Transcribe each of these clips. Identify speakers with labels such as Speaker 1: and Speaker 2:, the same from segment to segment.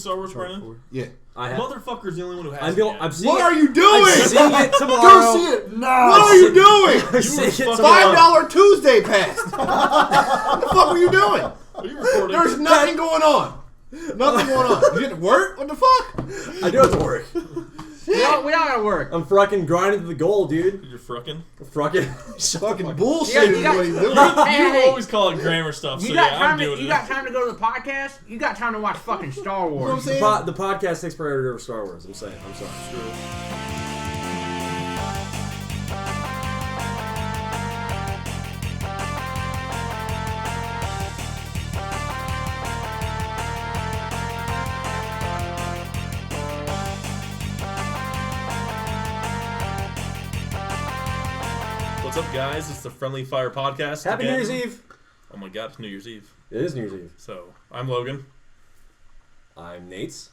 Speaker 1: Star Wars, Brennan?
Speaker 2: Yeah.
Speaker 1: Motherfucker's the only one who has
Speaker 2: I'm seeing what are you doing?
Speaker 3: I'm seeing it tomorrow.
Speaker 2: Go see it now. What are you doing?
Speaker 3: I'm seeing it
Speaker 2: $5 Tuesday pass. What the fuck were you doing?
Speaker 1: Are you recording?
Speaker 2: There's nothing going on. Nothing going on. You didn't work? What the fuck?
Speaker 3: I do have to work.
Speaker 4: We all gotta work.
Speaker 3: I'm frickin' grinding to the goal, dude.
Speaker 1: You're frucking?
Speaker 2: Fucking bullshit is what he's doing.
Speaker 1: You always call it grammar stuff, so
Speaker 4: You
Speaker 1: yeah, I'm
Speaker 4: got
Speaker 1: doing it.
Speaker 4: You got time to go to the podcast? You got time to watch fucking Star Wars.
Speaker 2: You know what I'm saying?
Speaker 3: The podcast takes priority over Star Wars. I'm saying. I'm sorry.
Speaker 1: What's up, guys? It's the Friendly Fire Podcast.
Speaker 3: Happy
Speaker 1: again.
Speaker 3: New Year's Eve.
Speaker 1: Oh my god, it's New Year's Eve.
Speaker 3: It is New Year's Eve.
Speaker 1: So, I'm Logan.
Speaker 3: I'm Nate's.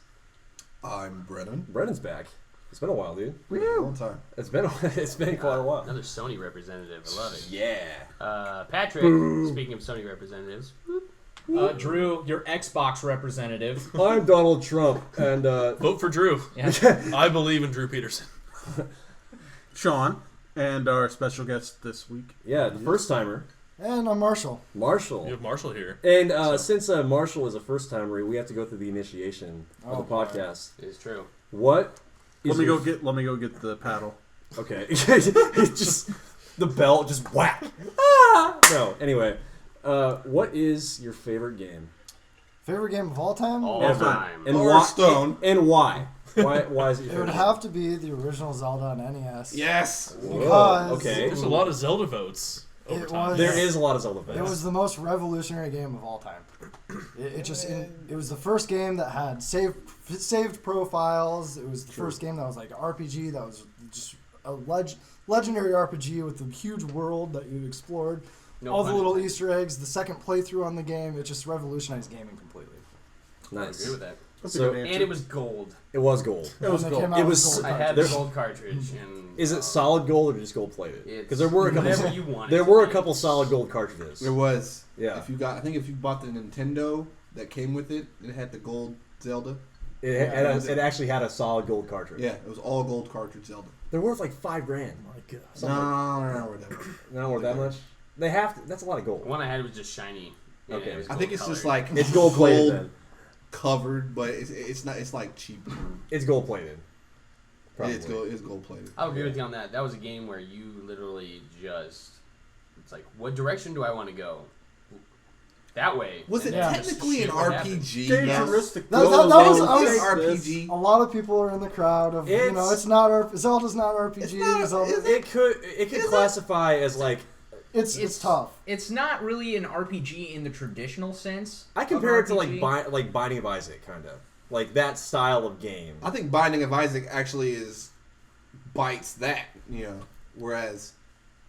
Speaker 2: I'm Brennan.
Speaker 3: Brennan's back. It's been a while, dude.
Speaker 2: Long time.
Speaker 3: It's been quite a while.
Speaker 5: Another Sony representative. I love it.
Speaker 3: Yeah.
Speaker 5: Patrick, speaking of Sony representatives.
Speaker 4: Drew, your Xbox representative.
Speaker 3: I'm Donald Trump, and
Speaker 1: Vote for Drew.
Speaker 4: Yeah.
Speaker 1: I believe in Drew Peterson.
Speaker 6: Sean, and our special guest this week.
Speaker 3: yeah, the first timer,
Speaker 7: And I'm Marshall.
Speaker 3: Marshall.
Speaker 1: You have Marshall here.
Speaker 3: And since Marshall is a first timer, we have to go through the initiation of the podcast.
Speaker 5: It is true.
Speaker 3: What?
Speaker 6: Let me go get the paddle.
Speaker 3: Okay. It's just the belt, just whack. Ah! No. Anyway, what is your favorite game?
Speaker 7: Favorite game of all time?
Speaker 5: All
Speaker 3: Ever.
Speaker 5: time.
Speaker 3: And
Speaker 2: Hearthstone.
Speaker 3: why? And why? Why is it your
Speaker 7: It
Speaker 3: favorite?
Speaker 7: would have to be the original Zelda on NES.
Speaker 2: Yes.
Speaker 3: Whoa,
Speaker 7: Because
Speaker 3: okay.
Speaker 1: There's a lot of Zelda votes over
Speaker 7: It
Speaker 1: time.
Speaker 7: was-
Speaker 3: There is a lot of Zelda
Speaker 7: It
Speaker 3: fans.
Speaker 7: was the most revolutionary game of all time. It was the first game that had saved profiles. It was the first game that was like RPG. That was just a legendary RPG with a huge world that you explored.
Speaker 5: No
Speaker 7: all the
Speaker 5: pun
Speaker 7: little
Speaker 5: intended.
Speaker 7: Easter eggs. The second playthrough on the game. It just revolutionized gaming completely.
Speaker 5: I
Speaker 3: Nice.
Speaker 5: agree with that.
Speaker 6: That's a
Speaker 3: So-
Speaker 6: good answer.
Speaker 5: And it was gold.
Speaker 3: It was gold.
Speaker 6: It was
Speaker 7: And
Speaker 6: gold.
Speaker 7: came out
Speaker 3: It
Speaker 7: with
Speaker 3: was-
Speaker 7: gold
Speaker 5: I had
Speaker 7: cartridge.
Speaker 5: the gold cartridge. And,
Speaker 3: Is it solid gold or just gold plated?
Speaker 5: It's
Speaker 3: Because there were a couple.
Speaker 5: whatever you want.
Speaker 3: There were a couple solid gold cartridges.
Speaker 2: There was.
Speaker 3: Yeah.
Speaker 2: I think if you bought the Nintendo that came with it, it had the gold Zelda.
Speaker 3: It actually had a solid gold cartridge.
Speaker 2: Yeah, it was all gold cartridge Zelda.
Speaker 3: They're worth like $5,000. My God.
Speaker 2: No, whatever.
Speaker 3: Not worth that much. They have to. That's a lot of gold.
Speaker 5: The one I had was just shiny. and
Speaker 3: Okay.
Speaker 5: it was
Speaker 2: I think
Speaker 5: gold
Speaker 2: it's just
Speaker 5: colored.
Speaker 2: like
Speaker 3: It's gold plated. Then
Speaker 2: covered, but it's not. It's like cheap.
Speaker 3: it's gold plated.
Speaker 2: It's gold plated.
Speaker 5: I'll agree with you on that. That was a game where you literally just... It's like, what direction do I want to go? That way.
Speaker 2: Was it
Speaker 5: And then just
Speaker 2: technically an
Speaker 5: shoot what happens.
Speaker 2: RPG?
Speaker 6: Dangeristic.
Speaker 7: That was
Speaker 2: It's
Speaker 7: I was-
Speaker 2: RPG.
Speaker 7: A lot of people are in the crowd of it's not Zelda's not RPG.
Speaker 2: It's not-
Speaker 7: Zelda,
Speaker 3: It could classify as like
Speaker 7: it's tough.
Speaker 4: It's not really an RPG in the traditional sense.
Speaker 3: I compare it to
Speaker 4: RPG.
Speaker 3: like Binding of Isaac, kind of like that style of game.
Speaker 2: I think Binding of Isaac actually bites that, whereas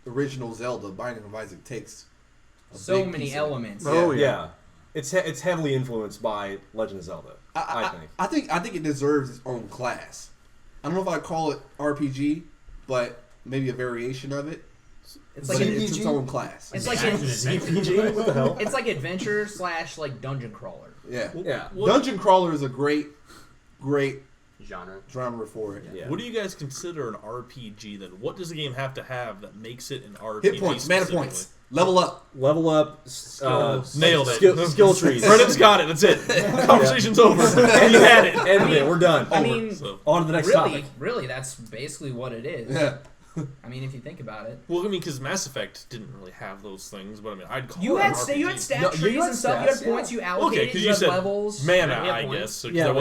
Speaker 2: original Zelda, Binding of Isaac takes a
Speaker 4: so
Speaker 2: big
Speaker 4: many
Speaker 2: piece of it.
Speaker 4: elements.
Speaker 6: Oh,
Speaker 3: Yeah, it's heavily influenced by Legend of Zelda. I think.
Speaker 2: I think it deserves its own class. I don't know if I'd call it RPG, but maybe a variation of it.
Speaker 4: It's
Speaker 2: But
Speaker 4: like
Speaker 2: it's its own class.
Speaker 4: it's like
Speaker 3: ZPG. What the hell?
Speaker 4: it's like adventure / like dungeon crawler.
Speaker 2: Yeah.
Speaker 3: Yeah.
Speaker 2: Dungeon Crawler is a great
Speaker 5: Genre.
Speaker 2: genre for it.
Speaker 3: Yeah.
Speaker 1: What do you guys consider an RPG then? What does the game have to have that makes it an RPG?
Speaker 2: Hit points, mana
Speaker 1: specifically?
Speaker 2: points, level up.
Speaker 3: Level up.
Speaker 1: Nailed it.
Speaker 3: Skill trees.
Speaker 1: Brennan's got it. That's it. Conversation's over. And you had it.
Speaker 3: End it. We're done.
Speaker 4: I mean,
Speaker 1: So,
Speaker 3: On to the next
Speaker 4: really,
Speaker 3: topic.
Speaker 4: really, that's basically what it is.
Speaker 2: Yeah.
Speaker 4: I mean, if you think about it,
Speaker 1: well, I mean, because Mass Effect didn't really have those things, but I mean, I'd call
Speaker 4: you
Speaker 1: it
Speaker 4: had
Speaker 1: an RPG.
Speaker 4: you had stat
Speaker 3: No, you
Speaker 4: trees
Speaker 3: had
Speaker 4: and stuff. You had
Speaker 3: stats,
Speaker 4: points.
Speaker 3: yeah.
Speaker 4: You allocated.
Speaker 1: Okay, because you
Speaker 4: had
Speaker 1: said
Speaker 4: levels.
Speaker 1: mana,
Speaker 5: Yeah,
Speaker 1: I
Speaker 5: points.
Speaker 1: guess. So
Speaker 3: Yeah,
Speaker 1: there
Speaker 3: like-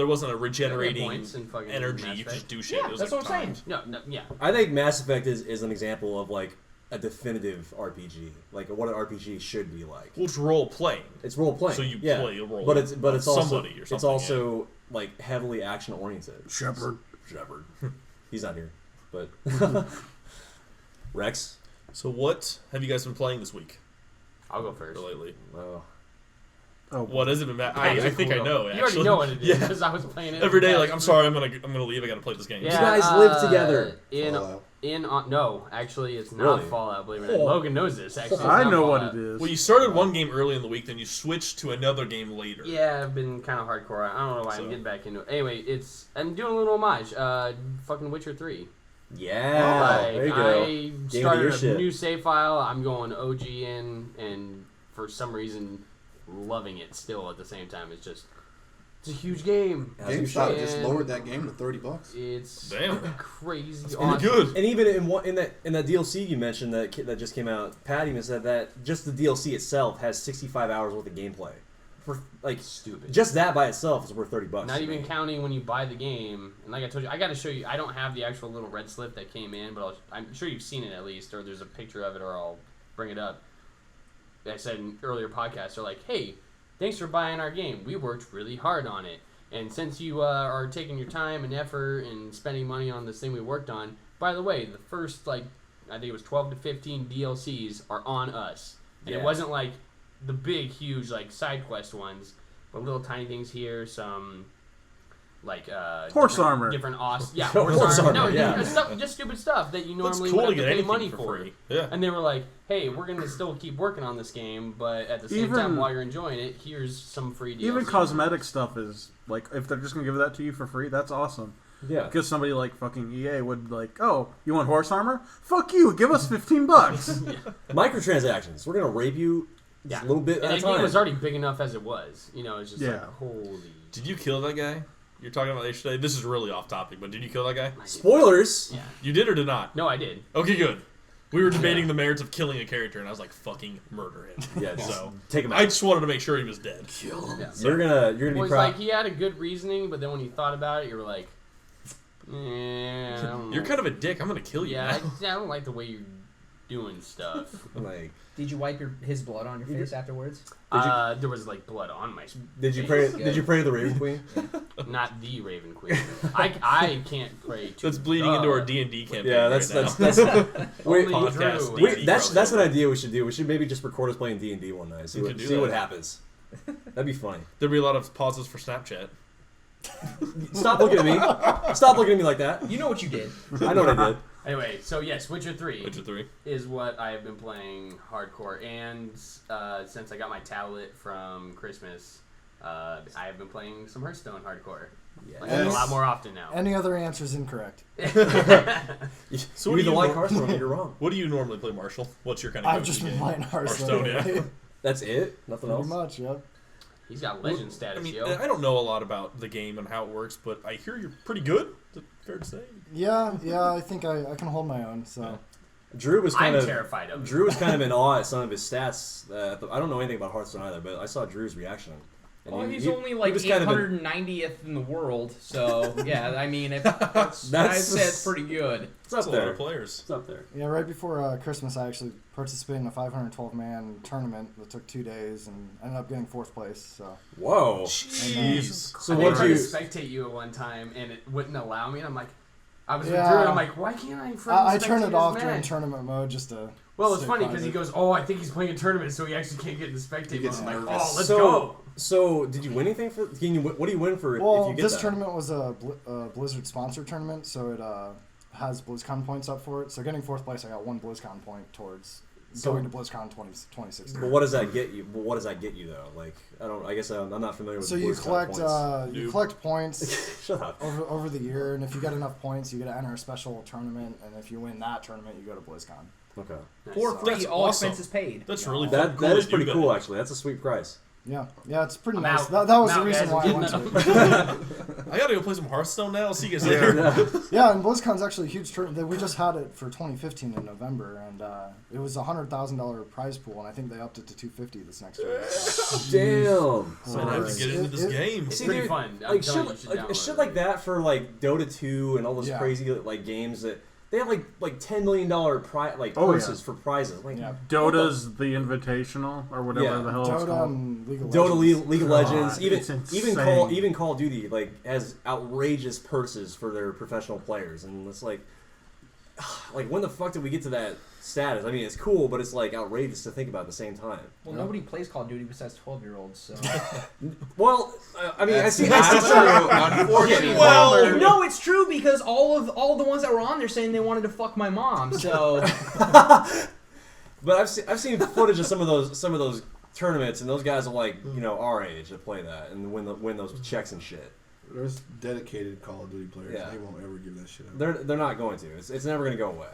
Speaker 1: wasn't a
Speaker 5: Yeah,
Speaker 1: regenerating
Speaker 5: points and fucking
Speaker 1: energy.
Speaker 5: Mass
Speaker 1: You could just
Speaker 5: Effect.
Speaker 1: do shit.
Speaker 4: Yeah,
Speaker 1: It was
Speaker 4: that's
Speaker 1: like
Speaker 4: what I'm saying.
Speaker 5: No, yeah.
Speaker 3: I think Mass Effect is an example of like a definitive RPG, like what an RPG should be like.
Speaker 1: Well, it's role playing.
Speaker 3: It's role playing.
Speaker 1: So you
Speaker 3: yeah.
Speaker 1: play a role
Speaker 3: but it's
Speaker 1: of
Speaker 3: also
Speaker 1: somebody or
Speaker 3: it's
Speaker 1: something,
Speaker 3: also like heavily action oriented.
Speaker 6: Shepard.
Speaker 3: He's not here, but Rex.
Speaker 1: So what have you guys been playing this week
Speaker 5: I'll go first.
Speaker 1: or lately?
Speaker 6: Oh,
Speaker 1: What has it been? I think I know.
Speaker 5: You
Speaker 1: Actually,
Speaker 5: already know what it is
Speaker 1: Yeah.
Speaker 5: because I was playing it
Speaker 1: Every day,
Speaker 5: the
Speaker 1: like,
Speaker 5: past
Speaker 1: I'm sorry, I'm gonna leave. I gotta play this game.
Speaker 5: Yeah,
Speaker 3: You guys live together.
Speaker 5: In
Speaker 2: Fallout.
Speaker 5: No, actually, it's not
Speaker 3: Really?
Speaker 5: Fallout. Believe it or not. Logan knows this. Actually, it's
Speaker 6: I
Speaker 5: not
Speaker 6: know what
Speaker 5: Fallout.
Speaker 6: it is.
Speaker 1: Well, you started one game early in the week, then you switched to another game later.
Speaker 5: Yeah, I've been kind of hardcore. I don't know why
Speaker 1: So.
Speaker 5: I'm getting back into it. Anyway, I'm doing a little homage. Fucking Witcher 3.
Speaker 3: Yeah,
Speaker 5: Like,
Speaker 3: there you go.
Speaker 5: I
Speaker 3: Game of the
Speaker 5: started
Speaker 3: year
Speaker 5: a
Speaker 3: shit.
Speaker 5: new save file. I'm going OG in, and for some reason, loving it still at the same time. It's a huge game.
Speaker 3: As you
Speaker 2: GameStop
Speaker 3: should.
Speaker 2: just lowered that game to $30.
Speaker 5: It's
Speaker 1: Damn.
Speaker 5: crazy.
Speaker 1: Pretty
Speaker 5: awesome.
Speaker 1: good.
Speaker 3: And even in that DLC you mentioned that just came out, Pat even said that just the DLC itself has 65 hours worth of gameplay. For like
Speaker 5: Stupid.
Speaker 3: just that by itself is worth $30.
Speaker 5: Not
Speaker 3: to
Speaker 5: even
Speaker 3: me.
Speaker 5: counting when you buy the game. And like I told you, I got to show you. I don't have the actual little red slip that came in, but I'm sure you've seen it at least, or there's a picture of it, or I'll bring it up. I said in earlier podcasts, they're like, hey, thanks for buying our game. We worked really hard on it. And since you are taking your time and effort and spending money on this thing we worked on, by the way, the first, I think it was 12 to 15 DLCs are on us. And
Speaker 3: Yeah.
Speaker 5: it wasn't like the big, huge, side quest ones, but little tiny things here, some,
Speaker 6: Horse armor.
Speaker 5: Different horse
Speaker 3: Horse
Speaker 5: armor.
Speaker 3: armor,
Speaker 5: No,
Speaker 3: yeah.
Speaker 5: different stuff, just stupid stuff that you
Speaker 1: That's
Speaker 5: normally
Speaker 1: cool
Speaker 5: would
Speaker 1: to
Speaker 5: have
Speaker 1: get
Speaker 5: to pay
Speaker 1: anything
Speaker 5: money
Speaker 1: for
Speaker 5: for.
Speaker 1: free. Yeah.
Speaker 5: And they were like, hey, we're going to still keep working on this game, but at the same
Speaker 6: Even-
Speaker 5: time, while you're enjoying it, here's some free DLC.
Speaker 6: Even cosmetic stuff is like, if they're just gonna give that to you for free, that's awesome.
Speaker 3: Yeah.
Speaker 6: Because somebody like fucking EA would like, oh, you want horse armor? Fuck you, give us $15.
Speaker 3: Microtransactions. We're gonna rape you just a little bit
Speaker 5: And
Speaker 3: at a
Speaker 5: the game
Speaker 3: time.
Speaker 5: was already big enough as it was. It's just
Speaker 6: Yeah.
Speaker 5: holy.
Speaker 1: Did you kill that guy? You're talking about yesterday? This is really off topic, but did you kill that guy?
Speaker 3: Spoilers.
Speaker 5: Yeah.
Speaker 1: You did or did not?
Speaker 5: No, I did.
Speaker 1: Okay, good. We were debating the merits of killing a character, and I was like, fucking murder him.
Speaker 3: Yeah. Just
Speaker 1: So,
Speaker 3: take him out.
Speaker 1: I just wanted to make sure he was dead.
Speaker 5: Yeah.
Speaker 3: You're gonna
Speaker 5: Well,
Speaker 3: be
Speaker 5: it's
Speaker 3: proud.
Speaker 5: like he had a good reasoning, but then when you thought about it, you were like, I don't know.
Speaker 1: You're kind of a dick. I'm going to kill you
Speaker 5: Yeah,
Speaker 1: now.
Speaker 5: I don't like the way you're doing stuff.
Speaker 3: Like,
Speaker 4: Did you wipe his blood on your face afterwards?
Speaker 5: There was blood on my
Speaker 3: did you
Speaker 5: face.
Speaker 3: pray?
Speaker 4: Good.
Speaker 3: Did you pray to the Raven Queen?
Speaker 5: Not the Raven Queen. I can't pray to
Speaker 1: That's bleeding
Speaker 5: the
Speaker 1: into our D&D campaign
Speaker 3: Yeah, that's
Speaker 1: right
Speaker 3: that's
Speaker 1: now.
Speaker 3: wait,
Speaker 5: Only
Speaker 1: podcast,
Speaker 5: Drew.
Speaker 1: D&D
Speaker 3: wait, that's
Speaker 1: crossover.
Speaker 3: an idea we should do. We should maybe just record us playing D&D one night. See
Speaker 1: We
Speaker 3: what
Speaker 1: could do
Speaker 3: see what
Speaker 1: that.
Speaker 3: happens. That'd be funny.
Speaker 1: There'll be a lot of pauses for Snapchat.
Speaker 3: Stop looking at me. Stop looking at me like that.
Speaker 4: You know what you did.
Speaker 3: I know what I did.
Speaker 5: Anyway, so yes, Witcher 3
Speaker 1: Witcher 3.
Speaker 5: is what I have been playing hardcore, and since I got my tablet from Christmas, I have been playing some Hearthstone hardcore. Like, a
Speaker 7: Yes.
Speaker 5: lot more often now.
Speaker 7: Any other answer is incorrect.
Speaker 3: You,
Speaker 1: So
Speaker 3: you
Speaker 1: what do
Speaker 3: either
Speaker 1: you
Speaker 3: like
Speaker 1: nor-
Speaker 3: Hearthstone or you're wrong.
Speaker 1: What do you normally play, Marshall? What's your kind of
Speaker 7: I've just been playing Hearthstone.
Speaker 1: Hearthstone, yeah.
Speaker 3: That's it. Nothing
Speaker 7: Pretty
Speaker 3: else.
Speaker 7: much, yep.
Speaker 5: He's got legend status,
Speaker 1: I mean,
Speaker 5: yo.
Speaker 1: I don't know a lot about the game and how it works, but I hear you're pretty good. Is it fair to say?
Speaker 7: Yeah, I think I can hold my own. So
Speaker 3: Drew was
Speaker 5: I'm
Speaker 3: kind of
Speaker 5: terrified of it.
Speaker 3: Drew was kind of in awe at some of his stats. I don't know anything about Hearthstone either, but I saw Drew's reaction. And
Speaker 4: Well,
Speaker 3: he-
Speaker 4: he's
Speaker 3: he-
Speaker 4: only
Speaker 3: he
Speaker 4: like
Speaker 3: was kind of in-
Speaker 4: 890th in the world, so yeah, I mean, I'd say it's pretty good.
Speaker 3: It's up
Speaker 1: That's a lot
Speaker 3: there.
Speaker 1: of players.
Speaker 3: It's up there.
Speaker 7: yeah, right before Christmas, I actually participated in a 512-man tournament that took 2 days and ended up getting 4th place. So
Speaker 3: Whoa.
Speaker 1: Jeez.
Speaker 3: So
Speaker 5: I
Speaker 3: what
Speaker 5: tried
Speaker 3: you?
Speaker 5: to spectate you at one time, and it wouldn't allow me, and I'm like, I was with
Speaker 7: Yeah.
Speaker 5: Drew, and I'm like, why can't I
Speaker 7: I turn
Speaker 5: spectate
Speaker 7: it
Speaker 5: this
Speaker 7: off
Speaker 5: match?
Speaker 7: during tournament mode just to.
Speaker 5: Well, it's
Speaker 7: stay
Speaker 5: funny because he
Speaker 7: private.
Speaker 5: goes, oh, I think he's playing a tournament, so he actually can't get in the spectate mode.
Speaker 2: gets
Speaker 5: I'm like,
Speaker 2: nervous.
Speaker 5: oh, let's
Speaker 3: So-
Speaker 5: go.
Speaker 3: So did you win anything for? What do you win for if
Speaker 7: Well,
Speaker 3: you get
Speaker 7: this
Speaker 3: that?
Speaker 7: tournament was a Blizzard sponsored tournament, so it has BlizzCon points up for it. So getting 4th place, I got 1 BlizzCon point towards
Speaker 3: So-
Speaker 7: going to BlizzCon 2016.
Speaker 3: But what does that get you? What does that get you though? Like I don't. I guess I'm not familiar with.
Speaker 7: So
Speaker 3: the
Speaker 7: you
Speaker 3: BlizzCon
Speaker 7: collect
Speaker 3: points.
Speaker 7: you
Speaker 1: Noob.
Speaker 7: collect points
Speaker 3: Shut up.
Speaker 7: over the year, and if you get enough points, you get to enter a special tournament, and if you win that tournament, you go to BlizzCon.
Speaker 3: Okay.
Speaker 5: Nice.
Speaker 4: For free,
Speaker 1: That's
Speaker 4: all
Speaker 1: awesome.
Speaker 4: expenses paid.
Speaker 1: That's really
Speaker 3: That
Speaker 1: cool
Speaker 3: that is
Speaker 1: you
Speaker 3: pretty
Speaker 1: got
Speaker 3: cool
Speaker 1: it.
Speaker 3: actually. That's a sweet price.
Speaker 7: Yeah, it's pretty
Speaker 5: I'm
Speaker 7: nice.
Speaker 5: out.
Speaker 7: That was
Speaker 5: I'm
Speaker 7: the
Speaker 5: out,
Speaker 7: reason
Speaker 5: guys.
Speaker 7: why
Speaker 5: I'm
Speaker 7: I went
Speaker 5: getting
Speaker 7: to it.
Speaker 1: I gotta go play some Hearthstone now. I'll see you guys later.
Speaker 7: Yeah, and BlizzCon's actually a huge tournament. We just had it for 2015 in November, and it was a $100,000 prize pool, and I think they upped it to $250 this next year.
Speaker 3: Damn.
Speaker 1: So I have to get into this
Speaker 7: It-
Speaker 1: game.
Speaker 5: It's
Speaker 3: See,
Speaker 5: pretty
Speaker 3: dude,
Speaker 5: fun. I'm
Speaker 3: Like
Speaker 5: telling
Speaker 3: shit,
Speaker 5: you, you should
Speaker 3: like,
Speaker 5: download
Speaker 3: shit
Speaker 5: it.
Speaker 3: like that for like Dota 2 and all those
Speaker 7: Yeah.
Speaker 3: crazy like games that they have like $10 million
Speaker 6: Oh,
Speaker 3: purses
Speaker 6: yeah.
Speaker 3: for prizes. Like
Speaker 7: Yeah.
Speaker 6: Dota's the Invitational or whatever
Speaker 3: Yeah.
Speaker 6: the hell it's
Speaker 7: Dota
Speaker 6: called.
Speaker 7: and League of
Speaker 3: Dota,
Speaker 7: Legends.
Speaker 3: League of
Speaker 6: God,
Speaker 3: Legends,
Speaker 6: it's
Speaker 3: even
Speaker 6: insane.
Speaker 3: Call of Duty like has outrageous purses for their professional players, and it's like like when the fuck did we get to that status? I mean, it's cool, but it's like outrageous to think about at the same time.
Speaker 4: Well, nobody plays Call of Duty besides 12-year-olds, so.
Speaker 3: Well, I mean,
Speaker 2: That's
Speaker 3: I see.
Speaker 2: not true, unfortunately.
Speaker 1: Well,
Speaker 4: No, it's true because all of the ones that were on there saying they wanted to fuck my mom. So.
Speaker 3: But I've seen footage of some of those tournaments, and those guys are like, our age that play that and win those checks and shit.
Speaker 2: There's dedicated Call of Duty players.
Speaker 3: Yeah.
Speaker 2: They won't ever give that shit up.
Speaker 3: They're not going to. It's never going to go away.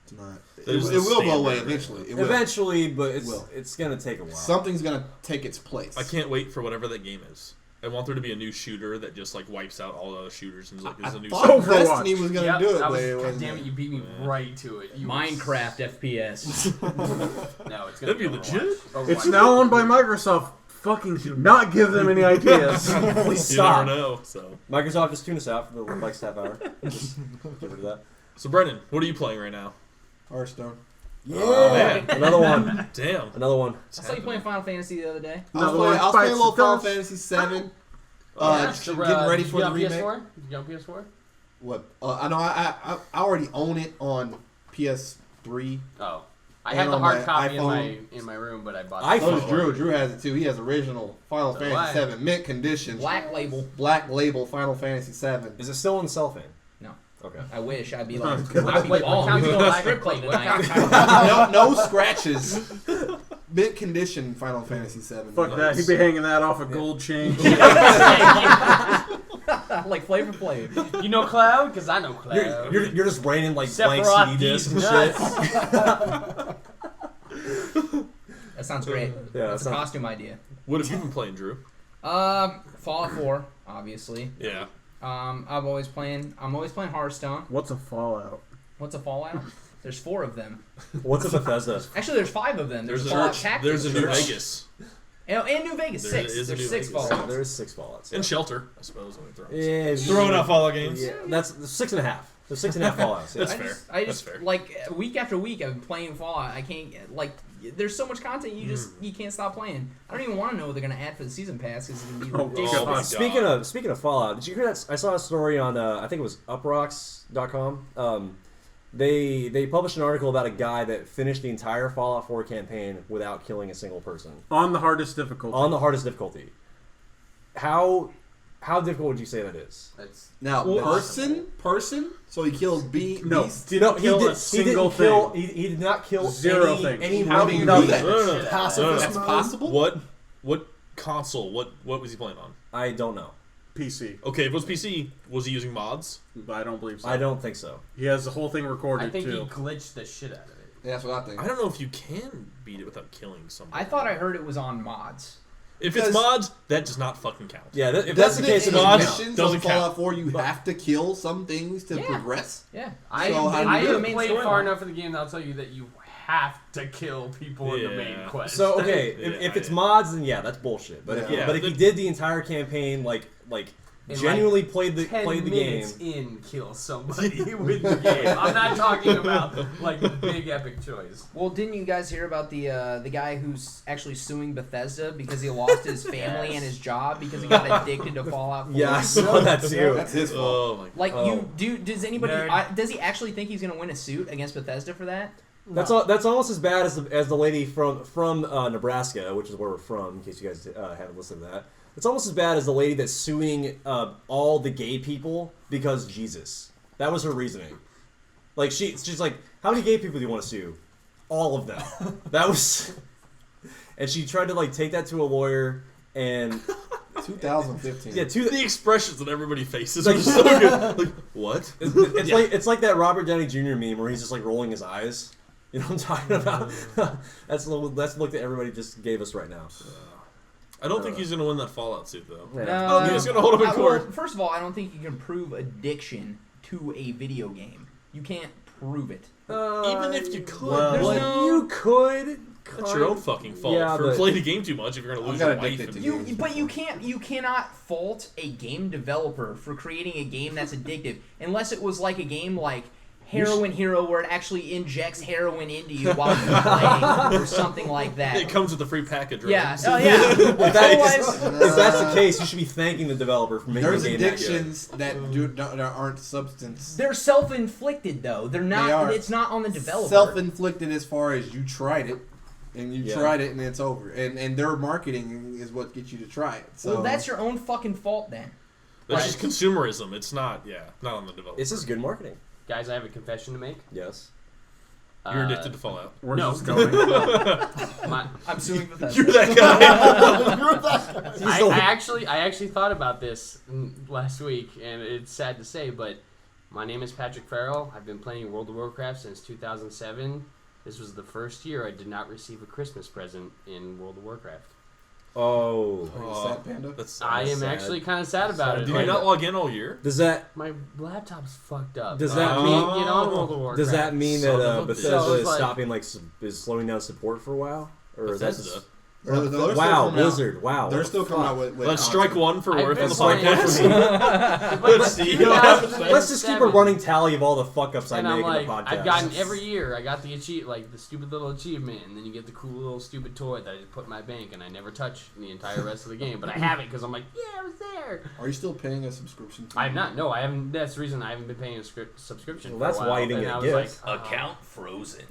Speaker 2: It's not.
Speaker 1: There's
Speaker 2: It
Speaker 1: the
Speaker 2: will go away
Speaker 1: standard.
Speaker 2: eventually. It will.
Speaker 3: Eventually, but
Speaker 2: will.
Speaker 3: it's going to take a while.
Speaker 2: Something's gonna take its place.
Speaker 1: I can't wait for whatever that game is. I want there to be a new shooter that just like wipes out all the other shooters and is like,
Speaker 2: I
Speaker 1: there's a new
Speaker 2: thought
Speaker 1: shooter.
Speaker 6: Overwatch.
Speaker 2: Destiny was gonna do it, but it
Speaker 5: God
Speaker 2: wasn't.
Speaker 5: damn it, you beat me right to it.
Speaker 4: Minecraft FPS.
Speaker 5: No, it's
Speaker 1: That'd
Speaker 5: gonna
Speaker 1: be
Speaker 5: Overwatch.
Speaker 1: legit.
Speaker 5: Overwatch.
Speaker 6: It's now owned by Microsoft. Fucking do not give them any ideas.
Speaker 3: Please
Speaker 1: You
Speaker 3: stop.
Speaker 1: never know. So,
Speaker 3: Microsoft just tune us out for the next half hour. Just get rid of that.
Speaker 1: so Brendan, what are you playing right now?
Speaker 2: Hearthstone.
Speaker 7: Yeah.
Speaker 1: Oh man,
Speaker 3: Another one.
Speaker 1: damn.
Speaker 3: Another one.
Speaker 4: I saw you playing Final Fantasy the other day.
Speaker 2: I was
Speaker 6: Another one
Speaker 2: playing a
Speaker 6: bites
Speaker 2: little
Speaker 6: the
Speaker 2: Final
Speaker 6: dust.
Speaker 2: Fantasy 7.
Speaker 5: Yeah,
Speaker 2: Getting ready for
Speaker 5: you
Speaker 2: the
Speaker 5: got
Speaker 2: remake.
Speaker 5: PS4? You got PS4?
Speaker 2: What? I know. I already own it on PS3.
Speaker 5: Oh, I
Speaker 2: And
Speaker 5: have the
Speaker 2: on
Speaker 5: hard
Speaker 2: my
Speaker 5: copy
Speaker 2: iPhone.
Speaker 5: in my room, but I bought.
Speaker 3: iPhone.
Speaker 2: So does Drew. Drew has it too. He has original Final
Speaker 5: So
Speaker 2: Fantasy
Speaker 5: do I.
Speaker 2: 7 mint condition.
Speaker 4: Black label.
Speaker 2: Black label Final Fantasy 7.
Speaker 3: Is it still in cellophane?
Speaker 4: No.
Speaker 3: Okay.
Speaker 4: I wish I'd be like,
Speaker 6: Wait,
Speaker 4: I'd be
Speaker 5: wait,
Speaker 4: balling.
Speaker 5: what
Speaker 4: We'd be
Speaker 5: counts
Speaker 4: going to
Speaker 5: as
Speaker 4: strip club
Speaker 5: what
Speaker 4: tonight.
Speaker 5: counts-
Speaker 2: no scratches. Mint condition Final Fantasy 7.
Speaker 6: Fuck that. He'd be hanging that off a gold chain.
Speaker 4: Like Flavor Flav.
Speaker 5: You know Cloud? Because I know Cloud.
Speaker 3: You're just raining like blank
Speaker 5: Sephiroth
Speaker 3: CD discs and
Speaker 5: these
Speaker 3: shit.
Speaker 5: nuts.
Speaker 4: That sounds great.
Speaker 3: Yeah,
Speaker 4: That's a
Speaker 3: that sounds-
Speaker 4: costume idea.
Speaker 1: What have you been playing, Drew?
Speaker 4: Fallout 4, obviously.
Speaker 1: Yeah.
Speaker 4: I'm always playing Hearthstone.
Speaker 6: What's a Fallout?
Speaker 4: What's a Fallout? There's 4 of them.
Speaker 3: What's a Bethesda?
Speaker 4: Actually, there's 5 of them. There's,
Speaker 1: There's
Speaker 4: a
Speaker 1: a
Speaker 4: Fallout
Speaker 1: church.
Speaker 4: Tactics.
Speaker 1: There's a New
Speaker 4: Church.
Speaker 1: Vegas
Speaker 4: And New Vegas,
Speaker 1: There
Speaker 4: 6.
Speaker 1: is a
Speaker 4: There's
Speaker 1: New
Speaker 4: 6
Speaker 1: Vegas.
Speaker 4: Fallouts.
Speaker 3: There is 6 Fallouts.
Speaker 1: and Shelter, I suppose. When we throw
Speaker 3: Yeah,
Speaker 1: throwing out Fallout games.
Speaker 3: Yeah, that's 6.5. There's 6.5 Fallouts. Yeah.
Speaker 1: That's fair.
Speaker 4: I
Speaker 1: That's
Speaker 4: just
Speaker 1: fair.
Speaker 4: like week after week I've been playing Fallout. I can't there's so much content
Speaker 1: Hmm.
Speaker 4: you can't stop playing. I don't even want to know what they're gonna add for the season pass because it's gonna be
Speaker 6: Oh,
Speaker 4: ridiculous.
Speaker 1: Oh my God.
Speaker 3: Speaking of Fallout, did you hear that? I saw a story on I think it was uprocks.com. They published an article about a guy that finished the entire Fallout 4 campaign without killing a single person
Speaker 6: On the hardest difficulty.
Speaker 3: on the hardest difficulty. How difficult would you say that is?
Speaker 5: That's
Speaker 2: Now, person. So he killed
Speaker 6: No,
Speaker 2: beast.
Speaker 6: didn't kill a single thing.
Speaker 3: He did not kill
Speaker 6: Zero
Speaker 3: any,
Speaker 6: things.
Speaker 3: any
Speaker 2: How do you
Speaker 3: living
Speaker 2: know
Speaker 3: being.
Speaker 2: that?
Speaker 1: No.
Speaker 7: Pacifist
Speaker 2: That's
Speaker 7: mode.
Speaker 2: possible.
Speaker 1: What console? What was he playing on?
Speaker 3: I don't know.
Speaker 6: PC.
Speaker 1: Okay, if it was PC, was he using mods?
Speaker 6: I don't believe so.
Speaker 3: I don't think so.
Speaker 6: He has the whole thing recorded
Speaker 5: I think
Speaker 6: too.
Speaker 5: he glitched the shit out of it.
Speaker 2: Yeah, that's what I think.
Speaker 1: I don't know if you can beat it without killing somebody.
Speaker 4: I thought I heard it was on mods.
Speaker 1: If it's
Speaker 2: Because-
Speaker 1: mods, that does not fucking count.
Speaker 3: Yeah, if that's the
Speaker 2: Doesn't
Speaker 3: case,
Speaker 2: it
Speaker 3: it
Speaker 2: in
Speaker 1: mods
Speaker 3: doesn't count.
Speaker 2: missions
Speaker 1: doesn't
Speaker 2: on Fallout
Speaker 1: count.
Speaker 2: 4 you have to kill some things to
Speaker 4: Yeah.
Speaker 2: progress?
Speaker 4: Yeah.
Speaker 5: I
Speaker 2: So how do
Speaker 5: I
Speaker 2: you do
Speaker 5: have
Speaker 2: it?
Speaker 5: played
Speaker 4: Main
Speaker 5: far
Speaker 4: storyline.
Speaker 5: enough in the game that I'll tell you that you have to kill people in the main
Speaker 1: Yeah.
Speaker 5: quest.
Speaker 3: So okay,
Speaker 1: Yeah,
Speaker 3: if it's
Speaker 1: yeah.
Speaker 3: mods, then yeah, that's bullshit. But
Speaker 2: Yeah.
Speaker 3: but if he did the entire campaign like
Speaker 5: In
Speaker 3: genuinely played the
Speaker 5: 10
Speaker 3: game,
Speaker 5: minutes in, kill somebody with the game. I'm not talking about like the big epic choice.
Speaker 4: Well, didn't you guys hear about the guy who's actually suing Bethesda because he lost his family
Speaker 5: Yes.
Speaker 4: and his job because he got addicted to Fallout 4?
Speaker 3: yeah, I saw that too.
Speaker 2: That's his fault.
Speaker 1: Oh my god.
Speaker 4: Like
Speaker 3: Oh.
Speaker 4: does anybody
Speaker 5: Nerd.
Speaker 4: does he actually think he's gonna win a suit against Bethesda for that?
Speaker 3: That's almost as bad as the lady from Nebraska, which is where we're from. In case you guys haven't listened to that, it's almost as bad as the lady that's suing all the gay people because Jesus. That was her reasoning. Like she's like, how many gay people do you want to sue? All of them. That was, and she tried to like take that to a lawyer and
Speaker 2: 2015.
Speaker 3: yeah,
Speaker 1: The expressions that everybody faces
Speaker 3: Like-
Speaker 1: are so good. Like, what?
Speaker 3: it's like that Robert Downey Jr. meme where he's just like rolling his eyes. You know what I'm talking about? That's the look that everybody just gave us right now.
Speaker 1: I don't think he's going to win that Fallout suit, though.
Speaker 3: Yeah.
Speaker 1: I don't think he's going to hold him in
Speaker 4: well,
Speaker 1: court.
Speaker 4: first of all, I don't think you can prove addiction to a video game. You can't prove it.
Speaker 1: Even if you could.
Speaker 6: well,
Speaker 4: There's
Speaker 1: like,
Speaker 4: no-
Speaker 3: you could.
Speaker 1: that's your own fucking fault
Speaker 3: Yeah,
Speaker 1: for
Speaker 3: but-
Speaker 1: playing the game too much if you're going to
Speaker 2: I
Speaker 1: lose
Speaker 2: got
Speaker 1: your wife.
Speaker 2: addicted
Speaker 1: And,
Speaker 2: to
Speaker 4: But you cannot fault a game developer for creating a game that's addictive unless it was like a game like
Speaker 8: Heroin Hero where it actually injects heroin into you while you play or something like that.
Speaker 1: It comes with a free package, right?
Speaker 8: Yeah. Oh yeah.
Speaker 3: If
Speaker 8: Otherwise,
Speaker 3: that's the case, you should be thanking the developer for making
Speaker 2: There's
Speaker 3: the game that good.
Speaker 2: addictions that aren't substance.
Speaker 8: they're self-inflicted though. They're not.
Speaker 2: They are.
Speaker 8: It's not on the developer.
Speaker 2: Self-inflicted as far as you tried it, and you
Speaker 3: Yeah.
Speaker 2: tried it, and it's over. And their marketing is what gets you to try it. So
Speaker 8: Well, that's your own fucking fault then.
Speaker 1: That's just consumerism. It's not, not on the developer.
Speaker 3: This is good marketing.
Speaker 5: Guys, I have a confession to make.Es.
Speaker 1: You're addicted to Fallout.
Speaker 6: Where's
Speaker 5: No.
Speaker 6: this going?
Speaker 8: I'm suing Bethesda.
Speaker 1: You're that guy.
Speaker 5: I actually thought about this last week, and it's sad to say, but my name is Patrick Farrell. I've been playing World of Warcraft since 2007. This was the first year I did not receive a Christmas present in World of Warcraft.
Speaker 3: Oh.
Speaker 2: Are you sad, Panda?
Speaker 1: That's
Speaker 5: I am
Speaker 3: sad.
Speaker 5: actually kind of sad about it.
Speaker 1: Did you
Speaker 5: Like,
Speaker 1: not log in all year?
Speaker 3: Does that
Speaker 5: my laptop's fucked up.
Speaker 3: Does
Speaker 5: I
Speaker 3: that
Speaker 5: can't
Speaker 3: mean-
Speaker 5: get on World of Warcraft?
Speaker 3: does that mean
Speaker 1: Son
Speaker 3: that
Speaker 1: of a bitch.
Speaker 3: Bethesda
Speaker 5: So it's
Speaker 3: is
Speaker 5: like-
Speaker 3: stopping is slowing down support for WoW? Or is that
Speaker 1: Bethesda.
Speaker 2: No, they're still
Speaker 3: wow,
Speaker 2: coming out-
Speaker 3: Blizzard, wow.
Speaker 2: They're
Speaker 3: what
Speaker 2: still
Speaker 3: the
Speaker 2: coming
Speaker 3: fuck?
Speaker 2: out with
Speaker 1: Let's strike one for
Speaker 5: I've
Speaker 1: worth on
Speaker 5: been
Speaker 1: the
Speaker 5: playing-
Speaker 1: podcast. Let's see.
Speaker 3: Let's just keep a running tally of all the fuck ups I
Speaker 5: And
Speaker 3: make
Speaker 5: I'm
Speaker 3: in
Speaker 5: like,
Speaker 3: the podcast.
Speaker 5: I've gotten every year. I got the the stupid little achievement, and then you get the cool little stupid toy that I just put in my bank, and I never touch in the entire rest of the game. But I have it because I'm like, yeah, I was there.
Speaker 2: Are you still paying a subscription? fee?
Speaker 5: I'm not. No, I haven't. That's the reason I haven't been paying a subscription.
Speaker 3: Well,
Speaker 5: for
Speaker 3: that's
Speaker 5: a while.
Speaker 3: why you didn't
Speaker 5: And
Speaker 3: get
Speaker 5: I was
Speaker 3: gifts.
Speaker 5: like,
Speaker 9: Account frozen.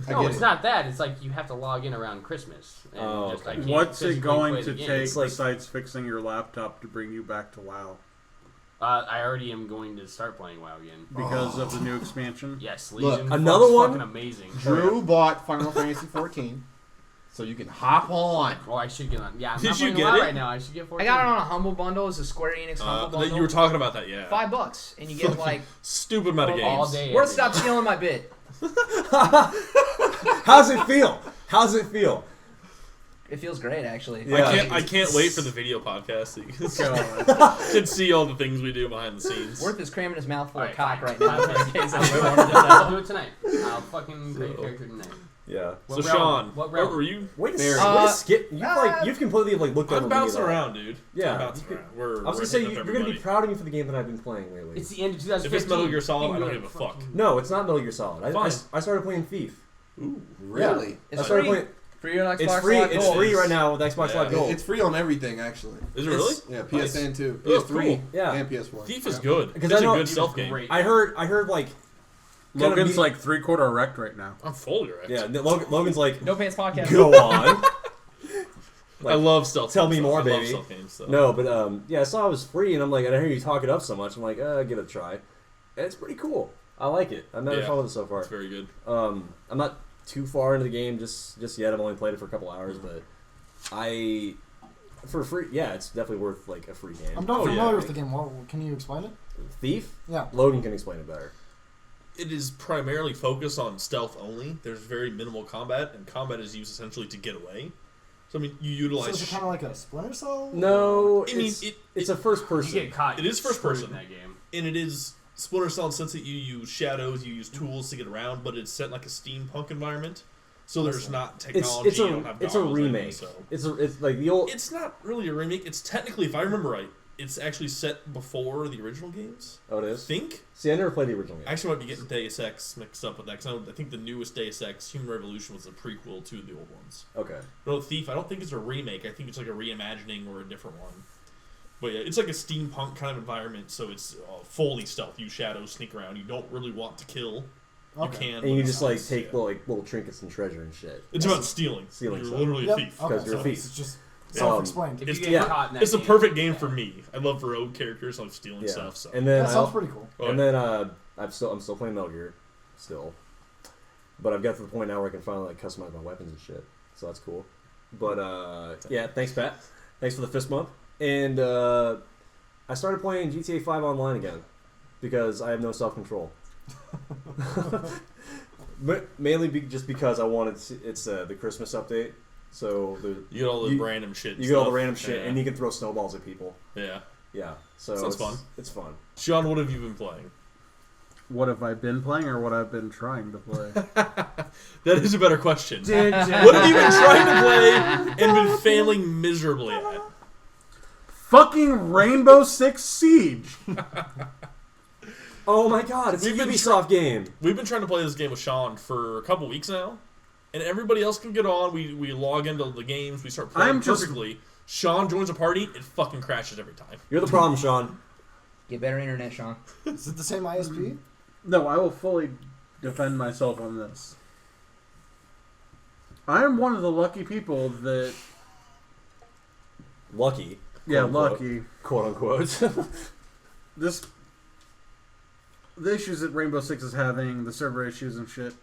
Speaker 2: I
Speaker 5: No,
Speaker 2: get
Speaker 5: it's
Speaker 2: it.
Speaker 5: not that. It's like you have to log in around Christmas. And
Speaker 3: Oh,
Speaker 5: just, I
Speaker 3: okay.
Speaker 5: can't
Speaker 6: What's it
Speaker 5: physically
Speaker 6: going
Speaker 5: play
Speaker 6: to
Speaker 5: the game.
Speaker 6: take
Speaker 3: It's like-
Speaker 6: besides fixing your laptop to bring you back to WoW?
Speaker 5: I already am going to start playing WoW again.
Speaker 6: Because of the new expansion?
Speaker 5: Yes,
Speaker 2: Look,
Speaker 5: Legion.
Speaker 3: another
Speaker 5: fuck's
Speaker 3: one?
Speaker 5: Fucking amazing.
Speaker 2: Drew bought Final Fantasy 14, so you can hop on.
Speaker 5: Oh, I should get on. Yeah, I'm
Speaker 1: Did
Speaker 5: not
Speaker 1: you
Speaker 5: playing
Speaker 1: get
Speaker 5: WoW
Speaker 1: it?
Speaker 5: right now. I should get 14.
Speaker 8: I got it on a Humble Bundle. It's a Square Enix Humble Bundle.
Speaker 1: You were talking about that, yeah.
Speaker 8: $5, and you get like.
Speaker 1: Stupid amount of
Speaker 5: all
Speaker 1: games.
Speaker 5: day.
Speaker 8: Worth
Speaker 5: every
Speaker 8: stop
Speaker 5: day.
Speaker 8: stealing my bit.
Speaker 3: How's it feel? How's it feel?
Speaker 8: It feels great, actually.
Speaker 3: Yeah.
Speaker 1: I can't wait for the video podcast so you can see all the things we do behind the scenes.
Speaker 8: Worth is cramming his mouth full
Speaker 5: All
Speaker 8: of
Speaker 5: right,
Speaker 8: cock
Speaker 5: fine.
Speaker 8: right now.
Speaker 5: Fine.
Speaker 8: in case
Speaker 5: I'll
Speaker 8: anyone
Speaker 5: do
Speaker 8: wanted
Speaker 5: it.
Speaker 8: to
Speaker 5: I'll
Speaker 8: know.
Speaker 5: do it tonight. I'll fucking create a character tonight.
Speaker 3: Yeah.
Speaker 1: So
Speaker 5: What
Speaker 1: Sean,
Speaker 5: realm? What
Speaker 1: what
Speaker 5: realm?
Speaker 1: were you?
Speaker 3: Wait a
Speaker 2: Very-
Speaker 3: second. Wait a skip. You've completely looked over
Speaker 1: I'm
Speaker 3: me
Speaker 1: bouncing
Speaker 3: there.
Speaker 1: around, dude.
Speaker 3: Yeah,
Speaker 1: I'm bouncing
Speaker 3: you could-
Speaker 1: around. We're
Speaker 3: I was gonna say you're gonna be proud of me for the game that I've been playing lately.
Speaker 5: It's the end of 2015.
Speaker 1: If it's Metal Gear Solid,
Speaker 5: You
Speaker 1: I don't
Speaker 5: can
Speaker 1: give a
Speaker 5: go
Speaker 1: fuck.
Speaker 3: No, it's not Metal Gear Solid.
Speaker 1: Fine.
Speaker 3: I started playing Thief.
Speaker 2: Really?
Speaker 8: It's
Speaker 3: I started
Speaker 8: free.
Speaker 3: playing.
Speaker 8: Free on Xbox
Speaker 3: It's free.
Speaker 8: Live
Speaker 3: It's
Speaker 8: Gold.
Speaker 3: free right now with Xbox
Speaker 1: Yeah.
Speaker 3: Live Gold.
Speaker 2: It's free on everything, actually.
Speaker 1: Is it really?
Speaker 2: Yeah, PSN too.
Speaker 1: Oh,
Speaker 2: PS3
Speaker 1: cool.
Speaker 3: Yeah.
Speaker 2: and PS1.
Speaker 1: Thief is good.
Speaker 3: Because
Speaker 1: It's
Speaker 3: I
Speaker 1: a
Speaker 3: know-
Speaker 1: good
Speaker 3: Thief
Speaker 1: stealth
Speaker 5: is
Speaker 1: game.
Speaker 5: great.
Speaker 3: I heard like.
Speaker 6: Logan's like 3/4 erect right now.
Speaker 1: I'm fully erect.
Speaker 3: Yeah, Logan's like,
Speaker 8: No Pants Podcast.
Speaker 3: go on.
Speaker 1: I love stealth.
Speaker 3: Tell me
Speaker 1: games,
Speaker 3: more,
Speaker 1: though. I love
Speaker 3: baby.
Speaker 1: stealth games, so.
Speaker 3: No, but yeah, I saw it was free, and I'm like, and I hear you talk it up so much. I'm like, give it a try. And it's pretty cool. I like it. I've never
Speaker 1: Yeah.
Speaker 3: fun with it so far.
Speaker 1: It's very good.
Speaker 3: I'm not too far into the game just yet. I've only played it for a couple hours, but for free, yeah, it's definitely worth like a free game.
Speaker 7: I'm not
Speaker 1: Oh,
Speaker 7: familiar
Speaker 1: yeah.
Speaker 7: with the game. Well, can you explain it?
Speaker 3: Thief?
Speaker 7: Yeah.
Speaker 3: Logan can explain it better.
Speaker 1: It is primarily focused on stealth only. There's very minimal combat, and combat is used essentially to get away. So I mean, you
Speaker 7: So
Speaker 1: utilize.
Speaker 7: is it kind of like a Splinter Cell?
Speaker 3: No,
Speaker 1: I mean,
Speaker 3: it's a first
Speaker 5: You
Speaker 3: person.
Speaker 5: get caught.
Speaker 1: It is first
Speaker 5: screwed
Speaker 1: person.
Speaker 5: in that game.
Speaker 1: and it is Splinter Cell in the sense that you use shadows, you use tools to get around, but it's set in like a steampunk environment. So there's not technology.
Speaker 3: It's
Speaker 1: you don't have
Speaker 3: a
Speaker 1: goggles or anything,
Speaker 3: remake.
Speaker 1: so.
Speaker 3: It's like the old.
Speaker 1: It's not really a remake. It's technically, if I remember right, it's actually set before the original games.
Speaker 3: Oh, it
Speaker 1: I
Speaker 3: is.
Speaker 1: think.
Speaker 3: See, I never played the original game.
Speaker 1: I actually might be getting Deus Ex mixed up with that because I think the newest Deus Ex, Human Revolution, was a prequel to the old ones.
Speaker 3: Okay.
Speaker 1: No, Thief, I don't think it's a remake. I think it's like a reimagining or a different one. But yeah, it's like a steampunk kind of environment, so it's fully stealth. You shadows, sneak around. You don't really want to kill. You
Speaker 7: Okay.
Speaker 1: can.
Speaker 3: And you
Speaker 1: but
Speaker 3: just
Speaker 1: it's
Speaker 3: like
Speaker 1: nice,
Speaker 3: take
Speaker 1: yeah.
Speaker 3: little trinkets and treasure and shit.
Speaker 1: It's about stealing.
Speaker 3: Stealing
Speaker 1: You're
Speaker 3: stuff.
Speaker 1: literally
Speaker 7: Yep.
Speaker 1: a thief.
Speaker 7: Okay.
Speaker 3: Because you're a
Speaker 7: So
Speaker 3: thief.
Speaker 7: It's just
Speaker 1: Yeah.
Speaker 7: self-explained.
Speaker 5: If
Speaker 1: It's
Speaker 5: you get
Speaker 3: yeah,
Speaker 5: caught in that
Speaker 1: It's the
Speaker 5: game,
Speaker 1: perfect game
Speaker 5: yeah.
Speaker 1: for me. I love rogue characters. I love stealing
Speaker 3: Yeah.
Speaker 1: stuff. So.
Speaker 3: And then
Speaker 7: That sounds pretty cool.
Speaker 1: Oh,
Speaker 3: and
Speaker 1: yeah.
Speaker 3: then I'm still playing Metal Gear, still. But I've got to the point now where I can finally like customize my weapons and shit. So that's cool. But yeah, thanks Pat. Thanks for the fist bump. And I started playing GTA 5 online again because I have no self-control. But mainly just because I wanted it's the Christmas update. So
Speaker 1: You get all the
Speaker 3: you-
Speaker 1: random shit.
Speaker 3: you get all the
Speaker 1: stuff.
Speaker 3: random shit
Speaker 1: Yeah.
Speaker 3: and you can throw snowballs at people.
Speaker 1: Yeah.
Speaker 3: Yeah. So
Speaker 1: Sounds
Speaker 3: it's
Speaker 1: fun.
Speaker 3: It's fun.
Speaker 1: Sean, what have you been playing?
Speaker 6: What have I been playing or what I've been trying to play?
Speaker 1: That is a better question. What have you been trying to play and been failing miserably at?
Speaker 6: Fucking Rainbow Six Siege.
Speaker 3: Oh my god, it's a Ubisoft game.
Speaker 1: We've been trying to play this game with Sean for a couple weeks now, and everybody else can get on. We log into the games, we start playing perfectly. Sean joins a party, it fucking crashes every time.
Speaker 3: You're the problem, Sean.
Speaker 8: Get better internet, Sean.
Speaker 7: Is it the same ISP?
Speaker 6: No, I will fully defend myself on this. I am one of the lucky people that...
Speaker 3: Lucky.
Speaker 6: Yeah,
Speaker 3: quote,
Speaker 6: lucky.
Speaker 3: Quote unquote.
Speaker 6: The issues that Rainbow Six is having, the server issues and shit,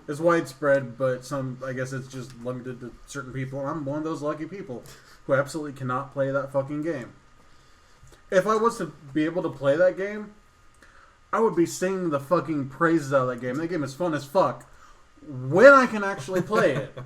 Speaker 6: is widespread, but I guess it's just limited to certain people. I'm one of those lucky people who absolutely cannot play that fucking game. If I was to be able to play that game, I would be singing the fucking praises out of that game. That game is fun as fuck. When I can actually play it.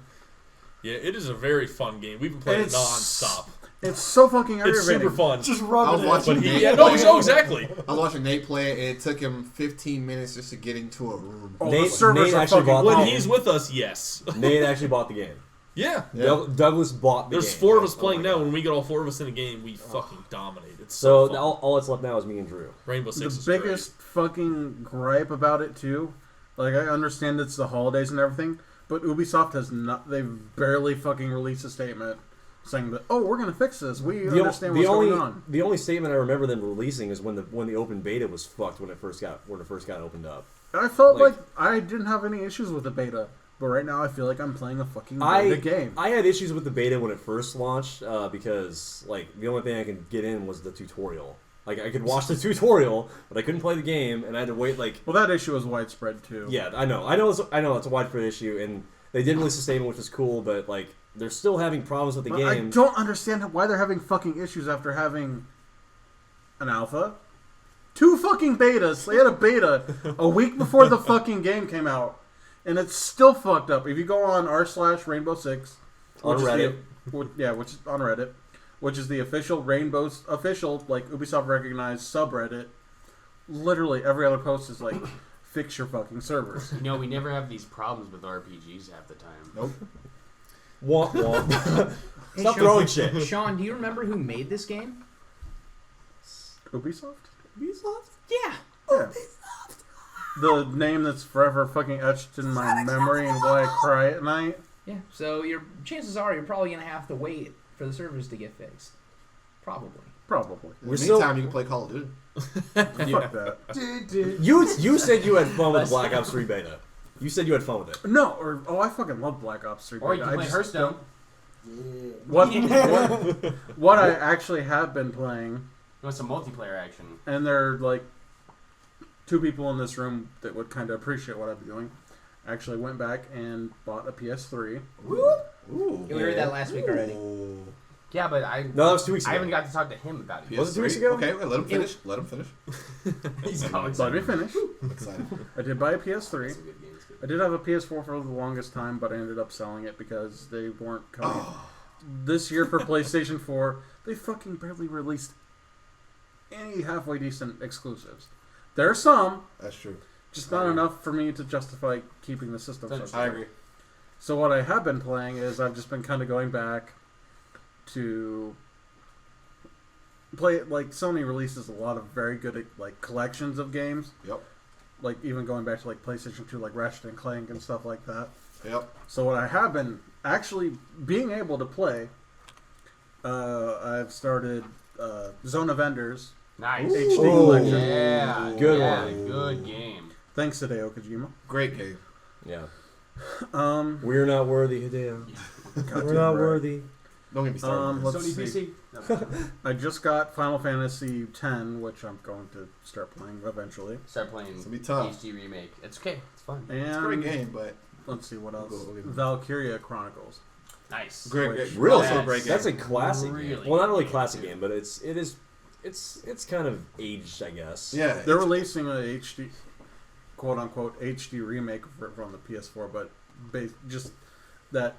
Speaker 1: Yeah, it is a very fun game. We've been playing it non-stop.
Speaker 6: It's so fucking aggravating.
Speaker 1: It's super fun.
Speaker 7: Just rub it in.
Speaker 1: Exactly.
Speaker 2: I was watching Nate play it, and it took him 15 minutes just to get into a room.
Speaker 6: Oh,
Speaker 3: Nate,
Speaker 6: the servers
Speaker 3: Nate
Speaker 6: are
Speaker 3: actually
Speaker 6: fucking...
Speaker 3: bought
Speaker 1: When
Speaker 3: the
Speaker 1: he's with us, yes.
Speaker 3: Nate actually bought the game.
Speaker 1: Yeah.
Speaker 3: Douglas bought the game.
Speaker 1: There's 4 of us playing now. When we get all 4 of us in a game, we fucking dominate. It's
Speaker 3: So
Speaker 1: fun.
Speaker 3: all that's left now is me and Drew.
Speaker 1: Rainbow Six is
Speaker 6: The biggest fucking gripe about it, too, like, I understand it's the holidays and everything, but Ubisoft has not... They've barely fucking released a statement saying that, oh, we're going to fix this. We understand what's going on.
Speaker 3: The only statement I remember them releasing is when the open beta was fucked when it first got opened up.
Speaker 6: I felt like I didn't have any issues with the beta, but right now I feel like I'm playing a fucking beta game.
Speaker 3: I had issues with the beta when it first launched because the only thing I could get in was the tutorial. Like, I could watch the tutorial, but I couldn't play the game, and I had to wait
Speaker 6: Well, that issue is widespread too.
Speaker 3: Yeah, I know it's a widespread issue, and they did release a statement, which is cool, but they're still having problems with the game.
Speaker 6: I don't understand why they're having fucking issues after having an alpha. 2 fucking betas. They had a beta a week before the fucking game came out, and it's still fucked up. If you go on r/Rainbow6
Speaker 3: on Reddit,
Speaker 6: which is on Reddit, which is the official Ubisoft recognized subreddit, literally every other post is like, fix your fucking servers.
Speaker 5: You know, we never have these problems with RPGs half the time.
Speaker 6: Nope.
Speaker 3: Womp womp.
Speaker 8: Hey,
Speaker 3: Stop
Speaker 8: Sean,
Speaker 3: throwing shit.
Speaker 8: Sean, do you remember who made this game?
Speaker 6: Ubisoft?
Speaker 8: Yeah.
Speaker 6: Yeah. The name that's forever fucking etched in my memory and why I cry at night.
Speaker 8: Yeah. So your chances are you're probably gonna have to wait for the servers to get fixed. Probably.
Speaker 6: Probably.
Speaker 2: In the meantime, you can play Call of Duty.
Speaker 6: Fuck that.
Speaker 3: You said you had fun with the Black Ops 3 beta. You said you had fun with it.
Speaker 6: No, I fucking love Black Ops 3.
Speaker 5: Or you can play Hearthstone.
Speaker 6: What I actually have been playing,
Speaker 5: You want some multiplayer action?
Speaker 6: and there are 2 people in this room that would kind of appreciate what I'm doing. I actually went back and bought a PS3.
Speaker 2: Ooh.
Speaker 8: We heard that last week already.
Speaker 2: Ooh.
Speaker 5: Yeah, but
Speaker 3: No, that was 2 weeks ago.
Speaker 5: I haven't got to talk to him about it.
Speaker 3: Was it 2 weeks
Speaker 2: PS3?
Speaker 3: ago?
Speaker 2: Okay, let him finish. Let him finish.
Speaker 5: He's going
Speaker 6: Let me finish.
Speaker 2: I'm excited.
Speaker 6: I did buy a PS3.
Speaker 5: That's a good game. It's good.
Speaker 6: I did have a PS4 for the longest time, but I ended up selling it because they weren't coming. This year for PlayStation 4, they fucking barely released any halfway decent exclusives. There are some,
Speaker 2: That's true.
Speaker 6: just not enough for me to justify keeping the system.
Speaker 5: That's
Speaker 6: so
Speaker 2: I agree.
Speaker 6: So what I have been playing is I've just been kind of going back to play. Sony releases a lot of very good collections of games.
Speaker 2: Yep.
Speaker 6: Even going back to PlayStation 2, Ratchet and Clank and stuff like that.
Speaker 2: Yep.
Speaker 6: So what I have been actually being able to play, I've started Zone of Enders
Speaker 5: Nice.
Speaker 6: HD
Speaker 3: Ooh.
Speaker 6: collection.
Speaker 5: Yeah.
Speaker 3: Good
Speaker 5: yeah,
Speaker 3: one.
Speaker 5: Good game.
Speaker 6: Thanks, Hideo Kojima.
Speaker 2: Great game.
Speaker 3: Yeah.
Speaker 6: Um,
Speaker 3: We're not worthy, Hideo.
Speaker 6: goddamn
Speaker 3: We're not
Speaker 6: right.
Speaker 3: worthy.
Speaker 2: Don't get me started.
Speaker 6: Let's
Speaker 5: Sony
Speaker 6: see.
Speaker 5: PC?
Speaker 6: I just got Final Fantasy X, which I'm going to start playing eventually.
Speaker 5: Start playing
Speaker 2: It's gonna be tough.
Speaker 5: HD remake. It's okay. It's fun.
Speaker 6: And
Speaker 2: It's a great game, but
Speaker 6: let's see what else.
Speaker 2: We'll give it-
Speaker 6: Valkyria Chronicles.
Speaker 5: Nice.
Speaker 2: great.
Speaker 3: Really?
Speaker 2: Also a great game.
Speaker 3: That's a classic
Speaker 5: Really
Speaker 3: game. Well, not really
Speaker 5: good
Speaker 3: classic
Speaker 5: game.
Speaker 3: game, but it's kind of aged, I guess.
Speaker 2: Yeah.
Speaker 6: They're releasing a HD, quote unquote HD remake from the PS4, but just that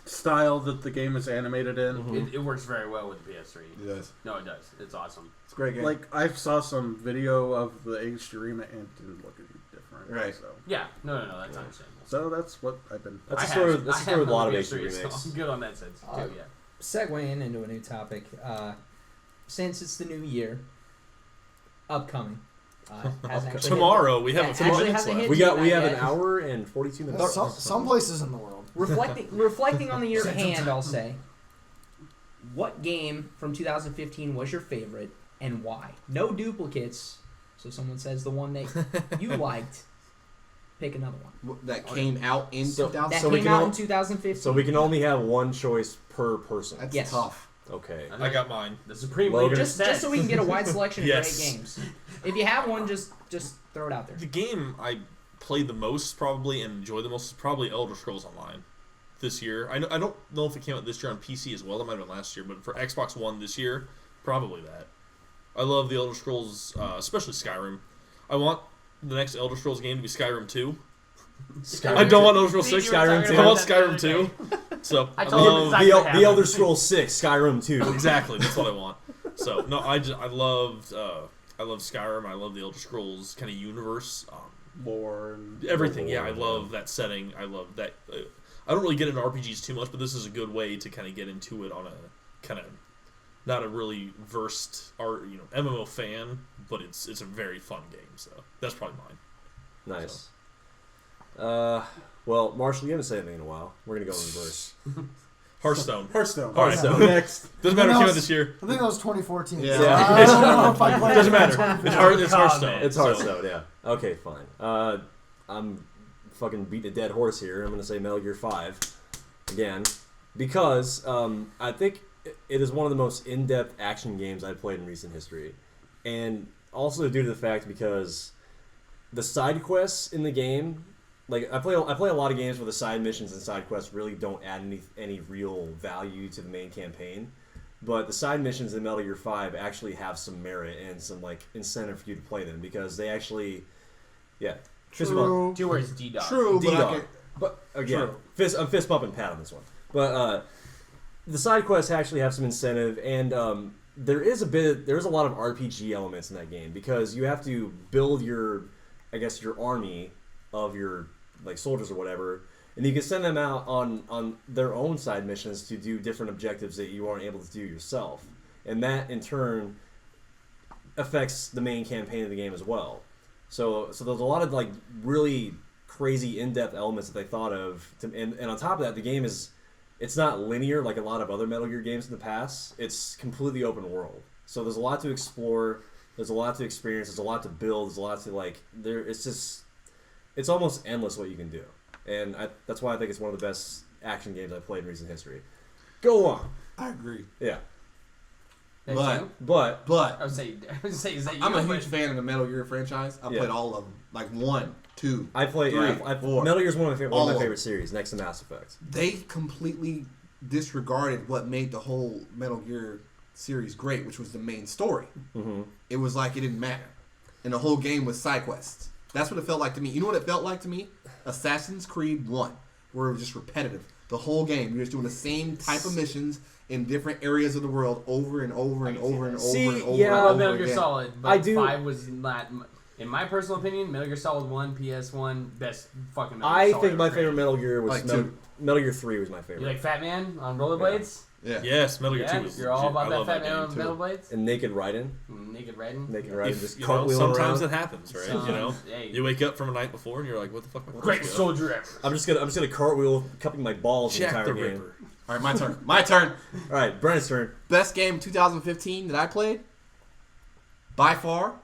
Speaker 6: style that the game is animated in.
Speaker 3: Mhm.
Speaker 5: It works very well with the PS3.
Speaker 2: It does.
Speaker 5: No, it does. It's awesome.
Speaker 2: It's a great game.
Speaker 6: I saw some video of the HD remake and it didn't look any different.
Speaker 2: Right.
Speaker 5: Yeah. No, that's understandable.
Speaker 6: So that's what I've been.
Speaker 3: That's
Speaker 5: I
Speaker 3: a story.
Speaker 5: have-
Speaker 3: That's
Speaker 5: I
Speaker 3: a story with a
Speaker 5: have
Speaker 3: lot of
Speaker 5: the
Speaker 3: HD
Speaker 5: PS3, so
Speaker 3: remakes.
Speaker 5: I'm good on that sense too. Yeah.
Speaker 8: Segueing into a new topic. Since it's the new year, upcoming, hasn't actually
Speaker 1: Tomorrow we have
Speaker 8: Yeah,
Speaker 1: a few
Speaker 8: actually
Speaker 1: minutes
Speaker 8: hasn't
Speaker 1: left.
Speaker 8: hit.
Speaker 3: We have
Speaker 8: Not
Speaker 3: an
Speaker 8: yet.
Speaker 3: hour and 42 minutes.
Speaker 7: Some places in the world.
Speaker 8: Reflecting on the year at hand, I'll say, what game from 2015 was your favorite and why? No duplicates. So someone says the one that you liked. Pick another one.
Speaker 2: That came out in
Speaker 3: So-
Speaker 2: 2000.
Speaker 8: That
Speaker 3: So we
Speaker 8: came
Speaker 3: can
Speaker 8: out
Speaker 3: all-
Speaker 8: in 2015.
Speaker 3: So we can only have one choice per person.
Speaker 2: That's
Speaker 8: Yes.
Speaker 2: tough.
Speaker 3: Okay.
Speaker 1: I got mine.
Speaker 5: The Supreme
Speaker 3: Logan.
Speaker 5: Leader
Speaker 8: just so we can get a wide selection of
Speaker 1: Yes.
Speaker 8: great games. If you have one, just throw it out there.
Speaker 1: The game I played the most probably and enjoyed the most is probably Elder Scrolls Online this year. I don't know if it came out this year on PC as well. It might have been last year, but for Xbox One this year, probably that. I love the Elder Scrolls, especially Skyrim. I want the next Elder Scrolls game to be Skyrim 2. I don't want Elder Scrolls 6.
Speaker 3: Skyrim 2.
Speaker 1: I want Skyrim 2. So
Speaker 5: I
Speaker 1: I
Speaker 5: told him
Speaker 1: love
Speaker 5: it's not
Speaker 3: The,
Speaker 5: gonna
Speaker 3: the
Speaker 5: happen.
Speaker 3: Elder Scrolls 6, Skyrim 2.
Speaker 1: exactly. That's what I want. So no, I love Skyrim. I love the Elder Scrolls kind of universe.
Speaker 6: Lore and
Speaker 1: Everything, yeah. I
Speaker 3: Lore,
Speaker 1: love that setting. I love that. I don't really get into RPGs too much, but this is a good way to kind of get into it on a kind of not a really versed MMO fan, but it's a very fun game. So that's probably mine.
Speaker 3: Nice. Well, Marshall, you haven't said anything in a while. We're gonna go in reverse.
Speaker 1: Hearthstone.
Speaker 6: Hearthstone.
Speaker 1: Hearthstone.
Speaker 6: Next.
Speaker 1: Doesn't matter if it came out
Speaker 7: else?
Speaker 1: this year.
Speaker 7: I think that was 2014.
Speaker 2: Yeah.
Speaker 7: So
Speaker 3: Yeah.
Speaker 7: I don't know if I played
Speaker 1: Doesn't
Speaker 7: it in
Speaker 1: matter.
Speaker 7: 2015.
Speaker 1: It's Hearthstone.
Speaker 3: It's
Speaker 1: So-
Speaker 3: Hearthstone, yeah. Okay, fine. I'm fucking beating a dead horse here. I'm gonna say Metal Gear 5 again because I think it is one of the most in-depth action games I've played in recent history, and also due to the fact because the side quests in the game, like I play a lot of games where the side missions and side quests really don't add any real value to the main campaign. But the side missions in Metal Gear 5 actually have some merit and some like incentive for you to play them because they actually, yeah. Fist bump.
Speaker 7: True.
Speaker 5: Two words, D-Dog.
Speaker 2: True, but I
Speaker 3: D-Dog.
Speaker 2: can,
Speaker 3: But again,
Speaker 2: True.
Speaker 3: I'm fist bumping Pat on this one. But the side quests actually have some incentive, and there's a lot of RPG elements in that game because you have to build your army of your like soldiers or whatever, and you can send them out on their own side missions to do different objectives that you aren't able to do yourself, and that in turn affects the main campaign of the game as well. So there's a lot of like really crazy in-depth elements that they thought of, and on top of that, the game it's not linear like a lot of other Metal Gear games in the past. It's completely open world. So there's a lot to explore. There's a lot to experience. There's a lot to build. There's a lot to like. It's almost endless what you can do, and that's why I think it's one of the best action games I've played in recent history. Go on.
Speaker 2: I agree.
Speaker 3: Yeah,
Speaker 5: That's
Speaker 2: But-
Speaker 5: you?
Speaker 3: but
Speaker 5: I would say, is that you?
Speaker 2: I'm a huge fan of the Metal Gear franchise. I
Speaker 3: Yeah.
Speaker 2: played all of them, like 1, 2.
Speaker 3: I play.
Speaker 2: Three,
Speaker 3: I
Speaker 2: four.
Speaker 3: Metal Gear's one of
Speaker 2: All
Speaker 3: my
Speaker 2: of
Speaker 3: favorite series, next to Mass Effect.
Speaker 2: They completely disregarded what made the whole Metal Gear series great, which was the main story.
Speaker 3: Mm-hmm.
Speaker 2: It was like it didn't matter, and the whole game was side quests. That's what it felt like to me. You know what it felt like to me? Assassin's Creed 1, where it was just repetitive. The whole game, you're just doing the same type of missions in different areas of the world over and over and over and over
Speaker 3: See,
Speaker 2: and over
Speaker 3: yeah,
Speaker 2: and
Speaker 5: I love
Speaker 2: over
Speaker 5: Metal Gear
Speaker 2: again.
Speaker 5: Solid, but
Speaker 3: I do-
Speaker 5: 5 was not. In my personal opinion, Metal Gear Solid 1, PS1, best fucking Metal Gear
Speaker 3: I
Speaker 5: Solid
Speaker 3: think
Speaker 5: ever
Speaker 3: my
Speaker 5: created.
Speaker 3: favorite Metal Gear was
Speaker 2: Like two.
Speaker 3: Metal Gear 3 was my
Speaker 5: You
Speaker 3: favorite.
Speaker 5: like Fat Man on rollerblades?
Speaker 2: Yeah.
Speaker 1: Yes, Metal Gear
Speaker 5: Yeah,
Speaker 1: 2 is
Speaker 5: you're all
Speaker 1: legit.
Speaker 5: about
Speaker 1: I
Speaker 5: that
Speaker 1: love
Speaker 5: Fat Man
Speaker 1: game
Speaker 5: on
Speaker 1: too.
Speaker 5: metal blades?
Speaker 3: And Naked Riding.
Speaker 5: Naked Riding?
Speaker 3: Naked Riding,
Speaker 1: If,
Speaker 3: just
Speaker 1: you know,
Speaker 3: cartwheeling
Speaker 1: sometimes
Speaker 3: around.
Speaker 1: it happens, right?
Speaker 5: Sounds-
Speaker 1: You know,
Speaker 5: hey,
Speaker 1: you wake up from a night before and you're like, "What the fuck?" Am I
Speaker 5: great
Speaker 1: supposed to
Speaker 5: soldier ever.
Speaker 3: I'm just gonna cartwheel, cupping my balls
Speaker 1: Jack
Speaker 3: the
Speaker 1: the
Speaker 3: entire game.
Speaker 1: Ripper.
Speaker 2: All right, my turn. My turn.
Speaker 3: All right, Brennan's turn.
Speaker 2: Best game 2015 that I played, by far,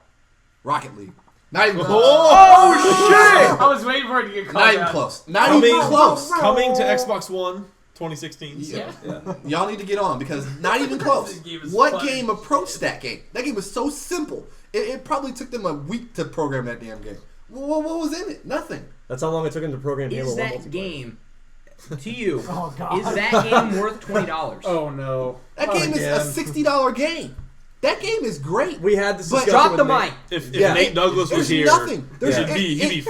Speaker 2: Rocket League. Not even close.
Speaker 5: I was waiting for it to get called
Speaker 2: Not even
Speaker 5: out.
Speaker 2: close. Not even close.
Speaker 1: Coming to Xbox One 2016. So.
Speaker 2: Yeah. Y'all need to get on because not even close.
Speaker 5: This game is
Speaker 2: What
Speaker 5: fun.
Speaker 2: game approached that game? That game was so simple. It probably took them a week to program that damn game. What was in it? Nothing.
Speaker 3: That's how long it took him to program Halo
Speaker 8: Is
Speaker 3: 1
Speaker 8: that
Speaker 3: multiplayer.
Speaker 8: game, to you,
Speaker 7: Oh, God.
Speaker 8: is that game worth $20?
Speaker 6: Oh no.
Speaker 2: That game is a $60 game. That game is great.
Speaker 3: We had this
Speaker 2: But
Speaker 3: discussion
Speaker 8: Drop
Speaker 3: with
Speaker 8: the
Speaker 3: Nate.
Speaker 8: mic.
Speaker 1: If
Speaker 3: Yeah.
Speaker 1: Nate Douglas was
Speaker 2: There's
Speaker 1: here,
Speaker 2: nothing. There's-
Speaker 1: he'd be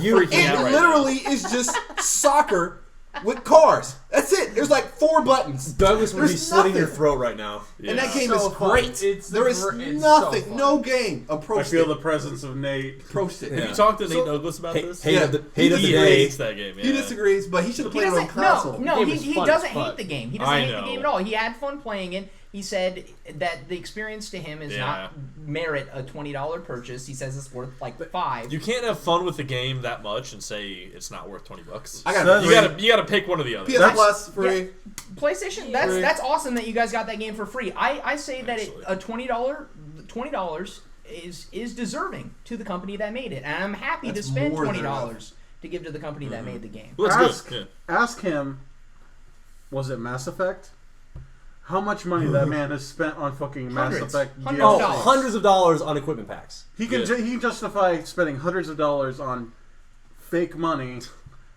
Speaker 3: You-
Speaker 1: freaking
Speaker 2: It
Speaker 1: out right
Speaker 2: literally is just soccer with cars. That's it. There's like 4 buttons.
Speaker 3: Douglas would be
Speaker 2: There's
Speaker 3: slitting your
Speaker 2: nothing.
Speaker 3: throat right now.
Speaker 2: And that game
Speaker 5: So
Speaker 2: is
Speaker 5: fun.
Speaker 2: great.
Speaker 5: It's
Speaker 2: There is
Speaker 5: it's
Speaker 2: nothing,
Speaker 5: so fun.
Speaker 2: no game
Speaker 6: I
Speaker 2: approached
Speaker 6: feel
Speaker 2: it.
Speaker 6: the presence of Nate.
Speaker 2: Approached it.
Speaker 1: Have you talked to Nate Douglas about
Speaker 3: Hate,
Speaker 1: this?
Speaker 3: hate
Speaker 2: Yeah.
Speaker 3: of the, hate of the
Speaker 2: He
Speaker 3: day.
Speaker 1: hates that game. Yeah.
Speaker 2: He disagrees, but he should have
Speaker 8: He
Speaker 2: played it on
Speaker 8: doesn't.
Speaker 2: console.
Speaker 8: No,
Speaker 5: Game was
Speaker 8: he
Speaker 5: fun
Speaker 8: doesn't
Speaker 5: as fuck.
Speaker 8: hate the game. He doesn't
Speaker 1: I
Speaker 8: hate the
Speaker 1: know.
Speaker 8: game at all. He had fun playing it. He said that the experience to him is
Speaker 1: Yeah.
Speaker 8: not merit a $20 purchase. He says it's worth like $5.
Speaker 1: You can't have fun with the game that much and say it's not worth $20.
Speaker 2: I got
Speaker 1: You gotta pick one or the other.
Speaker 2: PS Plus free.
Speaker 8: PlayStation. That's awesome that you guys got that game for free. I say that
Speaker 1: Actually.
Speaker 8: a $20 is deserving to the company that made it, and I'm happy
Speaker 2: That's
Speaker 8: to spend
Speaker 2: more than
Speaker 8: $20 to give to the company that made the game.
Speaker 1: Well, that's
Speaker 6: Ask,
Speaker 1: good.
Speaker 6: ask him, was it Mass Effect? How much money that man has spent on fucking Mass
Speaker 8: Hundreds.
Speaker 6: Effect
Speaker 8: Hundreds
Speaker 6: DLC.
Speaker 8: of
Speaker 3: Oh,
Speaker 8: dollars.
Speaker 3: hundreds of dollars on equipment packs.
Speaker 6: He can
Speaker 1: Good.
Speaker 6: he can justify spending hundreds of dollars on fake money.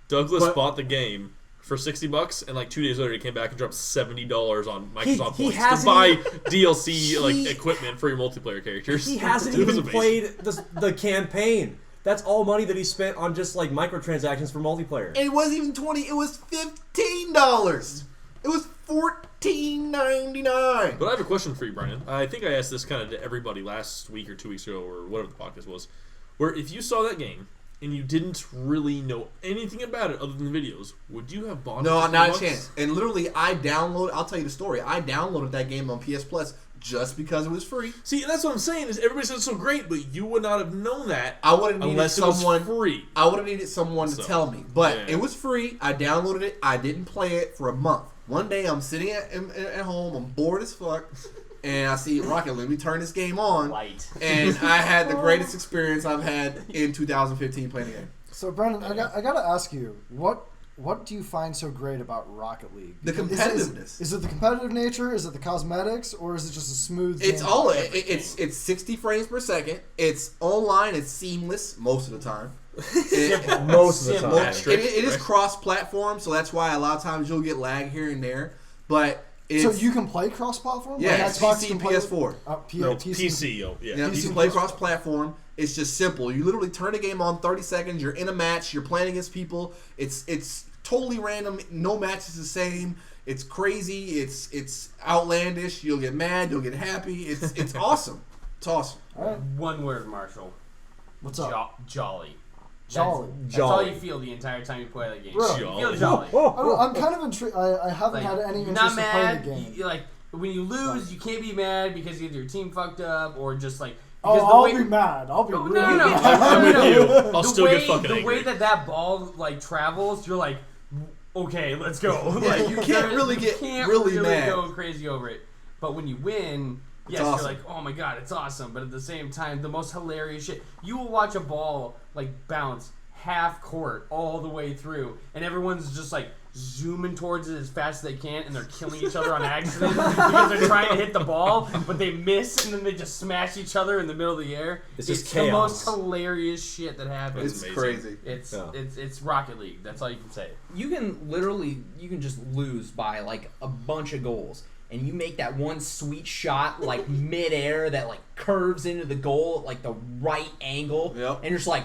Speaker 1: Douglas
Speaker 6: But-
Speaker 1: bought the game for $60, and like 2 days later, he came back and dropped $70 on Microsoft
Speaker 3: he
Speaker 1: points to
Speaker 3: hasn't
Speaker 1: buy
Speaker 3: even-
Speaker 1: DLC like
Speaker 3: he-
Speaker 1: equipment for your multiplayer characters.
Speaker 3: He hasn't
Speaker 1: It was
Speaker 3: even
Speaker 1: amazing.
Speaker 3: played the campaign. That's all money that he spent on just like microtransactions for multiplayer.
Speaker 2: And it wasn't even 20. It was $15. It was $14.99.
Speaker 1: But I have a question for you, Brian. I think I asked this kind of to everybody last week or 2 weeks ago, or whatever the podcast was. Where if you saw that game and you didn't really know anything about it other than the videos, would you have bought it?
Speaker 2: No,
Speaker 1: for
Speaker 2: not a
Speaker 1: $20?
Speaker 2: chance. And literally, I'll tell you the story. I downloaded that game on PS Plus just because it was free.
Speaker 1: See, and that's what I'm saying. Is everybody says it's so great, but you would not have known that
Speaker 2: I would have needed
Speaker 1: unless
Speaker 2: someone.
Speaker 1: it was free.
Speaker 2: I would have needed someone to
Speaker 1: So,
Speaker 2: tell me. But
Speaker 1: yeah.
Speaker 2: it was free. I downloaded it. I didn't play it for a month. One day, I'm sitting at home. I'm bored as fuck. And I see Rocket League. Let me turn this game on.
Speaker 5: Light.
Speaker 2: And I had the greatest experience I've had in 2015 playing the game.
Speaker 7: So Brendan, I got to ask you, what do you find so great about Rocket League?
Speaker 2: The competitiveness.
Speaker 7: Is it the competitive nature? Is it the cosmetics? Or is it just a smooth?
Speaker 2: It's
Speaker 7: game?
Speaker 2: all it's 60 frames per second. It's online. It's seamless most of the time.
Speaker 3: Most of the
Speaker 5: Simple.
Speaker 3: time.
Speaker 2: It is cross-platform, so that's why a lot of times you'll get lag here and there. But it's,
Speaker 7: So you can play cross-platform?
Speaker 2: Yeah,
Speaker 7: Like
Speaker 2: it's
Speaker 7: Xbox
Speaker 2: PC,
Speaker 7: can play
Speaker 2: PS4.
Speaker 1: PC, yo, yeah.
Speaker 2: you
Speaker 7: PC
Speaker 2: can play
Speaker 7: PS4.
Speaker 2: cross-platform. It's just simple. You literally turn the game on 30 seconds. You're in a match. You're playing against people. It's totally random. No match is the same. It's crazy. It's outlandish. You'll get mad. You'll get happy. It's awesome. It's awesome.
Speaker 7: All right.
Speaker 5: One word, Marshall.
Speaker 7: What's up?
Speaker 5: Jolly.
Speaker 7: Jolly.
Speaker 5: That's all
Speaker 3: Jolly.
Speaker 5: you feel the entire time you play that game.
Speaker 7: Bro.
Speaker 5: You feel
Speaker 1: Jolly.
Speaker 5: jolly.
Speaker 7: I'm kind of intrigued. I haven't had any
Speaker 5: you're
Speaker 7: interest
Speaker 5: not
Speaker 7: in playing
Speaker 5: mad.
Speaker 7: the game.
Speaker 5: Like when you lose, you can't be mad because either your team fucked up or just like.
Speaker 7: Oh,
Speaker 5: because
Speaker 7: I'll
Speaker 5: the way,
Speaker 7: be mad. I'll be
Speaker 5: No,
Speaker 7: really
Speaker 5: no, no,
Speaker 7: mad.
Speaker 1: I'm with you. I'll
Speaker 5: The
Speaker 1: still
Speaker 5: way,
Speaker 1: get fucking
Speaker 5: the
Speaker 1: angry.
Speaker 5: way that ball like travels, you're like, okay, let's go.
Speaker 2: Yeah,
Speaker 5: Like,
Speaker 2: you can't really get really mad.
Speaker 5: go crazy over it. But when you win, yes,
Speaker 2: awesome.
Speaker 5: you're like, oh my god, it's awesome. But at the same time, the most hilarious shit. You will watch a ball like bounce half court all the way through, and everyone's just like zooming towards it as fast as they can, and they're killing each other on accident because they're trying to hit the ball, but they miss, and then they just smash each other in the middle of the air.
Speaker 3: It's just
Speaker 5: the most
Speaker 3: chaos.
Speaker 5: hilarious shit that happens.
Speaker 2: It's
Speaker 1: amazing.
Speaker 2: crazy.
Speaker 5: It's
Speaker 3: Yeah.
Speaker 5: it's Rocket League. That's all you can say.
Speaker 8: You can just lose by like a bunch of goals, and you make that one sweet shot like midair that like curves into the goal at like the right angle,
Speaker 2: Yep.
Speaker 8: and you're just like,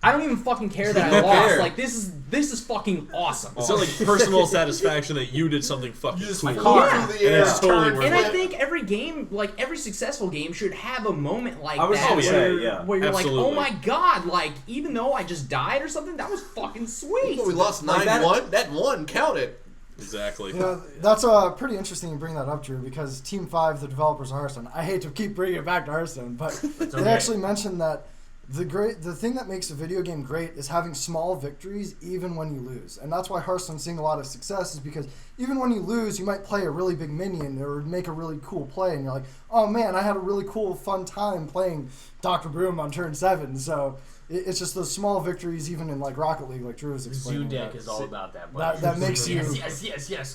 Speaker 8: I don't even fucking care that I
Speaker 2: Don't
Speaker 8: lost.
Speaker 2: care.
Speaker 8: Like this is fucking awesome.
Speaker 1: It's not like personal satisfaction that you did something fucking
Speaker 2: You just
Speaker 1: cool.
Speaker 2: flew
Speaker 8: Yeah.
Speaker 2: through the
Speaker 1: And
Speaker 2: air.
Speaker 1: it's totally worth
Speaker 8: And
Speaker 1: it.
Speaker 8: I think every game, like every successful game, should have a moment like
Speaker 3: I was
Speaker 8: that
Speaker 3: gonna say,
Speaker 8: where,
Speaker 3: yeah.
Speaker 8: where you're like,
Speaker 1: Absolutely.
Speaker 8: oh my god, like even though I just died or something, that was fucking sweet.
Speaker 2: We lost
Speaker 3: Like
Speaker 2: 9-1. That one counted.
Speaker 1: Exactly.
Speaker 7: You know, that's pretty interesting you bring that up, Drew, because Team 5, the developers of Hearthstone, I hate to keep bringing it back to Hearthstone, but they
Speaker 5: okay.
Speaker 7: actually mentioned that the thing that makes a video game great is having small victories even when you lose. And that's why Hearthstone's seeing a lot of success, is because even when you lose, you might play a really big minion or make a really cool play, and you're like, oh man, I had a really cool, fun time playing Dr. Broom on turn 7. So it's just those small victories, even in like Rocket League, like Drew was
Speaker 5: Zoo
Speaker 7: explaining.
Speaker 5: deck is all about that.
Speaker 7: that makes you
Speaker 5: yes.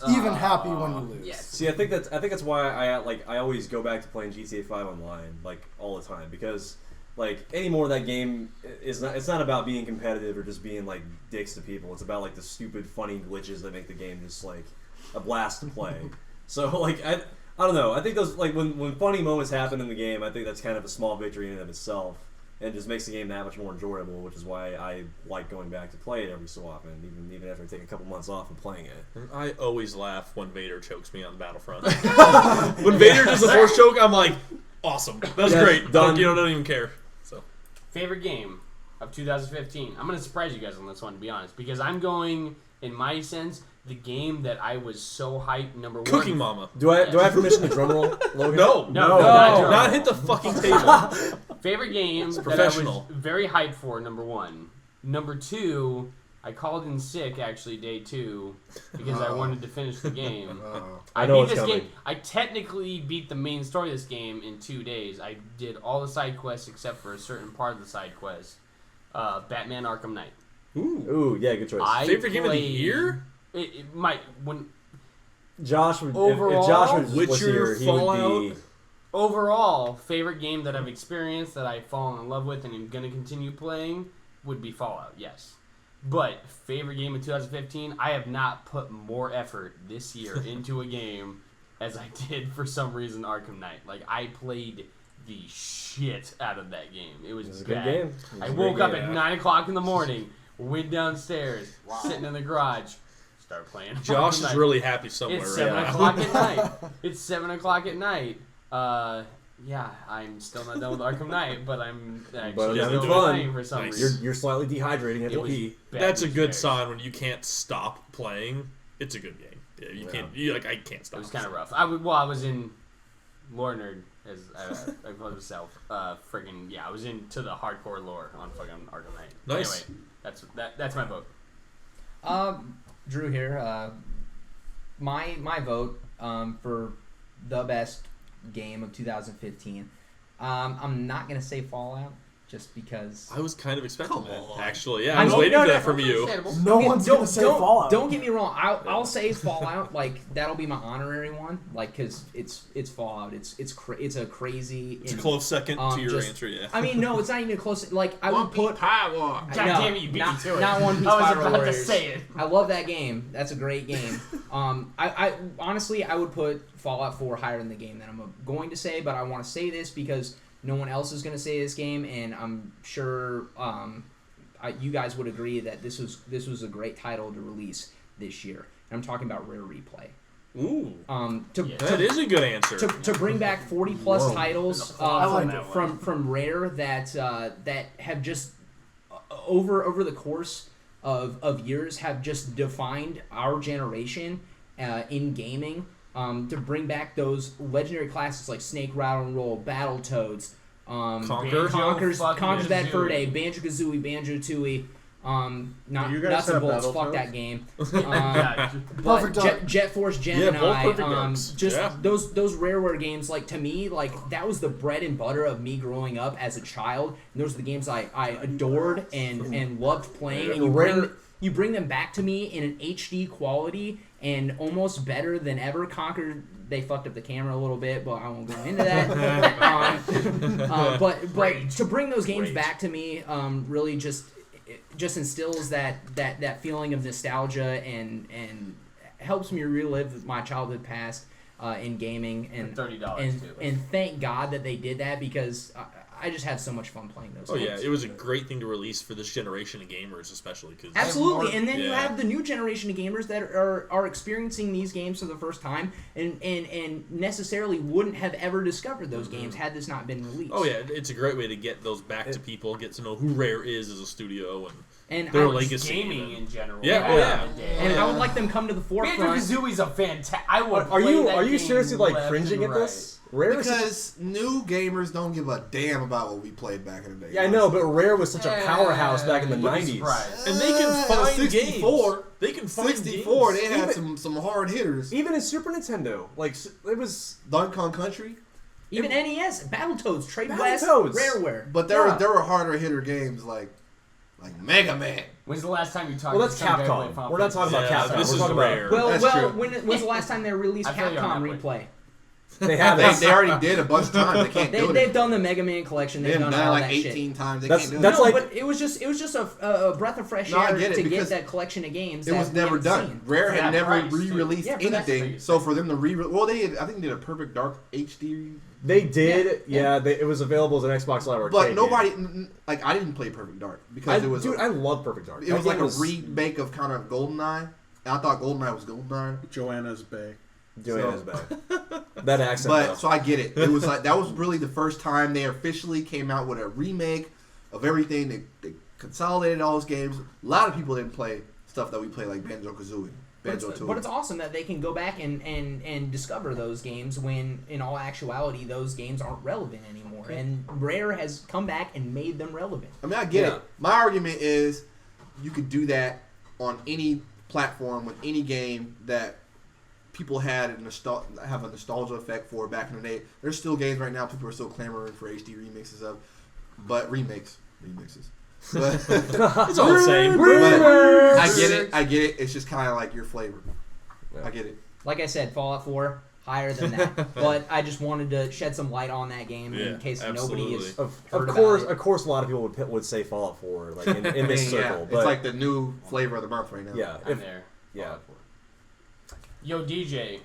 Speaker 7: even happy when you lose.
Speaker 5: Yes.
Speaker 3: See, I think that's why I always go back to playing GTA 5 online like all the time, because like anymore that game is not, it's not about being competitive or just being like dicks to people. It's about like the stupid funny glitches that make the game just like a blast to play. So like I don't know. I think those like when funny moments happen in the game, I think that's kind of a small victory in and of itself. and it just makes the game that much more enjoyable, which is why I like going back to play it every so often, even after I take a couple months off and playing it.
Speaker 1: I always laugh when Vader chokes me on the Battlefront. When Vader does the force choke, I'm like, awesome. That's great.
Speaker 3: Done.
Speaker 1: Don't even care. So,
Speaker 5: Favorite game of 2015. I'm going to surprise you guys on this one, to be honest, because I'm going, in my sense, the game that I was so hyped, number one.
Speaker 1: Cooking Mama.
Speaker 3: Do I have permission to drum roll, Logan?
Speaker 1: No. Not hit the fucking table.
Speaker 5: Favorite game that I
Speaker 1: professional.
Speaker 5: was very hyped for, number one. Number two, I called in sick, actually, day 2, because I wanted to finish the game.
Speaker 3: I know
Speaker 5: beat
Speaker 3: it's
Speaker 5: this
Speaker 3: coming.
Speaker 5: game. I technically beat the main story of this game in 2 days. I did all the side quests except for a certain part of the side quest. Batman Arkham Knight.
Speaker 3: Ooh, yeah, good choice.
Speaker 1: Favorite game of the year?
Speaker 5: It might when
Speaker 3: Josh would
Speaker 5: overall,
Speaker 3: if Josh was
Speaker 1: Witcher,
Speaker 3: here, he
Speaker 1: Fallout.
Speaker 3: would be.
Speaker 5: overall favorite game that I've experienced that I've fallen in love with and am gonna continue playing would be Fallout. Yes. But favorite game of 2015, I have not put more effort this year into a game as I did for some reason Arkham Knight. Like I played the shit out of that game. It was
Speaker 3: It was a
Speaker 5: bad.
Speaker 3: good game.
Speaker 5: I woke up at 9 o'clock in the morning, went downstairs, sitting in the garage, started playing.
Speaker 1: Josh
Speaker 5: Arkham
Speaker 1: is
Speaker 5: Knight.
Speaker 1: really happy somewhere
Speaker 5: It's
Speaker 1: right
Speaker 5: 7
Speaker 1: now.
Speaker 5: o'clock at night. It's 7 o'clock at night. Yeah, I'm still not done with Arkham Knight, but I'm actually
Speaker 3: having
Speaker 5: still
Speaker 3: fun.
Speaker 5: playing for some
Speaker 1: Nice.
Speaker 5: reason.
Speaker 3: You're slightly dehydrating at
Speaker 5: It
Speaker 3: the
Speaker 5: was
Speaker 3: pee.
Speaker 5: bad
Speaker 1: That's a
Speaker 5: news
Speaker 1: good
Speaker 5: bears.
Speaker 1: sign when you can't stop playing. It's a good game. Yeah, you can't. You I can't
Speaker 5: It
Speaker 1: stop.
Speaker 5: was kind of rough. I was in lore nerd as I call myself. Friggin' yeah, I was into the hardcore lore on fucking Arkham Knight.
Speaker 1: Nice.
Speaker 5: Anyway, that's my vote.
Speaker 8: Drew here. My vote for the best game of 2015. I'm not gonna say Fallout just because.
Speaker 1: I was kind of expecting
Speaker 2: Come
Speaker 1: that.
Speaker 2: on.
Speaker 1: Actually, yeah,
Speaker 8: I
Speaker 1: I was
Speaker 8: mean,
Speaker 1: waiting
Speaker 8: no,
Speaker 1: for
Speaker 8: no,
Speaker 1: that from you.
Speaker 7: No one's gonna say Fallout.
Speaker 8: Don't get me wrong. I'll say Fallout. Like that'll be my honorary one. Like because it's Fallout. It's a crazy.
Speaker 1: It's a close second to your
Speaker 8: just-
Speaker 1: answer. Yeah.
Speaker 8: I mean, no, it's not even close. Like I would put.
Speaker 2: Power.
Speaker 5: God damn it, you beat me to it.
Speaker 8: Not One Piece
Speaker 5: I was
Speaker 8: Pirate
Speaker 5: about to
Speaker 8: Warriors.
Speaker 5: say it.
Speaker 8: I love that game. That's a great game. I honestly I would put Fallout 4 higher in the game than I'm going to say, but I want to say this because no one else is going to say this game, and I'm sure you guys would agree that this was a great title to release this year. And I'm talking about Rare Replay.
Speaker 1: Ooh, that is a good answer.
Speaker 8: To bring back 40 plus titles
Speaker 7: I like that
Speaker 8: from Rare that have just over the course of years have just defined our generation in gaming. To bring back those legendary classics like Snake Rattle and Roll, Battletoads, Conker's Bad Fur Day, Banjo-Kazooie, Banjo-Tooie, not
Speaker 6: Do you guys
Speaker 8: Nuts and
Speaker 6: have
Speaker 8: Bolts, fuck
Speaker 6: Battletoads?
Speaker 8: that game.
Speaker 7: Perfect
Speaker 8: But
Speaker 7: Dark.
Speaker 8: Jet Force
Speaker 1: both
Speaker 8: Gemini,
Speaker 1: Perfect Darks.
Speaker 8: just
Speaker 1: Yeah.
Speaker 8: those Rareware games, like to me, like that was the bread and butter of me growing up as a child. And those are the games I adored and loved playing. And you bring them back to me in an HD quality and almost better than ever. Conquer, they fucked up the camera a little bit, but I won't go into that. But to bring those games back to me, really just instills that feeling of nostalgia and helps me relive my childhood past in gaming and
Speaker 5: $30 too.
Speaker 8: and thank God that they did that because I just had so much fun playing those
Speaker 1: Oh
Speaker 8: games.
Speaker 1: yeah, it was a great thing to release for this generation of gamers, especially because
Speaker 8: Absolutely, and then you
Speaker 1: Yeah.
Speaker 8: have the new generation of gamers that are experiencing these games for the first time, and necessarily wouldn't have ever discovered those games had this not been released.
Speaker 1: Oh yeah, it's a great way to get those back to people, get to know who Rare is as a studio
Speaker 8: and
Speaker 1: their
Speaker 8: I,
Speaker 1: legacy.
Speaker 5: Gaming in general.
Speaker 1: Yeah,
Speaker 5: back
Speaker 1: oh,
Speaker 5: in
Speaker 1: yeah.
Speaker 5: the day.
Speaker 8: and I would like them come to the forefront.
Speaker 5: Banjo-Kazooie's a fantastic. I would
Speaker 3: Are
Speaker 5: play
Speaker 3: you
Speaker 5: that
Speaker 3: are you
Speaker 5: game
Speaker 3: seriously like
Speaker 5: left
Speaker 3: cringing
Speaker 5: and
Speaker 3: at this? Rare was such
Speaker 2: Because new gamers don't give a damn about what we played back in the day.
Speaker 3: yeah, I know, but Rare was such a powerhouse back in the
Speaker 5: Wouldn't be
Speaker 3: 90s.
Speaker 5: surprised.
Speaker 1: And they can
Speaker 2: at
Speaker 1: find
Speaker 2: 64,
Speaker 1: games. They can find
Speaker 2: 64,
Speaker 1: games.
Speaker 2: they had some hard hitters.
Speaker 3: Even in Super Nintendo, like it was.
Speaker 2: Donkey Kong Country,
Speaker 8: Even NES, Battletoads, Trade West,
Speaker 3: Battletoads.
Speaker 8: Rareware.
Speaker 2: but there were harder hitter games like Mega Man.
Speaker 5: When's the last time you talked?
Speaker 3: Well, that's
Speaker 5: to some guy who played
Speaker 3: Capcom.
Speaker 5: Final
Speaker 3: We're not
Speaker 5: Fantasy?
Speaker 3: talking about
Speaker 1: Yeah,
Speaker 3: Capcom.
Speaker 1: this
Speaker 3: We're
Speaker 1: is
Speaker 3: talking
Speaker 1: Rare.
Speaker 3: about
Speaker 2: That's
Speaker 8: Well,
Speaker 2: true.
Speaker 8: when's the last time they released
Speaker 5: I feel you on
Speaker 8: Capcom
Speaker 5: that
Speaker 8: Replay?
Speaker 3: they have this.
Speaker 2: They already did a bunch of times. They can't do it.
Speaker 8: They've done the Mega Man collection. They've
Speaker 2: They've
Speaker 8: done
Speaker 2: done it
Speaker 8: all
Speaker 2: like
Speaker 8: that
Speaker 2: 18
Speaker 8: shit.
Speaker 2: times. They
Speaker 3: That's-
Speaker 2: can't do
Speaker 3: that's
Speaker 2: it.
Speaker 3: like-
Speaker 8: but it was just a breath of fresh
Speaker 2: No, I
Speaker 8: air
Speaker 2: get it,
Speaker 8: to get
Speaker 2: because
Speaker 8: that collection of games.
Speaker 2: It was
Speaker 8: that we
Speaker 2: never
Speaker 8: haven't
Speaker 2: done.
Speaker 8: seen.
Speaker 2: Rare
Speaker 5: For
Speaker 2: had
Speaker 5: that
Speaker 2: never
Speaker 5: price, too.
Speaker 2: re-released
Speaker 8: Yeah, for that
Speaker 2: anything.
Speaker 5: price.
Speaker 2: So for them to well, they had, I think did a Perfect Dark HD
Speaker 3: They did, it was available as an Xbox Live Arcade.
Speaker 2: But nobody,
Speaker 3: game.
Speaker 2: like, I didn't play Perfect Dark because it was.
Speaker 3: Dude, I love Perfect Dark.
Speaker 2: It was like a remake of kind of GoldenEye. And I thought GoldenEye was GoldenEye.
Speaker 6: Joanna's Bay.
Speaker 3: Joanna's Bay. That accent.
Speaker 2: But
Speaker 3: though.
Speaker 2: so I get it. It was like that was really the first time they officially came out with a remake of everything. They consolidated all those games. A lot of people didn't play stuff that we play, like Banjo-Kazooie.
Speaker 8: But it's awesome that they can go back and discover those games when, in all actuality, those games aren't relevant anymore. And Rare has come back and made them relevant.
Speaker 2: I mean, I get it. My argument is you could do that on any platform with any game that people have a nostalgia effect for back in the day. There's still games right now people are still clamoring for HD remixes of, but remixes. But,
Speaker 1: It's all the same.
Speaker 2: but I get it. It's just kind of like your flavor.
Speaker 3: Yeah.
Speaker 2: I get it.
Speaker 8: Like I said, Fallout 4, higher than that. But I just wanted to shed some light on that game in case nobody has heard about it.
Speaker 3: Of course, a lot of people would say Fallout 4, like in this circle. But
Speaker 2: it's like the new flavor of the month right now.
Speaker 3: yeah,
Speaker 5: I'm there.
Speaker 3: yeah.
Speaker 5: Yo, DJ,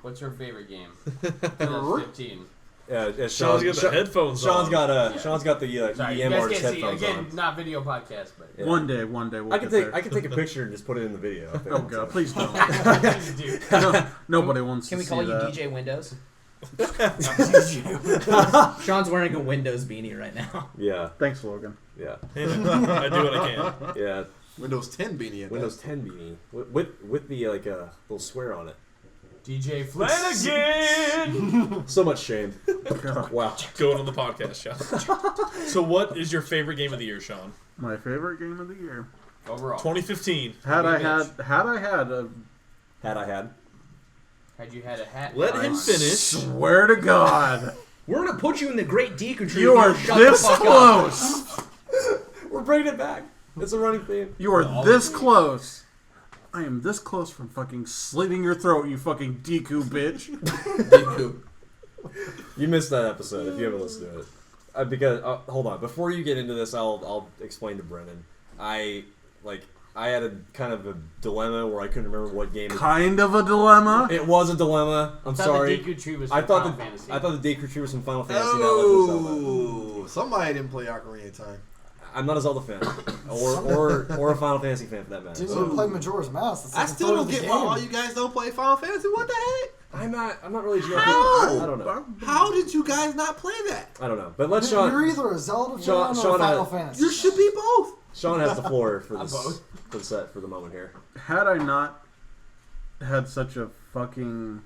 Speaker 5: what's your favorite game? 2015.
Speaker 1: Sean's got the headphones
Speaker 3: Sean's
Speaker 1: on.
Speaker 3: got Sean's got the
Speaker 5: Sorry, you
Speaker 3: EM
Speaker 5: guys
Speaker 3: artist
Speaker 5: can't see.
Speaker 3: headphones
Speaker 5: Again,
Speaker 3: on.
Speaker 5: not video podcast, but
Speaker 3: Yeah.
Speaker 6: One day we'll
Speaker 3: I
Speaker 6: get
Speaker 3: can take a picture and just put it in the video. if they
Speaker 6: Oh
Speaker 3: want
Speaker 6: god,
Speaker 3: to.
Speaker 6: please don't.
Speaker 5: dude.
Speaker 6: No, nobody wants
Speaker 8: Can
Speaker 6: to
Speaker 8: we
Speaker 6: see
Speaker 8: call you
Speaker 6: that.
Speaker 8: DJ Windows? Sean's wearing a Windows beanie right now.
Speaker 3: Yeah,
Speaker 6: Thanks, Logan.
Speaker 3: yeah,
Speaker 1: I do what I can.
Speaker 3: yeah.
Speaker 2: Windows 10 beanie. At
Speaker 3: Windows
Speaker 2: that.
Speaker 3: 10 beanie with the like little swear on it.
Speaker 5: DJ Flanagan.
Speaker 3: So much shame. Wow.
Speaker 1: Going on the podcast, Sean. So, what is your favorite game of the year, Sean?
Speaker 6: My favorite game of the year.
Speaker 5: Overall.
Speaker 1: 2015.
Speaker 6: Had I
Speaker 5: you had a hat?
Speaker 1: Let him
Speaker 5: on.
Speaker 1: finish.
Speaker 6: swear to God,
Speaker 8: We're gonna put you in the Great Deku Tree.
Speaker 6: you are
Speaker 8: Shut
Speaker 6: this
Speaker 8: the fuck up.
Speaker 6: close.
Speaker 3: We're bringing it back. It's a running theme.
Speaker 6: You are this close. I am this close from fucking slitting your throat, you fucking Deku bitch.
Speaker 2: Deku.
Speaker 3: You missed that episode if you haven't listened to it. Because hold on, before you get into this, I'll explain to Brennan. I had a kind of a dilemma where I couldn't remember what game.
Speaker 6: Kind of a dilemma.
Speaker 3: It was a dilemma. I'm
Speaker 5: I thought
Speaker 3: sorry.
Speaker 5: The Deku Tree was
Speaker 3: I
Speaker 5: from
Speaker 3: thought
Speaker 5: Final
Speaker 3: the
Speaker 5: Fantasy.
Speaker 3: I thought the Deku Tree was from Final Fantasy. That was
Speaker 2: Oh, somebody didn't play Ocarina of Time.
Speaker 3: I'm not a Zelda fan, or a Final Fantasy fan for that matter.
Speaker 7: Didn't
Speaker 3: So
Speaker 7: even play Majora's Mask. That's
Speaker 2: I
Speaker 7: like
Speaker 2: still
Speaker 7: the
Speaker 2: don't
Speaker 7: third of
Speaker 2: get
Speaker 7: the
Speaker 2: why
Speaker 7: game.
Speaker 2: all you guys don't play Final Fantasy. What the heck?
Speaker 3: I'm not really sure.
Speaker 2: How?
Speaker 3: I don't know.
Speaker 2: How did you guys not play that?
Speaker 3: I don't know. But let's Sean.
Speaker 7: You're either a Zelda fan
Speaker 3: Sean-
Speaker 7: or
Speaker 3: Sean,
Speaker 7: a Final Fantasy.
Speaker 2: You should be both.
Speaker 3: Sean has the floor for this
Speaker 5: both.
Speaker 3: for the set for the moment here.
Speaker 6: Had I not had such a fucking,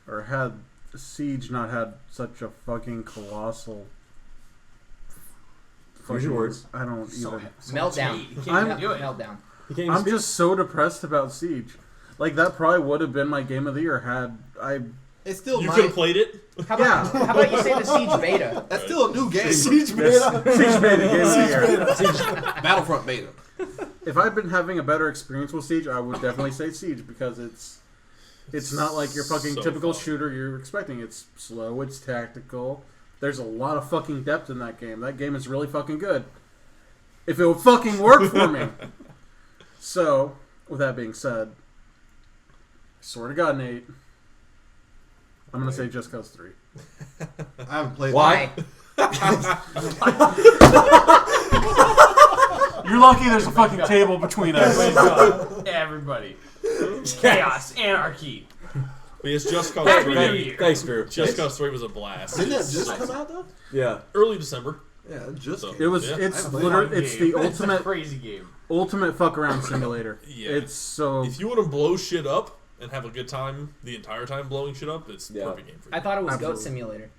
Speaker 6: or had Siege not had such a fucking colossal.
Speaker 3: Use your words.
Speaker 6: I don't
Speaker 5: So
Speaker 6: even.
Speaker 8: Meltdown.
Speaker 5: You can't
Speaker 6: I'm-
Speaker 5: even do it.
Speaker 8: Meltdown.
Speaker 3: You can't even
Speaker 6: I'm
Speaker 3: speak.
Speaker 6: just so depressed about Siege. Like that probably would have been my game of the year had I.
Speaker 2: It's still
Speaker 1: You
Speaker 2: my,
Speaker 1: could have played it.
Speaker 8: How about, how about you say the Siege beta?
Speaker 2: That's still a new game.
Speaker 7: Siege beta.
Speaker 6: Siege made a game of the year.
Speaker 2: Battlefront beta.
Speaker 6: If I'd been having a better experience with Siege, I would definitely say Siege because it's not like your fucking
Speaker 1: So
Speaker 6: typical
Speaker 1: fun.
Speaker 6: shooter you're expecting. It's slow, it's tactical. There's a lot of fucking depth in that game. That game is really fucking good. If it would fucking work for me. So, with that being said, I swear to God, Nate, I'm gonna say Just Cause 3.
Speaker 2: I haven't played
Speaker 3: Why?
Speaker 6: You're lucky there's a fucking table between us.
Speaker 5: Everybody. Chaos. Anarchy.
Speaker 1: But yes, Just Cause
Speaker 5: Happy
Speaker 1: 3.
Speaker 5: New Year.
Speaker 3: Thanks, Drew.
Speaker 1: Just Cause 3 was a blast.
Speaker 2: Didn't that just come out though?
Speaker 3: Yeah.
Speaker 1: Early December.
Speaker 2: Yeah, it just.
Speaker 1: So-
Speaker 2: came.
Speaker 6: It was.
Speaker 1: Yeah.
Speaker 6: It's
Speaker 2: I played
Speaker 6: literally.
Speaker 5: Fun
Speaker 6: It's
Speaker 5: game.
Speaker 6: the
Speaker 5: It's a
Speaker 6: ultimate
Speaker 5: crazy game.
Speaker 6: fuck around simulator.
Speaker 1: Yeah.
Speaker 6: It's so.
Speaker 1: If you want to blow shit up and have a good time the entire time blowing shit up, it's the
Speaker 3: Yeah.
Speaker 1: perfect game for you.
Speaker 8: I thought it was
Speaker 6: Absolutely.
Speaker 8: Goat Simulator.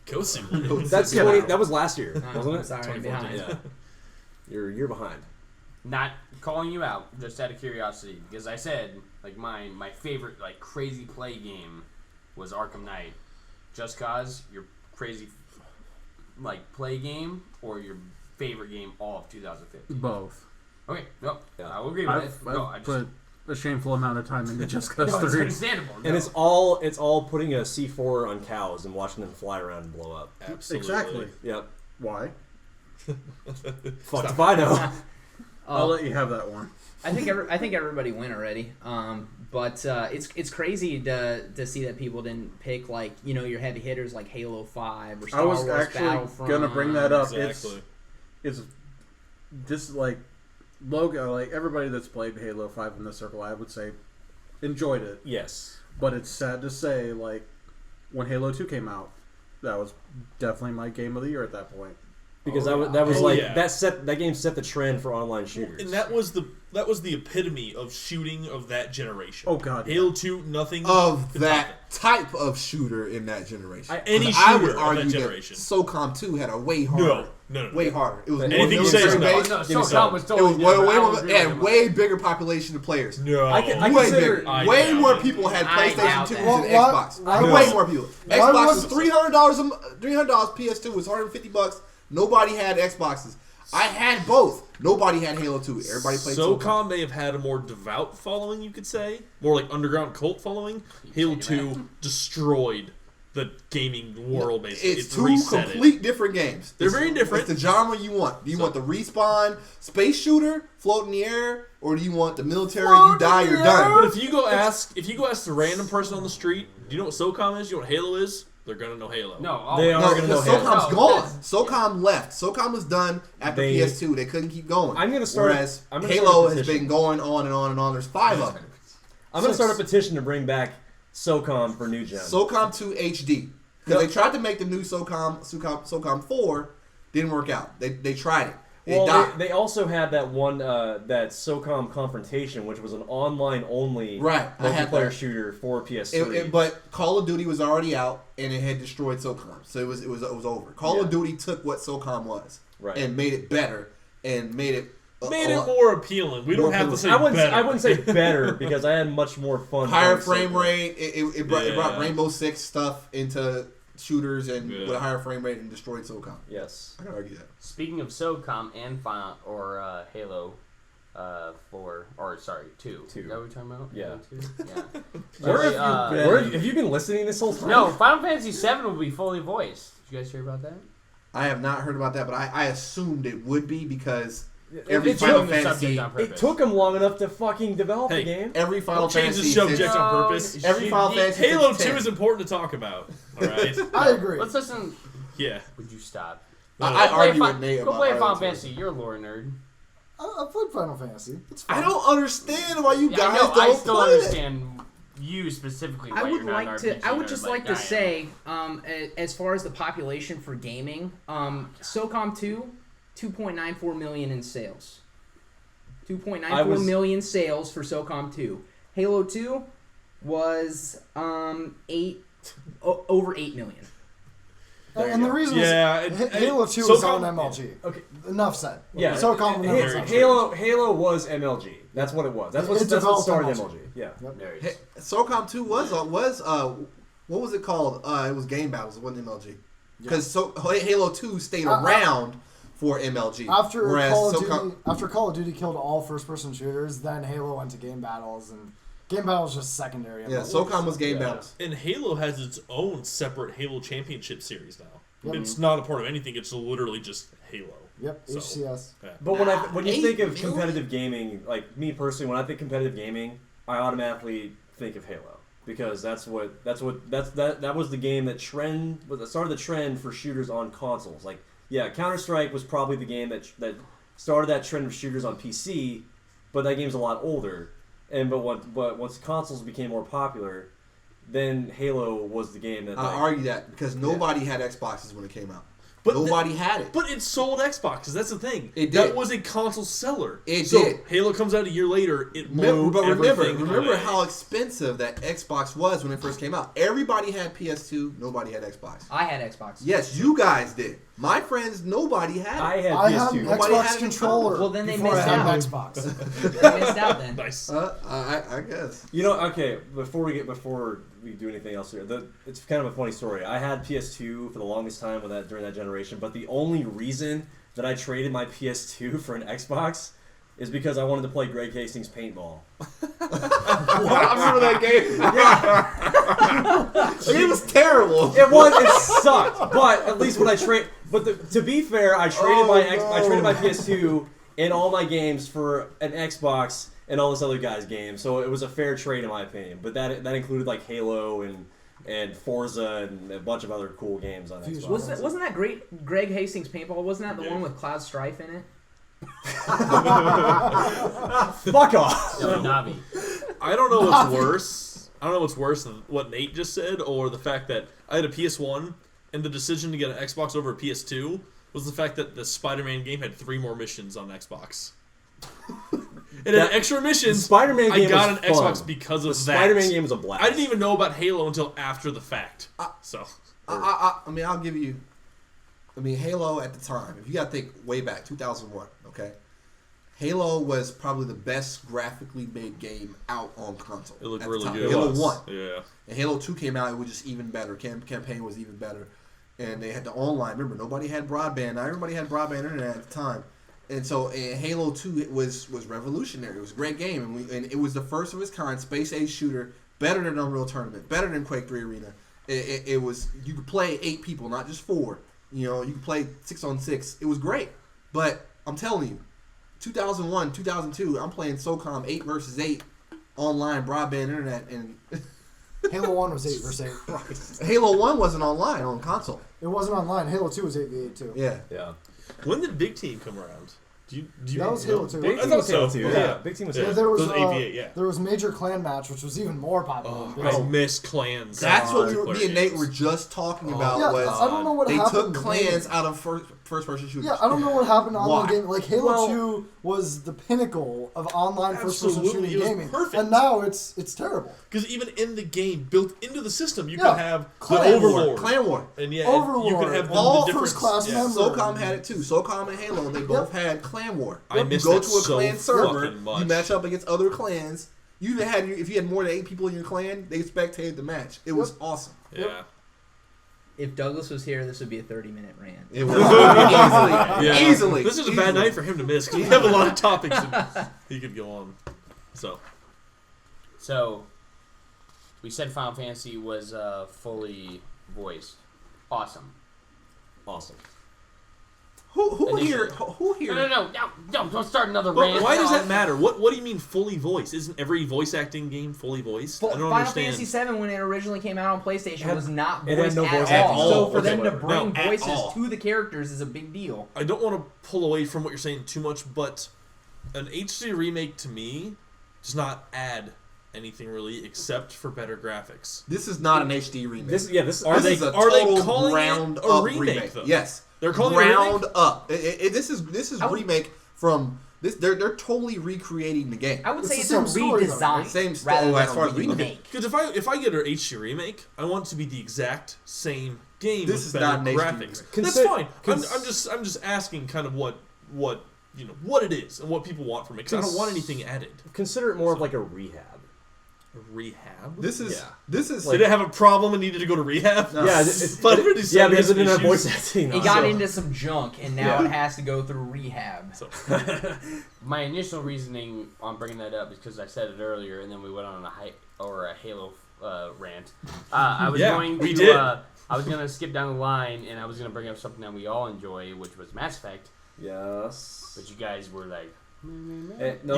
Speaker 1: Go Simulator.
Speaker 3: That's
Speaker 6: Yeah.
Speaker 3: 20, that was last year,
Speaker 8: Oh,
Speaker 3: wasn't it?
Speaker 8: Sorry, I'm
Speaker 1: 2014,
Speaker 8: behind.
Speaker 3: Yeah. You're a year behind.
Speaker 5: Not calling you out, just out of curiosity, because I said like my favorite like crazy play game was Arkham Knight. Just Cause, your crazy like play game or your favorite game all of 2015?
Speaker 6: Both.
Speaker 5: Okay, no,
Speaker 3: Yeah.
Speaker 5: I will agree with
Speaker 6: I've,
Speaker 5: it. No, I
Speaker 6: I've
Speaker 5: just
Speaker 6: put a shameful amount of time into Just Cause
Speaker 5: no, it's
Speaker 6: 3.
Speaker 5: understandable. No.
Speaker 3: And it's all putting a C4 on cows and watching them fly around and blow up.
Speaker 1: Absolutely.
Speaker 6: Exactly.
Speaker 3: Yep.
Speaker 6: Why?
Speaker 3: Fuck if I know.
Speaker 6: I'll let you have that one.
Speaker 8: I think everybody went already. But it's crazy to see that people didn't pick your heavy hitters like Halo 5 or Star
Speaker 6: I was
Speaker 8: Wars
Speaker 6: actually
Speaker 8: Battlefront.
Speaker 6: gonna bring that up.
Speaker 1: Exactly.
Speaker 6: It's just like Logan, like everybody that's played Halo 5 in the circle, I would say enjoyed it.
Speaker 3: Yes.
Speaker 6: But it's sad to say, like, when Halo 2 came out, that was definitely my game of the year at that point.
Speaker 3: Because that game set the trend for online shooters.
Speaker 1: And that was the epitome of shooting of that generation.
Speaker 6: Oh god,
Speaker 1: Halo 2, nothing
Speaker 2: Of
Speaker 1: could
Speaker 2: that type of shooter in that generation.
Speaker 1: Any
Speaker 2: 'Cause I
Speaker 1: shooter
Speaker 2: would
Speaker 1: of
Speaker 2: argue
Speaker 1: that generation.
Speaker 2: SOCOM 2 had a way harder.
Speaker 1: No.
Speaker 2: Way harder. It was more
Speaker 1: Anything you say is
Speaker 2: military
Speaker 1: no.
Speaker 2: based.
Speaker 5: No,
Speaker 3: Give me
Speaker 5: SOCOM
Speaker 3: some.
Speaker 5: was
Speaker 2: It
Speaker 5: totally
Speaker 2: was way,
Speaker 5: different.
Speaker 2: way
Speaker 5: I
Speaker 2: more,
Speaker 5: would agree
Speaker 2: and
Speaker 5: with him.
Speaker 2: way bigger population of players.
Speaker 1: No.
Speaker 3: I can
Speaker 2: Way
Speaker 3: consider-
Speaker 2: bigger.
Speaker 1: I
Speaker 2: Way
Speaker 1: doubt
Speaker 2: more
Speaker 1: it.
Speaker 2: people had
Speaker 8: I
Speaker 2: PlayStation
Speaker 8: doubt
Speaker 2: 2s
Speaker 8: that.
Speaker 2: than
Speaker 7: Well,
Speaker 2: Xbox.
Speaker 7: why
Speaker 2: Way
Speaker 7: was-
Speaker 2: more people.
Speaker 7: why
Speaker 2: Xbox
Speaker 7: was-
Speaker 2: was $300. $300 PS2 was $150. Nobody had Xboxes. I had both. Nobody had Halo 2. Everybody played SOCOM.
Speaker 1: SOCOM may have had a more devout following, you could say. More like underground cult following. Halo 2 destroyed the gaming world, basically.
Speaker 2: It's
Speaker 1: It
Speaker 2: two
Speaker 1: reset
Speaker 2: complete different games.
Speaker 1: They're very different.
Speaker 2: It's the genre you want. Do you want the respawn space shooter, float in the air, or do you want the military? You die, you're done.
Speaker 1: But if you go ask the random person on the street, do you know what SOCOM is? Do you know what Halo is? They're gonna know Halo.
Speaker 5: No,
Speaker 3: They
Speaker 5: oh,
Speaker 3: are
Speaker 2: No,
Speaker 3: gonna know
Speaker 2: because
Speaker 3: Halo.
Speaker 2: SOCOM's
Speaker 5: No,
Speaker 2: gone.
Speaker 5: that's-
Speaker 2: SOCOM left. SOCOM was done after
Speaker 3: They-
Speaker 2: PS2. They couldn't keep going.
Speaker 3: I'm gonna start.
Speaker 2: Whereas
Speaker 3: I'm gonna
Speaker 2: Halo
Speaker 3: start a
Speaker 2: has
Speaker 3: petition.
Speaker 2: been going on and on and on. There's 5 of them.
Speaker 3: I'm gonna start a petition to bring back SOCOM for new gen.
Speaker 2: SOCOM 2 HD. Because they tried to make the new SOCOM 4, didn't work out. They tried it. It
Speaker 3: Well,
Speaker 2: died.
Speaker 3: they also had that one that SOCOM Confrontation, which was an online only
Speaker 2: Right, I had
Speaker 3: multiplayer
Speaker 2: that.
Speaker 3: shooter for PS3.
Speaker 2: But Call of Duty was already out, and it had destroyed SOCOM, so it was over. Call of Duty took what SOCOM was
Speaker 3: Right.
Speaker 2: and made it better, and made it
Speaker 1: More appealing. We don't
Speaker 2: More
Speaker 1: have to say
Speaker 3: I wouldn't.
Speaker 1: better.
Speaker 3: I wouldn't say better because I had much more fun.
Speaker 2: higher
Speaker 3: playing
Speaker 2: frame
Speaker 3: SOCOM.
Speaker 2: rate. It brought
Speaker 1: Yeah.
Speaker 2: Rainbow Six stuff into shooters and
Speaker 1: Yeah.
Speaker 2: with a higher frame rate and destroyed SOCOM.
Speaker 3: Yes.
Speaker 2: I can argue that.
Speaker 5: Speaking of SOCOM and Halo 2.
Speaker 3: Two.
Speaker 5: Is that what we're talking about?
Speaker 3: Yeah.
Speaker 5: Halo 2? Yeah.
Speaker 3: Where have
Speaker 5: Uh,
Speaker 3: you been? Where have you been listening this whole time?
Speaker 5: No, Final Fantasy 7 will be fully voiced. Did you guys hear about that?
Speaker 2: I have not heard about that, but I assumed it would be because every
Speaker 3: It
Speaker 2: Final
Speaker 3: took-
Speaker 5: the
Speaker 2: Fantasy,
Speaker 5: subject on purpose.
Speaker 3: It took them long enough to fucking develop
Speaker 1: Hey,
Speaker 3: the game.
Speaker 2: every Final
Speaker 1: Don't change the
Speaker 2: Fantasy,
Speaker 1: subject
Speaker 2: since-
Speaker 1: on purpose.
Speaker 2: every Final Fantasy,
Speaker 1: Halo
Speaker 2: since
Speaker 1: 2
Speaker 2: 10.
Speaker 1: is important to talk about. All right.
Speaker 7: I agree.
Speaker 5: Let's listen.
Speaker 1: Yeah.
Speaker 5: Would you stop?
Speaker 2: I
Speaker 5: Go
Speaker 2: argue
Speaker 5: play
Speaker 2: with Nate
Speaker 5: Go
Speaker 2: about
Speaker 5: play
Speaker 2: Halo
Speaker 5: Final
Speaker 2: 2.
Speaker 5: Fantasy. You're a lore nerd.
Speaker 7: I played Final Fantasy. It's fun.
Speaker 2: I don't understand why you
Speaker 5: Yeah,
Speaker 2: guys
Speaker 5: I know.
Speaker 2: don't
Speaker 5: I still
Speaker 2: play it.
Speaker 5: understand you specifically. Why
Speaker 8: I would
Speaker 5: you're not
Speaker 8: like
Speaker 5: an
Speaker 8: to.
Speaker 5: RPG
Speaker 8: I would
Speaker 5: nerd
Speaker 8: just
Speaker 5: like
Speaker 8: like to
Speaker 5: I am.
Speaker 8: say, as far as the population for gaming, SOCOM 2, 2.94 million in sales. 2.94 million sales for SOCOM 2. Halo 2 was over 8 million.
Speaker 7: And the reason
Speaker 1: Yeah,
Speaker 7: is
Speaker 1: it-
Speaker 7: Halo 2 was
Speaker 1: SOCOM
Speaker 7: on MLG.
Speaker 3: Okay.
Speaker 7: Enough said.
Speaker 3: Yeah.
Speaker 7: SOCOM was
Speaker 1: Very
Speaker 7: on
Speaker 1: true.
Speaker 3: Halo was MLG. That's what it was. That's what
Speaker 7: It developed
Speaker 3: started
Speaker 7: MLG.
Speaker 3: MLG. Yeah.
Speaker 5: Nerds.
Speaker 2: Hey, SOCOM 2 was what was it called? It was Game Battles. It wasn't MLG. Because Halo 2 stayed around for MLG.
Speaker 7: After
Speaker 2: whereas
Speaker 7: Call of Duty killed all first-person shooters, then Halo went to game battles, and game battles just secondary.
Speaker 2: Yeah, SOCOM was Game
Speaker 3: Yeah.
Speaker 2: Battles.
Speaker 1: And Halo has its own separate Halo Championship series now.
Speaker 7: Yep.
Speaker 1: It's not a part of anything. It's literally just Halo.
Speaker 7: Yep,
Speaker 1: So,
Speaker 7: HCS.
Speaker 1: yeah.
Speaker 3: But when you
Speaker 2: 8
Speaker 3: think of
Speaker 2: million?
Speaker 3: competitive gaming, like me personally, when I think competitive gaming, I automatically think of Halo because that was the game that started the trend for shooters on consoles. Like, yeah, Counter-Strike was probably the game that started that trend of shooters on PC, but that game's a lot older. But once consoles became more popular, then Halo was the game that.
Speaker 2: I argue that because nobody had Xboxes when it came out.
Speaker 1: But
Speaker 2: nobody had it.
Speaker 1: But it sold Xboxes. That's the thing.
Speaker 2: It
Speaker 1: That
Speaker 2: did.
Speaker 1: was a console seller.
Speaker 2: It
Speaker 1: so
Speaker 2: did.
Speaker 1: Halo comes out a year later. It blew
Speaker 2: Remember
Speaker 1: everything away.
Speaker 2: how expensive that Xbox was when it first came out. Everybody had PS2. Nobody had Xbox.
Speaker 8: I had Xbox.
Speaker 2: Yes, you guys did. My friends, nobody had it.
Speaker 3: I had
Speaker 7: I had
Speaker 3: PS2.
Speaker 7: an
Speaker 2: Nobody
Speaker 7: Xbox
Speaker 2: had it.
Speaker 7: controller.
Speaker 8: Well, then they
Speaker 7: before I
Speaker 8: missed
Speaker 7: had
Speaker 8: out.
Speaker 7: an Xbox.
Speaker 8: They missed out then.
Speaker 1: Nice.
Speaker 2: I guess.
Speaker 3: You know, okay. Before we do anything else here, it's kind of a funny story. I had PS2 for the longest time during that generation, but the only reason that I traded my PS2 for an Xbox is because I wanted to play Greg Hastings Paintball.
Speaker 2: I remember that game. The game was terrible.
Speaker 3: It sucked. But at least when I trade, to be fair, I traded my PS2 in all my games for an Xbox and all this other guy's games. So it was a fair trade in my opinion. But that included like Halo and Forza and a bunch of other cool games on Xbox.
Speaker 8: Wasn't that great? Greg Hastings Paintball, wasn't that the one with Cloud Strife in it?
Speaker 3: Fuck off.
Speaker 5: No, Navi.
Speaker 1: I don't know what's worse. I don't know what's worse than what Nate just said, or the fact that I had a PS1 and the decision to get an Xbox over a PS2 was the fact that the Spider-Man game had 3 more missions on Xbox. It had extra missions.
Speaker 3: The Spider-Man game
Speaker 1: I got an
Speaker 3: was fun.
Speaker 1: Xbox because of
Speaker 3: The
Speaker 1: that.
Speaker 3: Spider-Man game was a blast.
Speaker 1: I didn't even know about Halo until after the fact.
Speaker 2: I mean, I'll give you. I mean, Halo at the time. If you got to think way back, 2001. Okay, Halo was probably the best graphically made game out on console.
Speaker 1: It looked
Speaker 2: at the
Speaker 1: really
Speaker 2: time.
Speaker 1: good.
Speaker 2: Halo
Speaker 1: It was.
Speaker 2: 1.
Speaker 1: Yeah.
Speaker 2: And Halo 2 came out, it was just even better. Campaign was even better. And they had the online. Remember, nobody had broadband. Not everybody had broadband internet at the time. And so Halo 2 it was revolutionary. It was a great game. And it was the first of its kind, space age shooter, better than Unreal Tournament, better than Quake 3 Arena. It was, you could play 8 people, not just 4. You know, you could play 6-on-6. It was great. But I'm telling you, 2001, 2002, I'm playing SOCOM 8 versus 8 online broadband internet, and
Speaker 7: Halo 1 was 8 versus 8.
Speaker 2: Halo 1 wasn't online on console.
Speaker 7: It wasn't online. Halo 2 was 8v8 too.
Speaker 2: Yeah.
Speaker 3: Yeah.
Speaker 1: When did Big Team come around? Do you
Speaker 7: That was Halo 2.
Speaker 3: Big
Speaker 1: I
Speaker 3: Team
Speaker 1: thought
Speaker 3: was Halo
Speaker 1: so.
Speaker 3: 2.
Speaker 1: Yeah.
Speaker 3: Yeah. Big Team was
Speaker 1: Yeah.
Speaker 3: Halo 2.
Speaker 7: There was
Speaker 1: Those AV8, yeah.
Speaker 7: There was Major Clan Match, which was even more popular.
Speaker 1: I miss clans.
Speaker 2: That's what
Speaker 1: multiplayer
Speaker 2: me and Nate
Speaker 1: games.
Speaker 2: were just talking about.
Speaker 7: Yeah,
Speaker 2: was
Speaker 7: I don't know what
Speaker 2: they
Speaker 7: happened.
Speaker 2: took clans out of first-person shooters.
Speaker 7: Yeah, I don't know what happened on
Speaker 2: Why?
Speaker 7: the game. Like Halo
Speaker 3: Well-
Speaker 7: 2 was the pinnacle of online first-person
Speaker 1: Absolutely,
Speaker 7: shooting
Speaker 1: it was
Speaker 7: gaming,
Speaker 1: perfect.
Speaker 7: and now it's terrible.
Speaker 1: Because even in the game, built into the system, you
Speaker 7: Yeah.
Speaker 1: could have the
Speaker 7: Clan
Speaker 1: Overlord.
Speaker 2: Clan War.
Speaker 1: And yeah,
Speaker 7: Overlord,
Speaker 1: you could have
Speaker 2: all
Speaker 1: the different
Speaker 7: first-class members.
Speaker 2: SOCOM had it too. SOCOM and Halo, they both had Clan War.
Speaker 1: I miss
Speaker 2: you go
Speaker 1: that
Speaker 2: to a
Speaker 1: so
Speaker 2: clan server,
Speaker 1: fucking much.
Speaker 2: you match up against other clans. You even had, if you had more than 8 people in your clan, they spectated the match. It was awesome.
Speaker 1: Yeah.
Speaker 8: If Douglas was here, this would be a 30-minute rant.
Speaker 2: It was easily. Easily.
Speaker 1: This is a
Speaker 2: Easily.
Speaker 1: bad night for him to miss because we have a lot of topics and he could go on.
Speaker 5: So, we said Final Fantasy was fully voiced. Awesome.
Speaker 3: Awesome.
Speaker 2: Who here?
Speaker 5: No, don't start another
Speaker 1: But
Speaker 5: rant.
Speaker 1: why does that matter? What do you mean fully voiced? Isn't every voice acting game fully voiced? I don't
Speaker 8: Final
Speaker 1: understand.
Speaker 8: Fantasy VII, when it originally came out on PlayStation, was not
Speaker 3: it had
Speaker 8: voiced
Speaker 3: no
Speaker 8: at
Speaker 3: voice
Speaker 8: all.
Speaker 3: acting.
Speaker 8: So for
Speaker 1: Okay,
Speaker 8: them to
Speaker 1: whatever.
Speaker 8: bring
Speaker 1: No, at
Speaker 8: voices
Speaker 1: all.
Speaker 8: to the characters is a big deal.
Speaker 1: I don't want to pull away from what you're saying too much, but an HD remake to me does not add anything really except for better graphics.
Speaker 2: This is not an HD remake.
Speaker 3: This
Speaker 1: Are
Speaker 2: This
Speaker 1: they
Speaker 2: is a
Speaker 1: are they
Speaker 2: total
Speaker 1: calling
Speaker 2: ground
Speaker 1: it a
Speaker 2: up
Speaker 1: remake though?
Speaker 2: Yes,
Speaker 1: They're calling it a
Speaker 2: ground
Speaker 1: remake?
Speaker 2: up. This is remake from this. They're totally recreating the game.
Speaker 8: I would
Speaker 7: It's
Speaker 8: say
Speaker 7: the
Speaker 8: it's
Speaker 7: same
Speaker 8: a
Speaker 7: story, though,
Speaker 8: redesign
Speaker 7: right?
Speaker 2: Same story.
Speaker 8: rather
Speaker 2: Oh, as
Speaker 8: than
Speaker 2: far
Speaker 8: a
Speaker 2: as remake.
Speaker 8: remake.
Speaker 1: Because if I get an HD remake, I want it to be the exact same game
Speaker 2: This
Speaker 1: with
Speaker 2: is
Speaker 1: better
Speaker 2: not an HD
Speaker 1: graphics.
Speaker 2: remake.
Speaker 1: That's
Speaker 3: Consi-
Speaker 1: fine.
Speaker 3: cons-
Speaker 1: I'm just asking kind of what what it is and what people want from it. Because I don't want anything added.
Speaker 3: Consider it more of like a rehab.
Speaker 1: A rehab.
Speaker 2: This is
Speaker 1: Did it have a problem and needed to go to rehab?
Speaker 2: No.
Speaker 3: Yeah, it's
Speaker 1: But already said
Speaker 3: yeah, because it
Speaker 1: has
Speaker 3: didn't have
Speaker 1: issues.
Speaker 3: voice acting.
Speaker 8: It got
Speaker 3: so-
Speaker 8: into some junk, and now
Speaker 3: Yeah.
Speaker 8: it has to go through rehab.
Speaker 1: So,
Speaker 5: My initial reasoning on bringing that up is because I said it earlier, and then we went on a Halo rant. I was
Speaker 1: Yeah,
Speaker 5: going to.
Speaker 1: we did.
Speaker 5: I was gonna skip down the line, and I was gonna bring up something that we all enjoy, which was Mass Effect.
Speaker 3: Yes.
Speaker 5: But you guys were like,
Speaker 1: you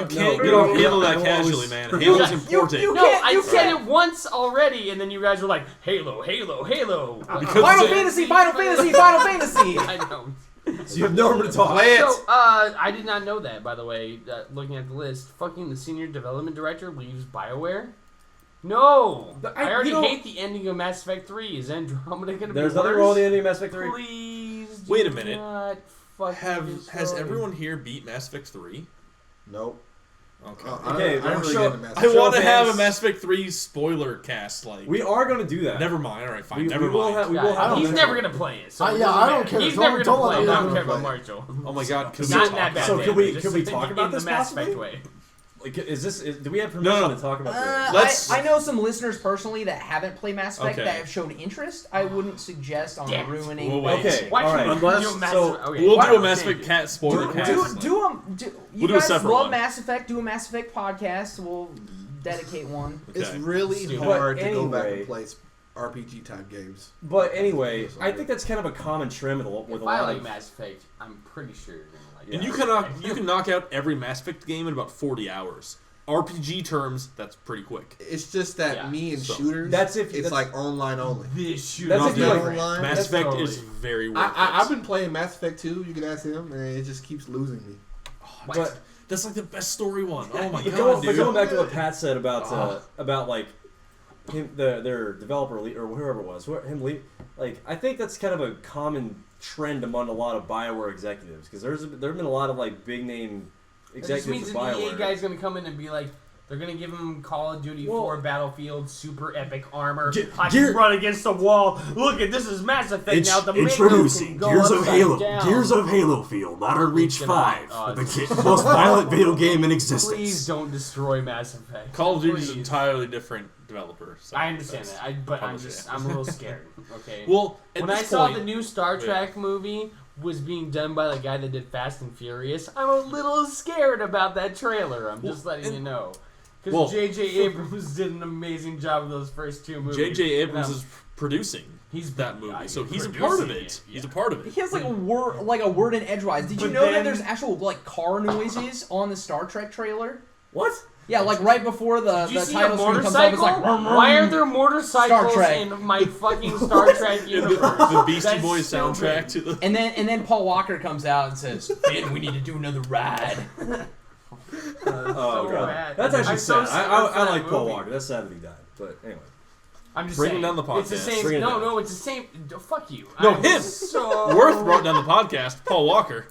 Speaker 1: can't get off Halo that casually, man. Halo's important.
Speaker 5: no, I said it once already, and then you guys were like, Halo.
Speaker 1: Because
Speaker 8: Final
Speaker 1: it-
Speaker 8: Fantasy, Final Fantasy, Final Fantasy!
Speaker 5: I know.
Speaker 3: So you have nowhere to talk.
Speaker 2: Play it.
Speaker 5: So, I did not know that, by the way. Looking at the list, fucking the senior development director leaves BioWare. No, I already hate the ending of Mass Effect 3. Is Andromeda gonna
Speaker 3: There's
Speaker 5: be
Speaker 3: nothing
Speaker 5: worse?
Speaker 3: wrong with the ending of Mass Effect 3.
Speaker 5: Please.
Speaker 1: Wait
Speaker 5: do
Speaker 1: a minute.
Speaker 5: Not fucking
Speaker 1: Has
Speaker 5: destroy.
Speaker 1: everyone here beat Mass Effect 3?
Speaker 2: Nope.
Speaker 1: Okay.
Speaker 3: Okay,
Speaker 2: I don't really
Speaker 3: show-
Speaker 2: get into Mass
Speaker 1: I
Speaker 2: Effect.
Speaker 1: want to have a
Speaker 3: fans.
Speaker 1: Mass Effect 3 spoiler cast. Like,
Speaker 3: We are going to do that.
Speaker 1: never mind. All right, fine.
Speaker 3: We
Speaker 1: never
Speaker 3: will
Speaker 1: mind.
Speaker 3: have- we
Speaker 5: Yeah,
Speaker 3: will have
Speaker 5: he's
Speaker 3: a-
Speaker 5: never gonna play it. So
Speaker 7: Yeah,
Speaker 5: it doesn't
Speaker 7: I don't
Speaker 5: matter.
Speaker 7: care.
Speaker 5: He's
Speaker 7: Don't-
Speaker 5: never
Speaker 7: don't
Speaker 5: gonna
Speaker 7: let
Speaker 5: play it.
Speaker 7: him
Speaker 5: I don't care
Speaker 2: play
Speaker 5: about
Speaker 2: it.
Speaker 5: Marshall.
Speaker 1: Oh my god. Can
Speaker 5: Not
Speaker 1: we
Speaker 5: in that bad
Speaker 3: So
Speaker 5: way,
Speaker 3: could we-
Speaker 5: just
Speaker 3: could we
Speaker 5: in
Speaker 3: talk about
Speaker 5: the
Speaker 3: this
Speaker 5: Mass
Speaker 3: possibly?
Speaker 5: Effect way.
Speaker 3: Like, do we have permission
Speaker 1: No.
Speaker 3: to talk about this?
Speaker 1: Let's-
Speaker 8: I know some listeners personally that haven't played Mass Effect
Speaker 1: Okay.
Speaker 8: that have shown interest. I wouldn't suggest on
Speaker 5: Damn it.
Speaker 8: ruining.
Speaker 1: We'll wait.
Speaker 3: Okay,
Speaker 5: Why
Speaker 3: all
Speaker 5: should
Speaker 3: right.
Speaker 5: we
Speaker 6: Unless-
Speaker 5: do a Mass
Speaker 3: so
Speaker 5: Effect? Okay,
Speaker 1: We'll
Speaker 5: why
Speaker 1: do a
Speaker 5: don't
Speaker 1: Mass
Speaker 5: we
Speaker 1: Effect
Speaker 5: change
Speaker 1: cat spoiler
Speaker 8: Do,
Speaker 1: cast.
Speaker 8: do,
Speaker 1: like-
Speaker 8: do, you
Speaker 1: We'll do a
Speaker 8: guys
Speaker 1: separate
Speaker 8: love
Speaker 1: one.
Speaker 8: Mass Effect. Do a Mass Effect podcast. We'll dedicate one.
Speaker 2: It's
Speaker 1: Okay.
Speaker 2: really
Speaker 1: Stupid.
Speaker 2: hard
Speaker 3: But
Speaker 2: to go back
Speaker 3: anyway-
Speaker 2: and play RPG type games.
Speaker 3: But anyway, I think that's kind of a common trend with a
Speaker 5: If
Speaker 3: lot
Speaker 5: I
Speaker 3: of...
Speaker 5: like Mass Effect, I'm pretty sure you're gonna like
Speaker 1: And you can knock out every Mass Effect game in about 40 hours. RPG terms, that's pretty quick.
Speaker 2: It's just that me and shooters. It's like online only.
Speaker 4: This shooter.
Speaker 3: That's if you like
Speaker 2: online.
Speaker 1: Mass Effect
Speaker 4: totally.
Speaker 1: is very worth it.
Speaker 2: I've been playing Mass Effect 2. You can ask him, and it just keeps losing me.
Speaker 3: But
Speaker 1: that's like the best story one. Oh my
Speaker 3: but
Speaker 1: god, dude.
Speaker 3: going back to what Pat said about like him, their developer or whoever it was, him leave. Like I think that's kind of a common trend among a lot of BioWare executives because there've been a lot of like big name executives
Speaker 5: That just
Speaker 3: of
Speaker 5: means the
Speaker 3: BioWare.
Speaker 5: EA guy's gonna come in and be like, they're gonna give him Call of Duty 4 Battlefield super epic armor. I can run against the wall. Look at this is Mass Effect now. The
Speaker 9: Introducing
Speaker 5: go
Speaker 9: Gears of
Speaker 5: upside
Speaker 9: Halo.
Speaker 5: down.
Speaker 9: Gears of Halo Field, Modern Reach
Speaker 5: Gonna-
Speaker 9: 5, the most violent video game in existence.
Speaker 5: Please don't destroy Mass Effect.
Speaker 1: Call of Duty is an
Speaker 5: Please.
Speaker 1: entirely different developer. So
Speaker 5: I understand that, but I'm
Speaker 1: publisher.
Speaker 5: I'm a little scared. Okay.
Speaker 1: Well, at
Speaker 5: when I
Speaker 1: this
Speaker 5: saw
Speaker 1: point,
Speaker 5: the new Star Trek movie was being done by the guy that did Fast and Furious, I'm a little scared about that trailer. I'm just letting you know. Because J.J. Abrams did an amazing job of those first two movies.
Speaker 1: J.J. Abrams is producing that movie, so he's a part of it. He's a part of it.
Speaker 8: He has like a word in edgewise. Did you
Speaker 5: But
Speaker 8: know that
Speaker 5: then-
Speaker 8: there's actual like car noises on the Star Trek trailer?
Speaker 3: What?
Speaker 8: Yeah, like right before the
Speaker 5: Did you see a
Speaker 8: title screen comes up,
Speaker 5: motorcycle?
Speaker 8: it's like
Speaker 5: Why are there motorcycles
Speaker 8: Star Trek.
Speaker 5: in my fucking Star Trek universe?
Speaker 1: The Beastie
Speaker 5: That's
Speaker 1: Boys
Speaker 5: stupid.
Speaker 1: soundtrack to the.
Speaker 8: and then Paul Walker comes out and says, "Ben, we need to do another ride."
Speaker 3: Oh
Speaker 5: so
Speaker 3: god,
Speaker 5: bad.
Speaker 3: that's actually
Speaker 5: I'm so
Speaker 3: sad.
Speaker 5: sad
Speaker 3: I
Speaker 5: for that
Speaker 3: like Paul
Speaker 5: movie.
Speaker 3: Walker. That's sad that he died. But anyway,
Speaker 5: I'm just
Speaker 1: Bringing
Speaker 5: saying.
Speaker 1: down the
Speaker 5: It's the
Speaker 1: podcast.
Speaker 5: same.
Speaker 3: Bring it down.
Speaker 5: No, it's the same. Fuck you.
Speaker 1: No,
Speaker 5: I'm
Speaker 1: him.
Speaker 5: So
Speaker 1: Worth brought down the podcast. Paul Walker.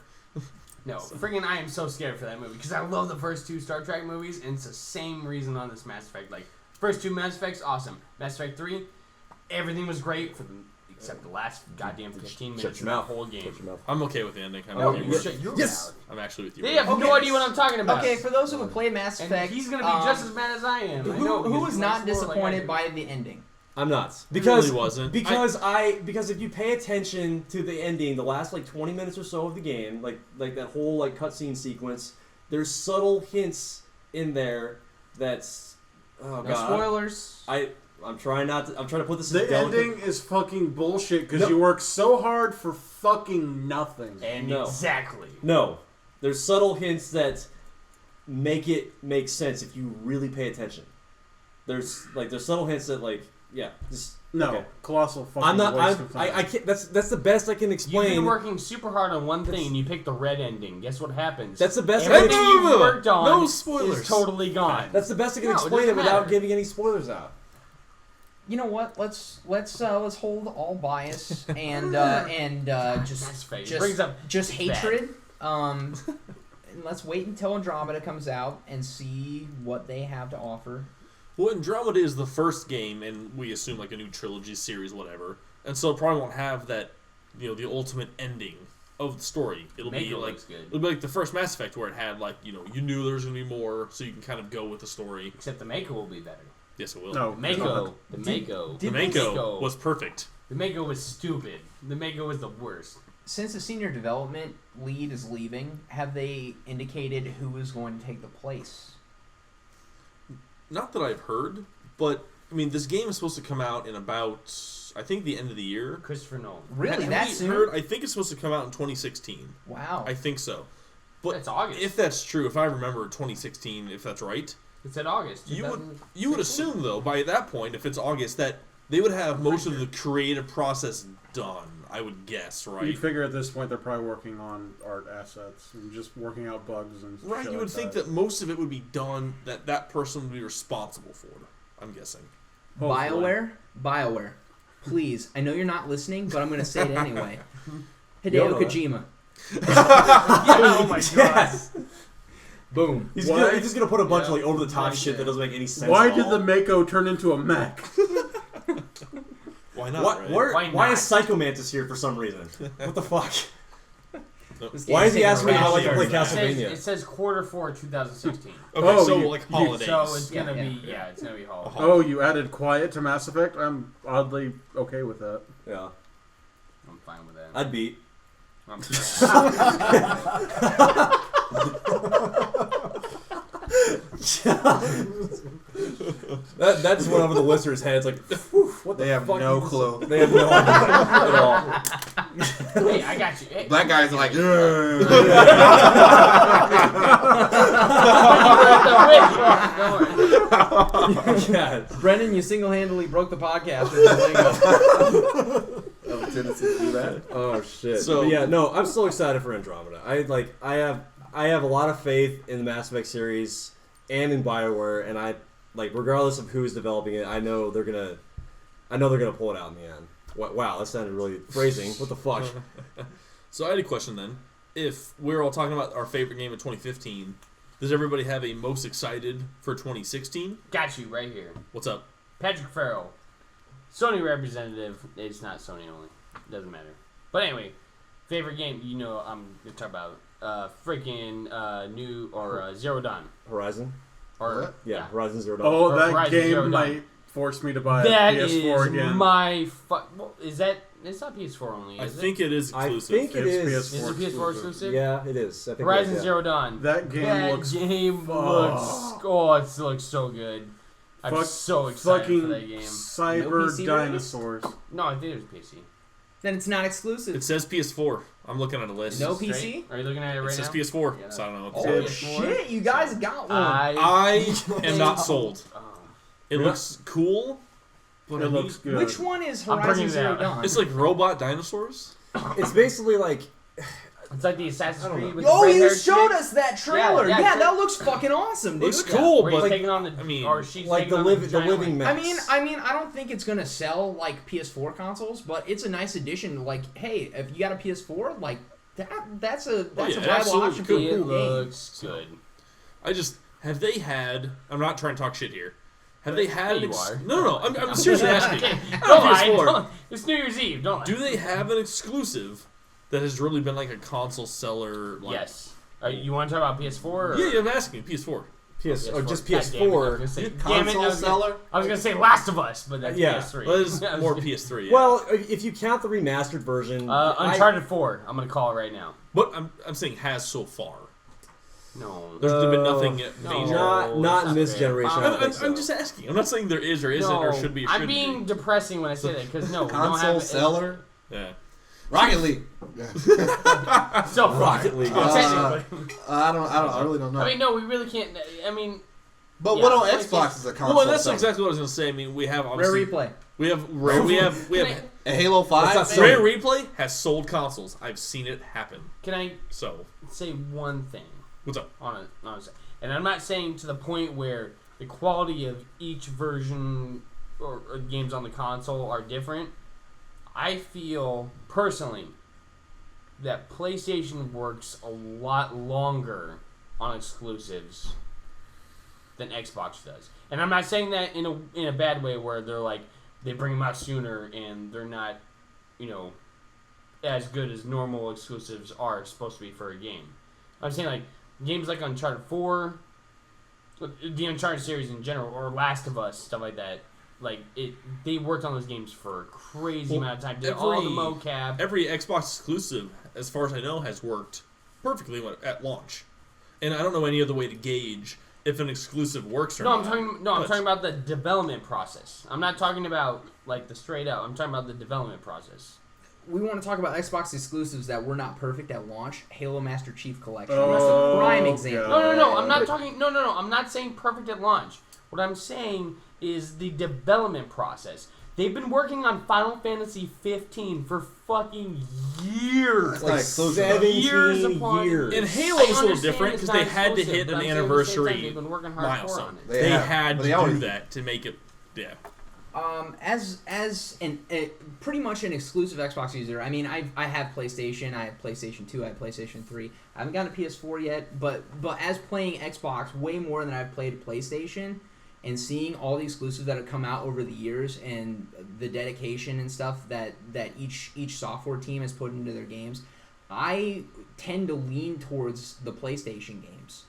Speaker 5: No, friggin' I am so scared for that movie because I love the first two Star Trek movies, and it's the same reason on this Mass Effect. Like, first two Mass Effects, awesome. Mass Effect 3, everything was great except the last goddamn 15 minutes of
Speaker 3: your
Speaker 5: that
Speaker 3: mouth.
Speaker 5: whole game.
Speaker 3: Shut your mouth.
Speaker 1: I'm okay with the ending. I'm,
Speaker 5: No,
Speaker 1: with you,
Speaker 5: you
Speaker 1: Worth.
Speaker 5: shut your
Speaker 3: Yes!
Speaker 5: mouth.
Speaker 1: I'm actually with you.
Speaker 5: They
Speaker 1: Worth.
Speaker 5: have no idea what I'm talking about.
Speaker 8: Okay, for those who have played Mass
Speaker 5: and
Speaker 8: Effect,
Speaker 5: he's gonna be just as mad as I am. I know,
Speaker 8: who
Speaker 5: because
Speaker 8: was
Speaker 5: he
Speaker 8: not
Speaker 5: likes more like I
Speaker 8: disappointed
Speaker 5: do.
Speaker 8: by the ending?
Speaker 3: I'm not
Speaker 1: It
Speaker 3: because
Speaker 1: really wasn't.
Speaker 3: because if you pay attention to the ending, the last like 20 minutes or so of the game, like that whole like cutscene sequence, there's subtle hints in there that's
Speaker 8: No spoilers.
Speaker 3: I'm trying to put this in
Speaker 6: The ending is fucking bullshit because you work so hard for fucking nothing.
Speaker 5: And
Speaker 3: No.
Speaker 5: exactly.
Speaker 3: No, there's subtle hints that make it make sense if you really pay attention. There's subtle hints that just
Speaker 6: No,
Speaker 3: okay.
Speaker 6: colossal fucking
Speaker 3: I'm not.
Speaker 6: waste of time.
Speaker 3: I can't. That's the best I can
Speaker 5: You've
Speaker 3: explain.
Speaker 5: been working super hard on one thing, and you pick the red ending. Guess what happens?
Speaker 3: That's the best. I
Speaker 5: Everything
Speaker 3: can,
Speaker 5: you've worked on
Speaker 1: No spoilers.
Speaker 5: is totally gone.
Speaker 3: that's the best I can
Speaker 5: No, it
Speaker 3: explain it
Speaker 5: doesn't
Speaker 3: without
Speaker 5: matter.
Speaker 3: giving any spoilers out.
Speaker 8: You know what? Let's hold all bias and
Speaker 5: That's fake. It brings up
Speaker 8: just
Speaker 5: it's bad.
Speaker 8: hatred. And let's wait until Andromeda comes out and see what they have to offer.
Speaker 1: Well, Andromeda is the first game, and we assume like a new trilogy series, whatever. And so it probably won't have that, the ultimate ending of the story. It'll be
Speaker 5: Mako
Speaker 1: like
Speaker 5: looks good.
Speaker 1: it'll be like the first Mass Effect where it had like you knew there was gonna be more, so you can kind of go with the story.
Speaker 5: Except the Mako will be better.
Speaker 1: Yes, it will.
Speaker 6: No,
Speaker 1: The
Speaker 5: Mako. The
Speaker 8: Did-
Speaker 5: Mako.
Speaker 1: the Mako was perfect.
Speaker 5: The Mako was stupid. The Mako was the worst.
Speaker 8: Since the senior development lead is leaving, have they indicated who is going to take the place?
Speaker 1: Not that I've heard, but I mean, this game is supposed to come out in about I think the end of the year.
Speaker 5: Christopher Nolan.
Speaker 8: Really,
Speaker 1: Have
Speaker 8: that
Speaker 1: we
Speaker 8: soon?
Speaker 1: heard? I think it's supposed to come out in 2016.
Speaker 8: Wow.
Speaker 1: I think so. But
Speaker 5: It's August.
Speaker 1: if that's true, if I remember 2016, if that's right,
Speaker 5: It said August.
Speaker 1: you would
Speaker 5: 2016.
Speaker 1: assume though by that point, if it's August, that they would have most of the creative process done. I would guess,
Speaker 6: You
Speaker 1: right?
Speaker 6: figure at this point they're probably working on art assets and just working out bugs and
Speaker 1: Right.
Speaker 6: shit
Speaker 1: You would
Speaker 6: like
Speaker 1: think that most of it would be done. That person would be responsible for. I'm guessing.
Speaker 6: Hopefully.
Speaker 8: BioWare. Please, I know you're not listening, but I'm going to say it anyway.
Speaker 3: You
Speaker 8: Hideo
Speaker 3: don't know that.
Speaker 8: Kojima.
Speaker 5: Oh my god.
Speaker 3: Yes.
Speaker 8: Boom.
Speaker 3: He's
Speaker 6: Why-
Speaker 3: just gonna put a bunch of
Speaker 5: Yeah.
Speaker 3: like over the top
Speaker 5: Right
Speaker 3: shit that
Speaker 5: there.
Speaker 3: doesn't make any sense.
Speaker 6: Why
Speaker 3: at
Speaker 6: did
Speaker 3: all.
Speaker 6: the Mako turn into a mech?
Speaker 1: Why not?
Speaker 3: What?
Speaker 1: Right?
Speaker 3: Why is Psychomantis here for some reason? What the fuck?
Speaker 8: This
Speaker 3: Why
Speaker 8: game's
Speaker 3: is he
Speaker 8: taking a
Speaker 3: asking me how I like to play
Speaker 8: rash turn.
Speaker 3: Castlevania?
Speaker 5: It says Q4 2016.
Speaker 1: Okay,
Speaker 6: Oh,
Speaker 1: so
Speaker 6: you-
Speaker 1: like
Speaker 6: you-
Speaker 1: holidays.
Speaker 5: So it's gonna
Speaker 8: Yeah,
Speaker 5: be it's gonna be Hall.
Speaker 6: Oh, you added quiet to Mass Effect? I'm oddly okay with that.
Speaker 3: Yeah,
Speaker 5: I'm fine with that.
Speaker 3: I'd beat.
Speaker 5: I'm
Speaker 3: That's what over the listeners' heads. Like, whew, what the
Speaker 2: They have
Speaker 3: fuck
Speaker 2: no
Speaker 3: is-
Speaker 2: clue.
Speaker 3: They have no idea at all.
Speaker 5: Hey, I got you. Hey,
Speaker 2: Black guys are like,
Speaker 3: Yeah.
Speaker 8: Brendan, you single-handedly broke the podcast with the lingo.
Speaker 2: have a tendency to do that.
Speaker 3: Oh shit.
Speaker 1: So-
Speaker 3: But yeah, no, I'm still excited for Andromeda. I have a lot of faith in the Mass Effect series and in BioWare, and I like regardless of who's developing it, I know they're gonna pull it out in the end. Wow, that sounded really phrasing. What the fuck?
Speaker 1: So I had a question then. If we're all talking about our favorite game of 2015, does everybody have a most excited for 2016?
Speaker 5: Got you right here.
Speaker 1: What's up?
Speaker 5: Patrick Farrell, Sony representative. It's not Sony only. Doesn't matter. But anyway, favorite game. You know, I'm gonna talk about freaking new or Zero Dawn.
Speaker 3: Horizon?
Speaker 5: Or
Speaker 2: What?
Speaker 3: Yeah, Horizon Zero Dawn.
Speaker 6: Oh, that
Speaker 5: Horizon Zero
Speaker 6: game
Speaker 5: Dawn.
Speaker 6: might force me to buy
Speaker 5: That
Speaker 6: a
Speaker 5: is
Speaker 6: PS4 again.
Speaker 5: my well, is that? It's not PS4 only.
Speaker 1: I
Speaker 5: Is
Speaker 1: think it is
Speaker 3: I
Speaker 1: exclusive.
Speaker 3: think it
Speaker 6: It's
Speaker 3: is.
Speaker 5: Is it PS4 exclusive?
Speaker 3: Yeah, it is. I think
Speaker 5: Horizon
Speaker 3: it is, yeah.
Speaker 5: Zero Dawn.
Speaker 6: That game
Speaker 5: That
Speaker 6: looks
Speaker 5: game
Speaker 6: fuck.
Speaker 5: looks. Oh, it looks so good. I'm
Speaker 6: Fuck-
Speaker 5: so excited
Speaker 6: fucking
Speaker 5: for that game.
Speaker 6: cyber
Speaker 8: No PC
Speaker 6: dinosaurs.
Speaker 5: No, I think it was PC.
Speaker 8: Then it's not
Speaker 1: It
Speaker 8: exclusive.
Speaker 1: says PS4. I'm looking at a list.
Speaker 8: No
Speaker 5: Straight?
Speaker 8: PC?
Speaker 5: Are you looking at it
Speaker 1: It
Speaker 5: right
Speaker 1: says
Speaker 5: now?
Speaker 1: PS4,
Speaker 5: Yeah.
Speaker 1: so I don't know what
Speaker 8: Oh
Speaker 1: to say.
Speaker 5: PS4.
Speaker 8: shit! You guys got one.
Speaker 1: I am not sold.
Speaker 5: Oh.
Speaker 1: It looks cool, but
Speaker 6: It looks good.
Speaker 8: Which one is
Speaker 5: I'm
Speaker 8: Horizon
Speaker 5: bringing
Speaker 8: Zero
Speaker 5: that.
Speaker 8: Dawn?
Speaker 1: it's like robot dinosaurs.
Speaker 3: It's basically like
Speaker 5: It's like the Assassin's
Speaker 3: I don't
Speaker 5: Creed
Speaker 3: know.
Speaker 5: with
Speaker 8: Oh,
Speaker 5: the
Speaker 8: you
Speaker 5: red-haired
Speaker 8: showed
Speaker 5: chick.
Speaker 8: us that trailer.
Speaker 5: Yeah,
Speaker 8: Yeah,
Speaker 5: it's
Speaker 8: that
Speaker 5: like-
Speaker 8: looks fucking awesome, dude.
Speaker 1: Looks cool,
Speaker 5: Where he's
Speaker 1: but
Speaker 5: taking on the,
Speaker 1: I mean,
Speaker 5: or she's
Speaker 3: like
Speaker 5: taking
Speaker 3: the
Speaker 5: on
Speaker 3: the
Speaker 5: giant
Speaker 3: living
Speaker 5: one.
Speaker 3: mess.
Speaker 8: I mean, I don't think it's gonna sell like PS4 consoles, but it's a nice addition. Like, hey, if you got a PS4, like that's a
Speaker 1: yeah,
Speaker 8: viable
Speaker 1: absolutely
Speaker 8: option for a
Speaker 1: cool.
Speaker 5: It
Speaker 8: cool game.
Speaker 5: looks good.
Speaker 1: I just have they had. I'm not trying to talk shit here. Have they had?
Speaker 5: Yeah, you are.
Speaker 1: No. I'm seriously asking.
Speaker 5: Don't lie.
Speaker 1: PS4.
Speaker 5: Don't. It's New Year's Eve. Don't lie.
Speaker 1: Do they have an exclusive that has really been like a console seller? Like,
Speaker 5: Yes. You want to talk about PS4? Or?
Speaker 1: Yeah, I'm asking. PS4.
Speaker 3: or just
Speaker 5: God damn it, I was
Speaker 3: PS4.
Speaker 5: gonna say- damn it,
Speaker 2: Console
Speaker 5: I was gonna-
Speaker 2: seller?
Speaker 5: I was gonna say Last of Us, but that's
Speaker 3: Yeah.
Speaker 5: PS3.
Speaker 1: Well, it's more PS3. Yeah.
Speaker 3: Well, if you count the remastered version,
Speaker 5: Uncharted 4. I'm gonna call it right now.
Speaker 1: but I'm saying has so far.
Speaker 5: No.
Speaker 1: There's been nothing
Speaker 5: no.
Speaker 1: major.
Speaker 3: not in
Speaker 5: it's
Speaker 3: this
Speaker 5: not fair.
Speaker 3: generation. I don't
Speaker 1: I'm
Speaker 3: think so.
Speaker 1: I'm just asking. I'm not saying there is or isn't or should be or
Speaker 5: I'm
Speaker 1: shouldn't
Speaker 5: being
Speaker 1: be.
Speaker 5: depressing when I say that because no, we don't
Speaker 2: Console
Speaker 5: have
Speaker 2: seller?
Speaker 1: Yeah.
Speaker 2: Rocket League.
Speaker 5: So far.
Speaker 3: Rocket League.
Speaker 5: Technically.
Speaker 2: I really don't know.
Speaker 5: I mean, no, we really can't. I mean,
Speaker 2: but
Speaker 5: yeah,
Speaker 2: what on
Speaker 5: like
Speaker 2: Xbox is a console
Speaker 1: Well, and that's
Speaker 2: seller?
Speaker 1: exactly what I was gonna say. I mean, we have
Speaker 8: Rare
Speaker 1: obviously
Speaker 8: replay.
Speaker 1: we have
Speaker 2: A Halo 5?
Speaker 3: That's not
Speaker 1: Rare Replay has sold consoles. I've seen it happen.
Speaker 5: can I
Speaker 1: So
Speaker 5: say one thing
Speaker 1: what's up?
Speaker 5: on it? And I'm not saying to the point where the quality of each version or games on the console are different. I feel personally that PlayStation works a lot longer on exclusives than Xbox does. And I'm not saying that in a bad way where they're like they bring them out sooner and they're not, as good as normal exclusives are supposed to be for a game. I'm saying like games like Uncharted 4, the Uncharted series in general, or Last of Us, stuff like that. Like they worked on those games for a crazy amount of time. Did all the mocap.
Speaker 1: Every Xbox exclusive, as far as I know, has worked perfectly at launch, and I don't know any other way to gauge if an exclusive works or not.
Speaker 5: I'm talking about the development process. I'm not talking about like the straight out. I'm talking about the development process.
Speaker 8: We want to talk about Xbox exclusives that were not perfect at launch. Halo Master Chief Collection.
Speaker 6: Oh,
Speaker 8: That's a prime example.
Speaker 5: No. I'm not talking. No. I'm not saying perfect at launch. What I'm saying is the development process. They've been working on Final Fantasy 15 for fucking years.
Speaker 2: Like
Speaker 3: 17
Speaker 5: upon
Speaker 3: years.
Speaker 1: And Halo
Speaker 5: I
Speaker 1: was a little
Speaker 5: understand
Speaker 1: different
Speaker 5: it's
Speaker 1: because they
Speaker 5: not
Speaker 1: had to
Speaker 5: exclusive,
Speaker 1: hit
Speaker 5: but
Speaker 1: an
Speaker 5: I'm saying at the same time
Speaker 1: anniversary
Speaker 5: they've been working hardcore
Speaker 1: milestone.
Speaker 5: on it.
Speaker 1: They had
Speaker 2: but
Speaker 1: to
Speaker 2: they
Speaker 1: do
Speaker 2: always-
Speaker 1: that to make it. Yeah.
Speaker 8: As pretty much an exclusive Xbox user, I mean, I have PlayStation, I have PlayStation 2, I have PlayStation 3. I haven't gotten a PS4 yet, but as playing Xbox way more than I've played PlayStation, and seeing all the exclusives that have come out over the years and the dedication and stuff that each software team has put into their games, I tend to lean towards the PlayStation games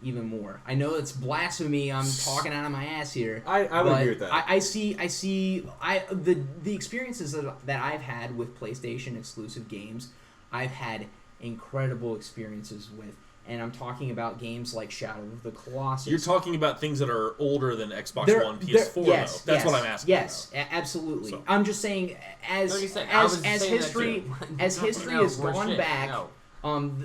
Speaker 8: even more. I know it's blasphemy. I'm talking out of my ass here.
Speaker 3: I would
Speaker 8: but
Speaker 3: agree with that.
Speaker 8: I see the experiences that I've had with PlayStation exclusive games. I've had incredible experiences with, And I'm talking about games like Shadow of the Colossus.
Speaker 1: You're talking about things that are older than Xbox
Speaker 8: They're-
Speaker 1: One, PS4,
Speaker 8: yes,
Speaker 1: though. That's
Speaker 8: yes,
Speaker 1: what I'm asking
Speaker 8: yes,
Speaker 1: about.
Speaker 8: absolutely.
Speaker 1: So.
Speaker 8: I'm just saying, as
Speaker 5: Like you said, I was
Speaker 8: as
Speaker 5: saying that
Speaker 8: history
Speaker 5: too.
Speaker 8: as history
Speaker 5: No,
Speaker 8: has gone
Speaker 5: bullshit.
Speaker 8: back,
Speaker 5: No.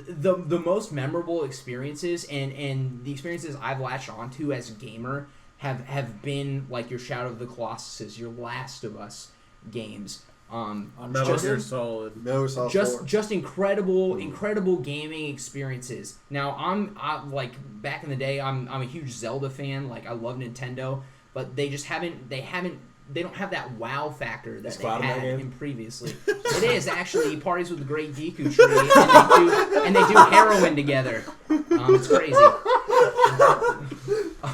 Speaker 8: the most memorable experiences and the experiences I've latched onto as a gamer have been like your Shadow of the Colossus, your Last of Us games.
Speaker 6: Metal Gear Solid.
Speaker 2: Metal Solid 4.
Speaker 8: Just incredible gaming experiences. Now I like back in the day I'm a huge Zelda fan, like I love Nintendo, but they don't have that wow factor that they had in previously. It is actually he parties with the Great Deku Tree and they do heroin together. It's crazy.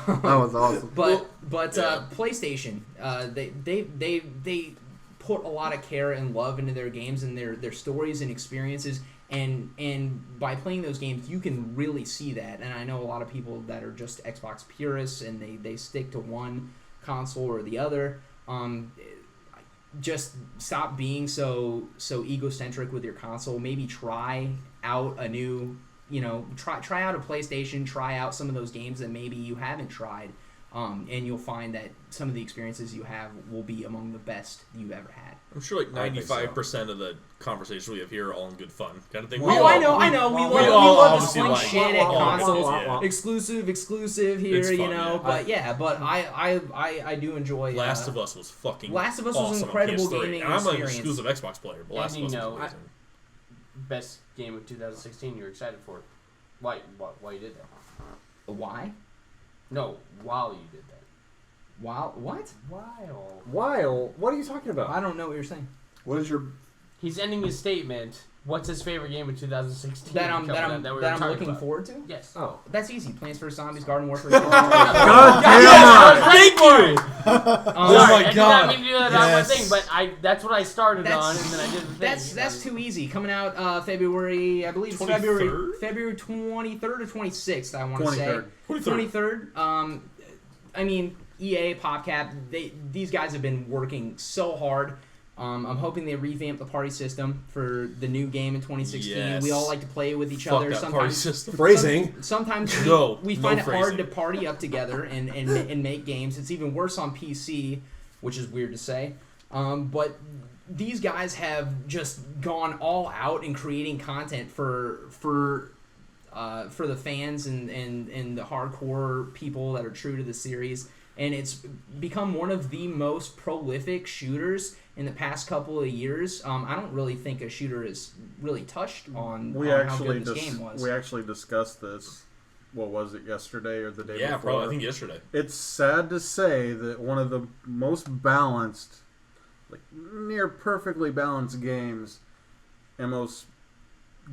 Speaker 2: That was awesome.
Speaker 8: But PlayStation, they put a lot of care and love into their games and their stories and experiences, and by playing those games you can really see that. And I know a lot of people that are just Xbox purists and they stick to one console or the other. Just stop being so egocentric with your console. Maybe try out a new, try out a PlayStation, try out some of those games that maybe you haven't tried. And you'll find that some of the experiences you have will be among the best you've ever had.
Speaker 1: I'm sure like 95% of the conversations we have here are all in good fun kind of thing.
Speaker 8: I know. We love to sling shit at consoles.
Speaker 1: Yeah.
Speaker 8: Exclusive here,
Speaker 1: It's fun,
Speaker 8: yeah. But I do enjoy.
Speaker 1: Last of Us was fucking
Speaker 8: Last of Us
Speaker 1: awesome
Speaker 8: was an
Speaker 1: on
Speaker 8: incredible
Speaker 1: PS3.
Speaker 8: gaming
Speaker 1: And I'm an
Speaker 8: experience.
Speaker 1: exclusive Xbox player, but Last of Us was amazing.
Speaker 5: Best game of 2016 you're excited for. Why you did that?
Speaker 8: Why?
Speaker 5: No, while you did that.
Speaker 8: Wow, what?
Speaker 3: While? What are you talking about?
Speaker 8: I don't know what you're saying.
Speaker 2: What is your...
Speaker 5: He's ending his statement. What's his favorite game in 2016?
Speaker 8: That I'm
Speaker 5: we were talking
Speaker 8: looking
Speaker 5: about?
Speaker 8: forward to?
Speaker 5: Yes.
Speaker 8: Oh, that's easy. Plants vs Zombies, Garden Warfare.
Speaker 6: God damn it!
Speaker 1: Thank you!
Speaker 5: Oh
Speaker 1: my
Speaker 5: I
Speaker 1: God.
Speaker 5: did not mean to do that on my
Speaker 1: Yes.
Speaker 5: thing, but that's what I started
Speaker 8: That's-
Speaker 5: on, and then I did the thing.
Speaker 8: That's too easy. Coming out February, I believe it's
Speaker 1: 23rd?
Speaker 8: February 23rd or 26th. I want to say
Speaker 6: 23rd.
Speaker 8: 23rd. I mean, EA, PopCap, these guys have been working so hard. I'm hoping they revamp the party system for the new game in 2016.
Speaker 1: Yes.
Speaker 8: We all like to play with each
Speaker 1: Fuck
Speaker 8: other.
Speaker 1: that
Speaker 8: Sometimes
Speaker 1: party system.
Speaker 3: Phrasing.
Speaker 8: Sometimes we
Speaker 1: No
Speaker 8: find it hard
Speaker 1: phrasing.
Speaker 8: to party up together and make games. It's even worse on PC, which is weird to say. But these guys have just gone all out in creating content for the fans and the hardcore people that are true to the series. And it's become one of the most prolific shooters in the past couple of years. I don't really think a shooter has really touched on how good this game was.
Speaker 6: We actually discussed this. What was it, yesterday or the day before?
Speaker 1: Yeah, probably. I think yesterday.
Speaker 6: It's sad to say that one of the most balanced, like near perfectly balanced games and most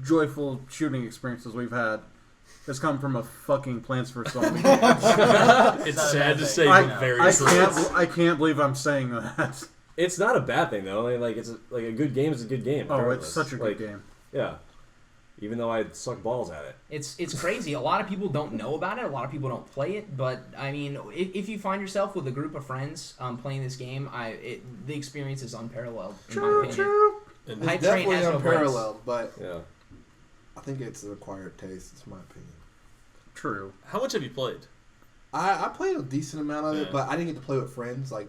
Speaker 6: joyful shooting experiences we've had has come from a fucking Plants vs. Zombies game.
Speaker 1: It's sad to say, but very true.
Speaker 6: I can't believe I'm saying that.
Speaker 3: It's not a bad thing though. Like it's like a good game is a good game.
Speaker 6: Oh,
Speaker 3: regardless.
Speaker 6: it's such a good game.
Speaker 3: Yeah. Even though I suck balls at it.
Speaker 8: It's crazy. A lot of people don't know about it. A lot of people don't play it. But I mean, if you find yourself with a group of friends playing this game, the experience is unparalleled in my opinion.
Speaker 1: And
Speaker 8: Hype
Speaker 2: It's
Speaker 8: train
Speaker 2: definitely
Speaker 8: has no
Speaker 2: unparalleled, but
Speaker 3: Yeah.
Speaker 2: I think it's an acquired taste. It's my opinion.
Speaker 6: True.
Speaker 1: how much have you played?
Speaker 2: I played a decent amount of it,
Speaker 1: Yeah.
Speaker 2: but I didn't get to play with friends. Like,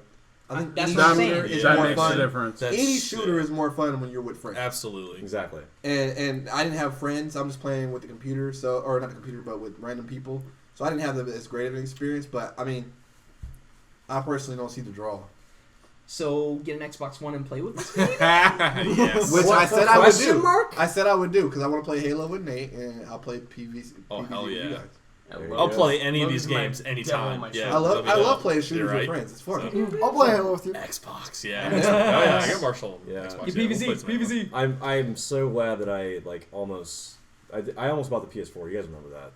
Speaker 2: I think
Speaker 8: That's
Speaker 2: any
Speaker 8: what I'm
Speaker 2: shooter
Speaker 8: saying.
Speaker 2: is
Speaker 6: That
Speaker 2: more
Speaker 6: makes
Speaker 2: fun.
Speaker 6: a difference.
Speaker 1: That's
Speaker 2: Any
Speaker 1: sick.
Speaker 2: shooter is more fun when you're with friends.
Speaker 1: Absolutely.
Speaker 3: Exactly.
Speaker 2: And I didn't have friends. I'm just playing with the computer, or not the computer, but with random people. So I didn't have as great of an experience. But I mean, I personally don't see the draw.
Speaker 8: So get an Xbox One and play with us.
Speaker 1: Yes.
Speaker 2: Which I said I would
Speaker 3: Question
Speaker 2: do.
Speaker 3: mark?
Speaker 2: I said I would do because I want to play Halo with Nate, and I'll play PvZ.
Speaker 1: Oh,
Speaker 2: PvZ
Speaker 1: hell
Speaker 2: with you
Speaker 1: yeah.
Speaker 2: guys.
Speaker 1: I'll play any of
Speaker 5: Love
Speaker 1: these
Speaker 5: is my
Speaker 1: games
Speaker 5: devil
Speaker 1: anytime.
Speaker 5: my
Speaker 1: Yeah,
Speaker 2: I love
Speaker 1: let me know.
Speaker 2: playing shooters
Speaker 1: You're
Speaker 2: with
Speaker 1: right.
Speaker 2: friends. It's fun.
Speaker 1: So,
Speaker 7: I'll play Halo with you.
Speaker 1: Xbox, yeah. Oh, yeah, I got Marshall.
Speaker 3: Yeah.
Speaker 1: Xbox,
Speaker 8: Get
Speaker 1: yeah,
Speaker 8: PvZ,
Speaker 1: we'll play some Halo.
Speaker 3: I'm so glad that I like almost I almost bought the PS4. You guys remember that?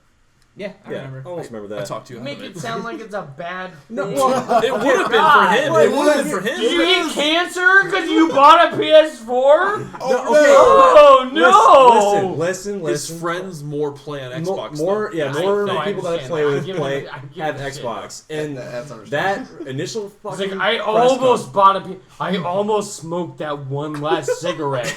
Speaker 8: Yeah, I remember.
Speaker 3: I almost remember
Speaker 1: I
Speaker 3: that.
Speaker 1: talked to you.
Speaker 5: Make it sound like it's a bad thing.
Speaker 3: No, well,
Speaker 1: It would have been for him. It would have been for him.
Speaker 5: Did you get cancer because you bought a PS4?
Speaker 3: Oh,
Speaker 5: Oh no!
Speaker 3: Listen.
Speaker 1: His friends more play on Xbox.
Speaker 3: More
Speaker 1: than-
Speaker 3: more
Speaker 5: I
Speaker 3: people that I
Speaker 5: understand
Speaker 3: play
Speaker 5: that.
Speaker 3: with
Speaker 5: I'm giving
Speaker 3: play
Speaker 5: it- I'm giving
Speaker 3: have
Speaker 5: it shit.
Speaker 3: Xbox, and
Speaker 2: That's
Speaker 3: that
Speaker 2: understandable.
Speaker 3: initial
Speaker 5: It's
Speaker 3: fucking
Speaker 5: like I
Speaker 3: press
Speaker 5: almost bought a. I almost smoked that one last cigarette.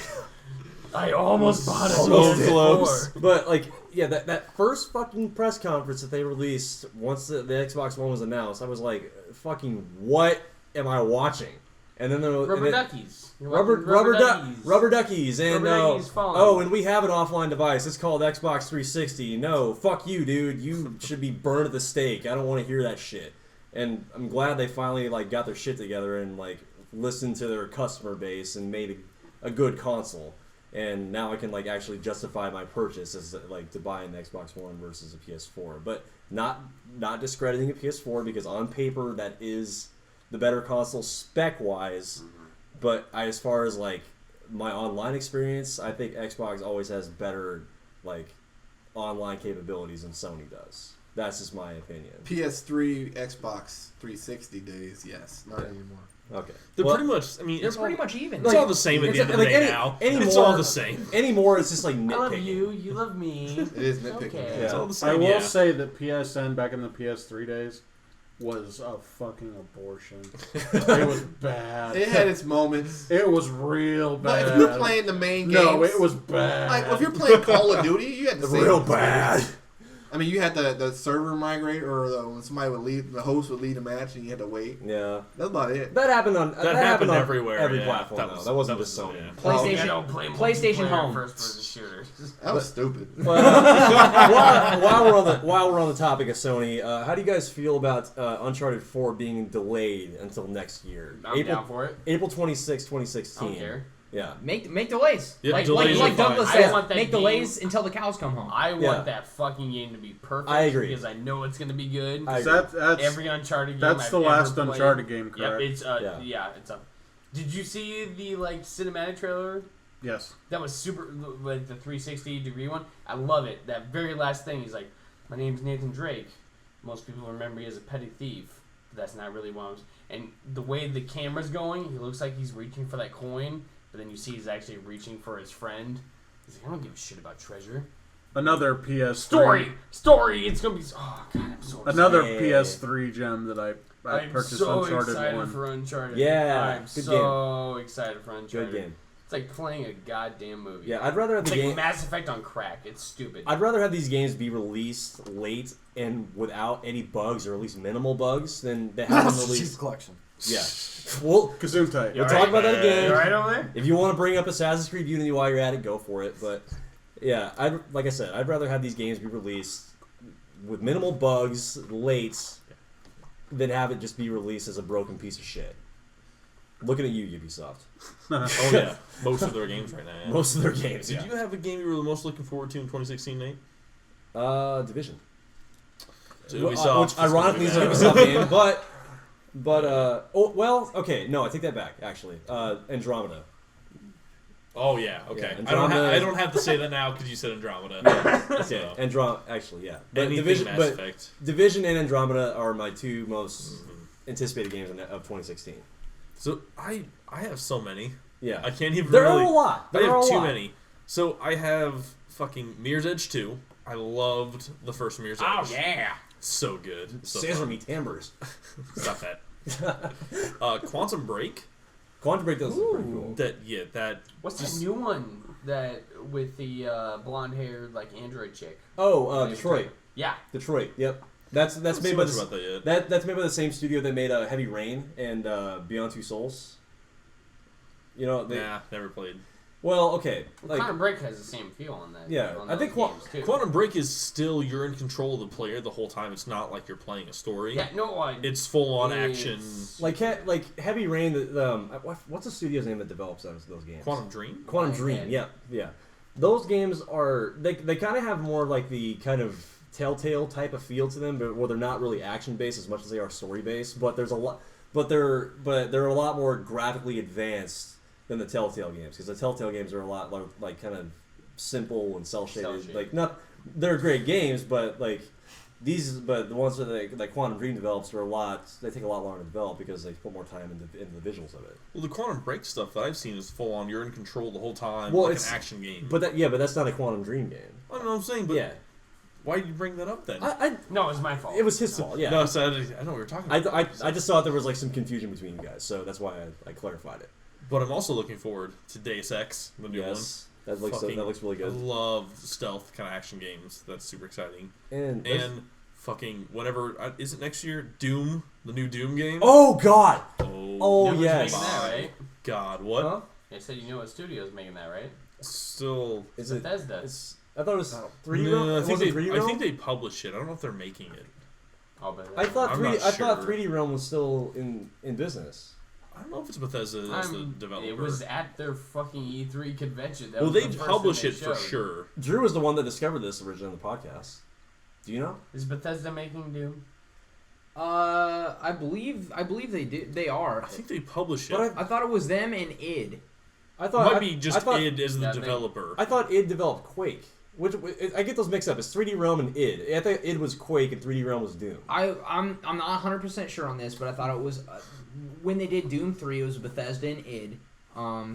Speaker 5: I almost bought a
Speaker 1: So
Speaker 5: PS4.
Speaker 1: close.
Speaker 3: but like that first fucking press conference that they released once the Xbox One was announced, I was like, fucking, what am I watching? And then
Speaker 5: Rubber duckies.
Speaker 3: Rubber duckies, and
Speaker 5: Rubber duckies falling.
Speaker 3: oh, and we have an offline device. It's called Xbox 360. No, fuck you, dude. You should be burned at the stake. I don't want to hear that shit. And I'm glad they finally like got their shit together and like listened to their customer base and made a good console. And now I can like actually justify my purchase as like to buy an Xbox One versus a PS4. But not discrediting a PS4 because on paper that is the better console spec wise. But as far as like my online experience, I think Xbox always has better like online capabilities than Sony does. That's just my opinion.
Speaker 2: PS3, Xbox 360 days, yes, not anymore.
Speaker 3: Okay.
Speaker 1: They're pretty much. I mean,
Speaker 8: They're pretty much even.
Speaker 1: It's all the same at the end of the day now. It's all the same.
Speaker 3: Anymore, it's just like nitpicking.
Speaker 5: I love you. You love me.
Speaker 2: It is nitpicking.
Speaker 5: Okay.
Speaker 1: It's all the same.
Speaker 6: I will say that PSN back in the PS3 days was a fucking abortion. It was bad.
Speaker 2: It had its moments.
Speaker 6: It was real bad.
Speaker 2: But if you're playing the main games,
Speaker 6: no, it was bad.
Speaker 2: like if you're playing Call of Duty, you had the same
Speaker 3: real
Speaker 2: experience.
Speaker 3: bad.
Speaker 2: I mean, you had the server migrate, or when somebody would lead, the host would lead a match, and you had to wait.
Speaker 3: Yeah,
Speaker 2: That's about it.
Speaker 3: that happened on
Speaker 1: That happened
Speaker 3: on
Speaker 1: everywhere.
Speaker 3: every
Speaker 1: yeah.
Speaker 3: platform. That wasn't just Sony.
Speaker 1: Yeah.
Speaker 8: PlayStation Home.
Speaker 5: First-person shooters.
Speaker 2: That was stupid.
Speaker 3: While we're on the topic of Sony, how do you guys feel about Uncharted 4 being delayed until next year?
Speaker 5: I'm down for it.
Speaker 3: April 26,
Speaker 5: I
Speaker 3: 2016.
Speaker 5: don't care.
Speaker 3: Yeah.
Speaker 8: Make delays.
Speaker 1: Yeah,
Speaker 8: like
Speaker 1: delays are
Speaker 8: Douglas
Speaker 5: fine. I
Speaker 8: says,
Speaker 5: want that
Speaker 8: make
Speaker 5: game-
Speaker 8: delays until the cows come home.
Speaker 5: I want
Speaker 3: Yeah.
Speaker 5: that fucking game to be perfect.
Speaker 3: I agree.
Speaker 5: Because I know it's going to be good.
Speaker 3: I agree.
Speaker 6: That's
Speaker 5: Every Uncharted game
Speaker 6: that's
Speaker 5: I've
Speaker 6: the
Speaker 5: ever
Speaker 6: last
Speaker 5: played.
Speaker 6: Uncharted game, correct?
Speaker 5: Yep, it's
Speaker 3: Yeah.
Speaker 5: it's a. Did you see the like cinematic trailer?
Speaker 6: Yes.
Speaker 5: That was super, like the 360-degree one. I love it. That very last thing, he's like, "My name's Nathan Drake." Most people remember me as a petty thief. But that's not really what I was. And the way the camera's going, he looks like he's reaching for that coin, but then you see he's actually reaching for his friend. He's like, "I don't give a shit about treasure."
Speaker 6: Another PS3.
Speaker 5: Story. It's gonna be. Oh god, I'm so excited.
Speaker 6: Another
Speaker 3: Yeah.
Speaker 6: PS3 gem that I
Speaker 5: I'm
Speaker 6: purchased
Speaker 5: so
Speaker 6: Uncharted
Speaker 5: excited
Speaker 6: 1.
Speaker 5: for Uncharted.
Speaker 3: Yeah,
Speaker 5: I'm
Speaker 3: good
Speaker 5: so excited for Uncharted.
Speaker 3: Good game.
Speaker 5: It's like playing a goddamn movie.
Speaker 3: Yeah, I'd rather have
Speaker 5: It's
Speaker 3: the
Speaker 5: like
Speaker 3: game.
Speaker 5: Mass Effect on crack. It's stupid.
Speaker 3: I'd rather have these games be released late and without any bugs, or at least minimal bugs, than they have them
Speaker 7: Master Chief
Speaker 3: released.
Speaker 7: Collection.
Speaker 3: Yeah. Well,
Speaker 6: Gesundheit.
Speaker 3: we'll talk about that
Speaker 5: You
Speaker 3: again.
Speaker 5: alright over there?
Speaker 3: If you want to bring up Assassin's Creed Unity while you're at it, go for it. But yeah, like I said, I'd rather have these games be released with minimal bugs late than have it just be released as a broken piece of shit. Looking at you, Ubisoft.
Speaker 1: Oh yeah, most of their games right now. Yeah.
Speaker 3: Most of their games.
Speaker 1: Did you have a game you were the most looking forward to in 2016, Nate?
Speaker 3: Division.
Speaker 1: So
Speaker 3: Well,
Speaker 1: Ubisoft
Speaker 3: which
Speaker 1: is gonna
Speaker 3: ironically
Speaker 1: be
Speaker 3: is an
Speaker 1: that.
Speaker 3: Ubisoft game, okay, no, I take that back. Actually, Andromeda.
Speaker 1: Oh yeah, okay.
Speaker 3: Yeah,
Speaker 1: I don't have to say that now because you said Andromeda.
Speaker 3: Okay, Andromeda. Actually, yeah. But
Speaker 1: Anything
Speaker 3: Division,
Speaker 1: Mass
Speaker 3: but
Speaker 1: Effect.
Speaker 3: Division and Andromeda are my two most anticipated games of 2016.
Speaker 1: So I have so many.
Speaker 3: Yeah,
Speaker 1: I can't even
Speaker 3: there
Speaker 1: really.
Speaker 3: are a lot.
Speaker 1: I have too many. So I have fucking Mirror's Edge 2. I loved the first Mirror's Edge.
Speaker 5: Oh yeah.
Speaker 1: So good. So
Speaker 3: Scissor
Speaker 1: fun.
Speaker 3: me timbers.
Speaker 1: Stop that. Quantum Break.
Speaker 3: Quantum Break does look pretty cool.
Speaker 1: That.
Speaker 5: What's that new one that with the blonde-haired like android chick?
Speaker 3: Oh, Detroit.
Speaker 5: Yeah.
Speaker 3: Detroit. Yep. That's
Speaker 1: I
Speaker 3: made
Speaker 1: haven't
Speaker 3: by
Speaker 1: seen much
Speaker 3: the,
Speaker 1: about that yet.
Speaker 3: that's made by the same studio that made Heavy Rain and Beyond Two Souls. You know,
Speaker 1: Nah, never played.
Speaker 3: well, okay, like
Speaker 5: Quantum Break has the same feel on that.
Speaker 3: Yeah,
Speaker 5: on
Speaker 3: I think
Speaker 5: those games, too.
Speaker 1: Quantum Break is still you're in control of the player the whole time. It's not like you're playing a story.
Speaker 5: Yeah, no,
Speaker 1: It's full on action.
Speaker 5: it's-
Speaker 3: like Heavy Rain. What's the studio's name that develops those games?
Speaker 1: Quantum Dream.
Speaker 3: Quantum
Speaker 5: Right,
Speaker 3: Dream.
Speaker 5: yeah.
Speaker 3: Yeah. Those games are they kind of have more like the kind of Telltale type of feel to them, but where they're not really action based as much as they are story based. But there's a lot, but they're a lot more graphically advanced than the Telltale games, because the Telltale games are a lot like kind of simple and cell shaded. Like not they're great games, but like the ones that Quantum Dream develops are they take a lot longer to develop because they put more time into the visuals of it.
Speaker 1: Well, the Quantum Break stuff that I've seen is full on. You're in control the whole time,
Speaker 3: Well,
Speaker 1: like
Speaker 3: it's
Speaker 1: an action game.
Speaker 3: But that's not a Quantum Dream game.
Speaker 1: I don't know what I'm saying, but
Speaker 3: Yeah,
Speaker 1: why did you bring that up then?
Speaker 5: No, it's my fault.
Speaker 3: it was his fault. Yeah,
Speaker 1: No, so I know what you're talking about.
Speaker 3: I just thought there was like some confusion between you guys, so that's why I clarified it.
Speaker 1: But I'm also looking forward to Deus Ex, the new one.
Speaker 3: Yes, That looks really
Speaker 1: I
Speaker 3: good.
Speaker 1: love stealth kind of action games. That's super exciting.
Speaker 3: And
Speaker 1: fucking whenever is it next year? Doom, the new Doom game.
Speaker 3: oh god,
Speaker 1: Oh,
Speaker 5: Nobody's
Speaker 3: yes.
Speaker 5: making that, right?
Speaker 1: God, what?
Speaker 3: Huh?
Speaker 5: They said you know what studio's making that, right?
Speaker 1: Still,
Speaker 3: Is it?
Speaker 5: Bethesda.
Speaker 3: I thought it was 3D
Speaker 1: no,
Speaker 3: Realm.
Speaker 1: I
Speaker 3: It
Speaker 1: think
Speaker 3: wasn't
Speaker 1: they,
Speaker 3: 3D
Speaker 1: I
Speaker 3: Realm?
Speaker 1: think they publish it. I don't know if they're making it.
Speaker 5: I'll bet
Speaker 3: I thought
Speaker 1: I'm
Speaker 3: 3D.
Speaker 1: not
Speaker 3: I thought
Speaker 1: sure.
Speaker 3: 3D Realm was still in business.
Speaker 1: I don't know if it's Bethesda as the developer.
Speaker 5: It was at their fucking E3 convention. That
Speaker 1: well,
Speaker 5: was
Speaker 1: they
Speaker 5: the first
Speaker 1: publish
Speaker 5: thing
Speaker 1: it
Speaker 5: they
Speaker 1: for
Speaker 5: showed.
Speaker 1: sure.
Speaker 3: Drew was the one that discovered this originally on the podcast. Do you know?
Speaker 5: Is Bethesda making Doom?
Speaker 8: I believe they do. They are.
Speaker 1: I think they publish it.
Speaker 3: But
Speaker 8: I thought it was them and id.
Speaker 3: I thought
Speaker 1: Might be just
Speaker 3: I thought,
Speaker 1: id as the
Speaker 5: Yeah,
Speaker 1: developer.
Speaker 3: I thought id developed Quake. Which I get those mixed up. It's 3D Realm and id. I thought id was Quake and 3D Realm was Doom.
Speaker 8: I'm not 100% sure on this, but I thought it was when they did Doom 3. It was Bethesda and id.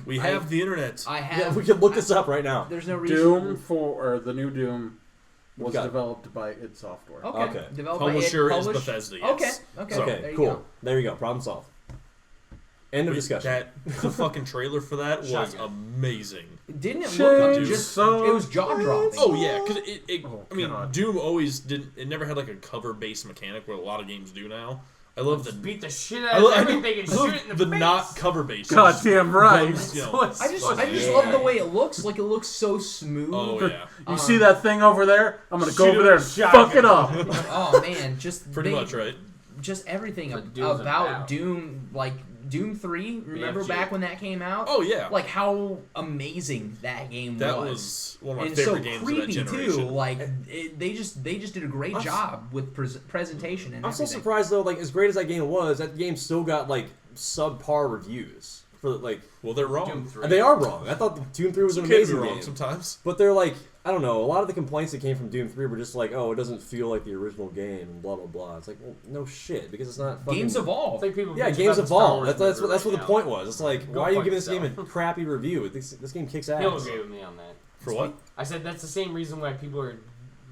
Speaker 1: We have the internet.
Speaker 8: I
Speaker 3: Yeah,
Speaker 8: have.
Speaker 3: we can look this up right now.
Speaker 8: There's no reason.
Speaker 6: The new Doom was
Speaker 3: Got it.
Speaker 6: developed by id Software.
Speaker 3: Okay.
Speaker 8: Developed by
Speaker 1: Publisher
Speaker 8: id,
Speaker 1: is
Speaker 8: published-
Speaker 1: Bethesda. Yes.
Speaker 8: Okay.
Speaker 1: So,
Speaker 8: There you
Speaker 3: Cool.
Speaker 8: go.
Speaker 3: There you go. Problem solved. End of
Speaker 1: Wait,
Speaker 3: discussion.
Speaker 1: the fucking trailer for that was
Speaker 5: Shotgun.
Speaker 1: amazing.
Speaker 8: Didn't it
Speaker 6: Change
Speaker 8: look
Speaker 1: Dude.
Speaker 8: just?
Speaker 6: so
Speaker 8: It was jaw dropping.
Speaker 1: Oh yeah, because
Speaker 6: Oh,
Speaker 1: I mean,
Speaker 6: God.
Speaker 1: Doom always didn't. It never had like a cover-based mechanic where a lot of games do now. I love the
Speaker 5: Beat the shit
Speaker 1: I
Speaker 5: out
Speaker 1: love,
Speaker 5: of everything and
Speaker 1: I love
Speaker 5: shoot it in the face.
Speaker 1: not cover-based.
Speaker 6: Goddamn right.
Speaker 1: Guns, you know,
Speaker 8: I just
Speaker 1: Yeah.
Speaker 8: love the way it looks. Like it looks so smooth.
Speaker 1: Oh yeah,
Speaker 6: You see that thing over there? I'm gonna go
Speaker 5: Shoot
Speaker 6: over
Speaker 5: it
Speaker 6: there
Speaker 5: with
Speaker 6: and
Speaker 5: a
Speaker 6: fuck it up.
Speaker 8: Oh man, just
Speaker 1: pretty
Speaker 8: they-
Speaker 1: much right.
Speaker 8: Just everything
Speaker 5: What Doom's
Speaker 8: about
Speaker 5: about.
Speaker 8: Doom, like Doom 3. Remember
Speaker 5: BFG.
Speaker 8: back when that came out?
Speaker 1: Oh yeah,
Speaker 8: Like how amazing that game
Speaker 1: that
Speaker 8: was.
Speaker 1: was one of my
Speaker 8: And
Speaker 1: favorite
Speaker 8: so
Speaker 1: games of
Speaker 8: creepy
Speaker 1: that generation.
Speaker 8: too. Like they just did a great job with presentation and
Speaker 3: I'm so
Speaker 8: everything.
Speaker 3: surprised though. Like as great as that game was, that game still got like subpar reviews for like.
Speaker 1: Well, they're wrong.
Speaker 5: Doom 3.
Speaker 3: They are wrong. I thought Doom 3 was an
Speaker 1: You can be
Speaker 3: amazing
Speaker 1: wrong
Speaker 3: game.
Speaker 1: sometimes.
Speaker 3: But they're like, I don't know, a lot of the complaints that came from Doom 3 were just like, oh, it doesn't feel like the original game and blah, blah, blah. It's like, well, no shit, because it's not fucking...
Speaker 8: Games
Speaker 5: It's
Speaker 8: evolve.
Speaker 5: like people
Speaker 3: Yeah,
Speaker 5: bitch
Speaker 3: games
Speaker 5: about the Star
Speaker 3: evolve.
Speaker 5: Wars
Speaker 3: That's
Speaker 5: movie
Speaker 3: what
Speaker 5: right
Speaker 3: the
Speaker 5: now.
Speaker 3: point was. It's like,
Speaker 5: Go
Speaker 3: why are you
Speaker 5: fuck
Speaker 3: giving this game a
Speaker 5: yourself.
Speaker 3: crappy review? This game kicks
Speaker 5: He'll
Speaker 3: ass.
Speaker 5: agree with me on that.
Speaker 1: For what?
Speaker 5: I said that's the same reason why people are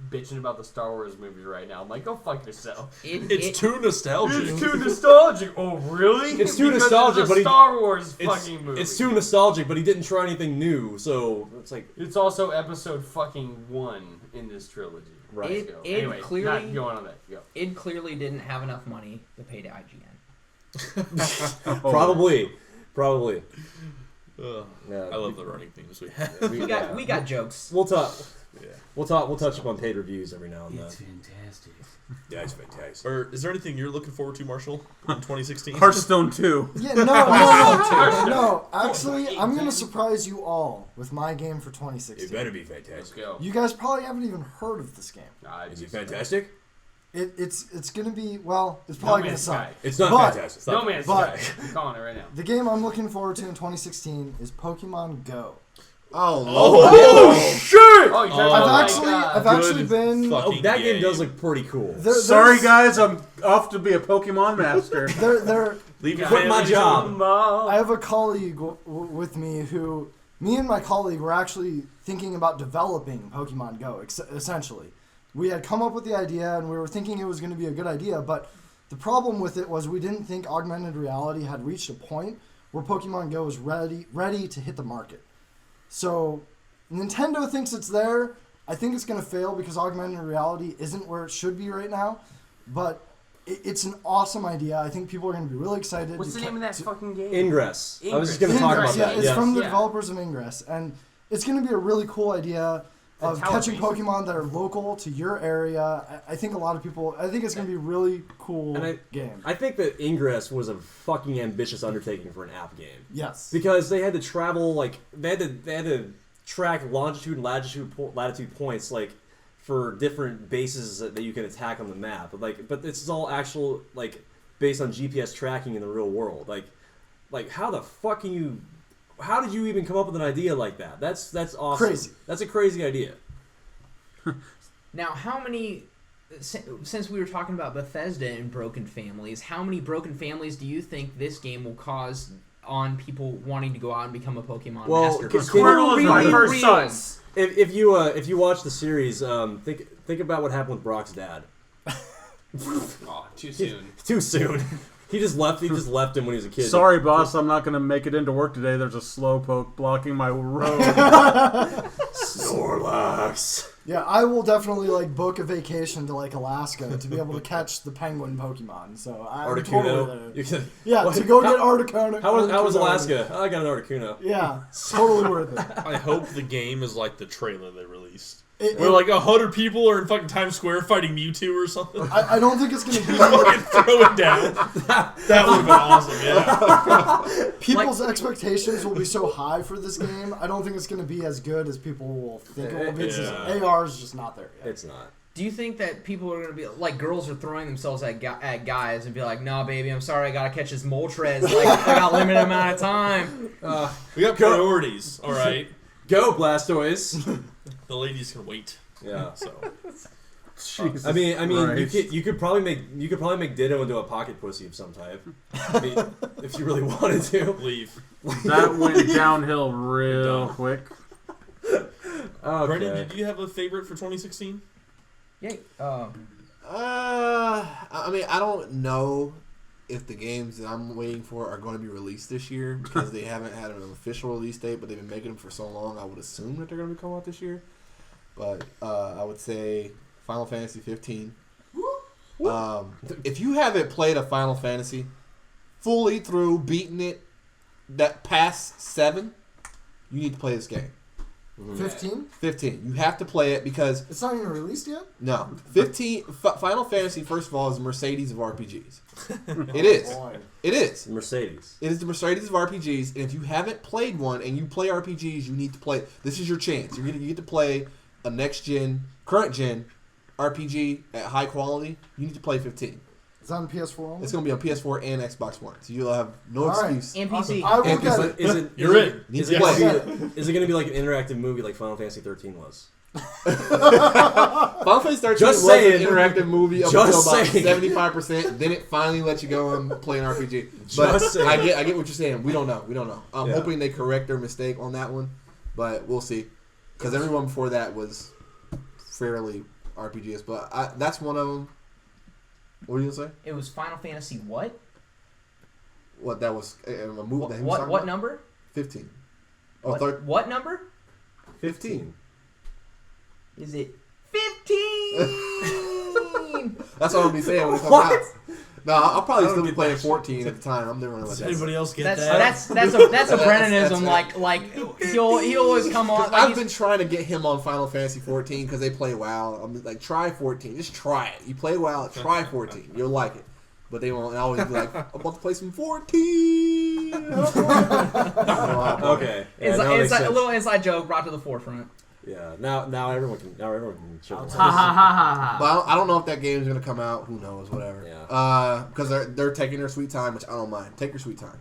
Speaker 5: bitching about the Star Wars movie right now. I'm like, go fuck yourself.
Speaker 1: It's too nostalgic.
Speaker 5: It's too nostalgic. Oh, really?
Speaker 3: It's too
Speaker 5: Because
Speaker 3: nostalgic,
Speaker 5: it's a
Speaker 3: but he-
Speaker 5: Star Wars
Speaker 3: It's,
Speaker 5: fucking movie.
Speaker 3: it's too nostalgic, but he didn't try anything new, so it's like...
Speaker 5: It's also episode fucking 1 in this trilogy.
Speaker 3: Right.
Speaker 8: It-
Speaker 5: Go.
Speaker 8: it
Speaker 5: Anyway,
Speaker 8: clearly-
Speaker 5: not going on that. Go.
Speaker 8: Id clearly didn't have enough money to pay to IGN.
Speaker 3: Probably.
Speaker 1: Ugh.
Speaker 3: Yeah,
Speaker 1: I love the running themes we have.
Speaker 8: We got jokes.
Speaker 3: We'll talk.
Speaker 1: Yeah.
Speaker 3: We'll touch upon paid reviews every now and then.
Speaker 9: fantastic.
Speaker 3: Yeah, it's fantastic.
Speaker 1: Or is there anything you're looking forward to, Marshall, in 2016?
Speaker 6: Hearthstone 2.
Speaker 7: Yeah, no. Actually, I'm gonna surprise you all with my game for
Speaker 3: It
Speaker 7: 2016.
Speaker 3: better be
Speaker 5: Let's
Speaker 3: fantastic.
Speaker 5: go.
Speaker 7: You guys probably haven't even heard of this game.
Speaker 3: Is it fantastic?
Speaker 7: It's gonna be it's probably gonna
Speaker 5: Man's
Speaker 7: suck.
Speaker 5: Sky.
Speaker 3: It's not
Speaker 7: But-
Speaker 3: fantastic.
Speaker 5: No Man's
Speaker 7: But-
Speaker 5: Sky. I'm calling it right now.
Speaker 7: The game I'm looking forward to in 2016 is Pokemon Go.
Speaker 2: Oh,
Speaker 1: Oh, shit!
Speaker 5: Oh, you're
Speaker 1: Oh,
Speaker 7: I've actually been.
Speaker 1: fucking
Speaker 3: That game does
Speaker 1: game.
Speaker 3: look pretty cool.
Speaker 6: Sorry, guys, I'm off to be a Pokemon master.
Speaker 7: There.
Speaker 1: Leave your
Speaker 3: Quit my
Speaker 1: family
Speaker 3: job.
Speaker 7: I have a colleague with me who, me and my colleague were actually thinking about developing Pokemon Go. Essentially, we had come up with the idea and we were thinking it was going to be a good idea, but the problem with it was we didn't think augmented reality had reached a point where Pokemon Go was ready to hit the market. So Nintendo thinks it's there. I think it's going to fail because augmented reality isn't where it should be right now, but it's an awesome idea. I think people are going to be really excited.
Speaker 5: What's the name of that fucking game?
Speaker 3: Ingress. I was just going to
Speaker 5: Ingress.
Speaker 3: talk about
Speaker 7: Ingress, yeah,
Speaker 3: that.
Speaker 7: it's
Speaker 3: Yes.
Speaker 7: from the
Speaker 5: Yeah.
Speaker 7: developers of Ingress, and it's going to be a really cool idea of catching
Speaker 5: Intelligence.
Speaker 7: Pokemon that are local to your area. I think a lot of people. I think it's going to be a really cool
Speaker 3: And
Speaker 7: game.
Speaker 3: I think that Ingress was a fucking ambitious undertaking for an app game
Speaker 7: Yes.
Speaker 3: because they had to travel they had to track longitude and latitude points for different bases that you can attack on the map. But this is all actual based on GPS tracking in the real world. How the fuck can you? How did you even come up with an idea like that? That's awesome.
Speaker 7: Crazy.
Speaker 3: That's a crazy idea.
Speaker 8: Now, how many? Since we were talking about Bethesda and broken families, how many broken families do you think this game will cause on people wanting to go out and become a Pokemon
Speaker 3: Well,
Speaker 8: master?
Speaker 3: can-
Speaker 5: Squirtle is my
Speaker 8: Really
Speaker 5: first
Speaker 8: real.
Speaker 5: son.
Speaker 3: If you watch the series, think about what happened with Brock's dad.
Speaker 5: Oh, too soon.
Speaker 3: Too soon. He just left him when he was a kid.
Speaker 6: Sorry, boss, I'm not going to make it into work today. There's a slowpoke blocking my road.
Speaker 9: Snorlax.
Speaker 7: Yeah, I will definitely like book a vacation to like Alaska to be able to catch the penguin Pokemon. So I'm totally there. Yeah, to go get Articuno.
Speaker 3: How was Alaska? I got an Articuno.
Speaker 7: Yeah, totally worth it.
Speaker 1: I hope the game is like the trailer they released. Where like 100 people are in fucking Times Square fighting Mewtwo or something.
Speaker 7: I don't think it's gonna be.
Speaker 1: Fucking throw it down. That would have been awesome. Yeah.
Speaker 7: People's expectations will be so high for this game. I don't think it's gonna be as good as people will think it will be.
Speaker 1: Yeah.
Speaker 7: AR is just not there yet.
Speaker 3: It's not.
Speaker 8: Do you think that people are going to be like girls are throwing themselves at guys and be like, "Nah, baby, I'm sorry, I gotta catch this Moltres. Like, I got a limited amount of time."
Speaker 1: We got priorities. All right.
Speaker 3: Go Blastoise.
Speaker 1: The ladies can wait.
Speaker 3: Yeah.
Speaker 1: So.
Speaker 6: Jesus
Speaker 3: I mean,
Speaker 6: Christ.
Speaker 3: you could probably make Ditto into a pocket pussy of some type. I mean, if you really wanted to.
Speaker 1: Leave.
Speaker 6: That went downhill real quick.
Speaker 3: Okay.
Speaker 1: Brendan, did you have a favorite for 2016?
Speaker 8: Yeah.
Speaker 2: I mean, I don't know if the games that I'm waiting for are going to be released this year because they haven't had an official release date, but they've been making them for so long. I would assume that they're going to come out this year. But I would say Final Fantasy 15. If you haven't played a Final Fantasy fully through, beaten it, that past 7, you need to play this game.
Speaker 7: 15?
Speaker 2: 15. You have to play it because
Speaker 7: It's not even released yet?
Speaker 2: no. 15 Final Fantasy, first of all, is the Mercedes of RPGs. It is.
Speaker 7: Boy.
Speaker 2: It is.
Speaker 3: Mercedes.
Speaker 2: It is the Mercedes of RPGs, and if you haven't played one and you play RPGs, you need to play. This is your chance. You get to play a current gen RPG at high quality. You need to play 15.
Speaker 7: It's on PS4 only?
Speaker 2: It's going to be on PS4 and Xbox One, so you'll have no
Speaker 7: All right.
Speaker 2: excuse.
Speaker 8: And PC.
Speaker 7: I will
Speaker 2: And
Speaker 7: get
Speaker 2: it's
Speaker 7: it.
Speaker 1: You're in.
Speaker 2: Need
Speaker 3: Is
Speaker 2: to
Speaker 3: it
Speaker 2: play.
Speaker 3: going to be like an interactive movie like Final Fantasy 13 was?
Speaker 2: Final Fantasy 13
Speaker 3: Just
Speaker 2: was
Speaker 3: saying.
Speaker 2: an interactive movie up
Speaker 3: Just
Speaker 2: until about
Speaker 3: saying.
Speaker 2: 75%. Then it finally let you go and play an RPG. But
Speaker 3: Just saying.
Speaker 2: I get what you're saying. We don't know. I'm
Speaker 3: Yeah.
Speaker 2: hoping they correct their mistake on that one, but we'll see. Because everyone before that was fairly RPGs, but that's one of them. What were you gonna say?
Speaker 8: It was Final Fantasy what?
Speaker 2: What that was a movie? that he was
Speaker 8: What
Speaker 2: talking
Speaker 8: what
Speaker 2: about?
Speaker 8: number?
Speaker 2: 15. Oh,
Speaker 8: What number?
Speaker 2: 15.
Speaker 8: Is it 15?
Speaker 2: That's what I'll be saying when it comes out. No, I'll probably still be playing 14 at the time. I'm never gonna let
Speaker 1: Does
Speaker 2: that.
Speaker 1: anybody else get that?
Speaker 8: That's a Brennanism. Like he'll always come on. Like
Speaker 2: I've been trying to get him on Final Fantasy 14 because they play WoW. I'm like, try 14. Just try it. You play WoW, try 14. You'll like it. But they won't. I always be like, I'm about to play some 14.
Speaker 3: Okay. Yeah,
Speaker 8: it's like a little inside joke brought to the forefront.
Speaker 3: Yeah. Now everyone can show
Speaker 8: Ha
Speaker 3: them.
Speaker 8: ha ha ha
Speaker 2: But I don't know if that game is gonna come out. Who knows? Whatever.
Speaker 3: Yeah.
Speaker 2: Because they're taking their sweet time, which I don't mind. Take your sweet time.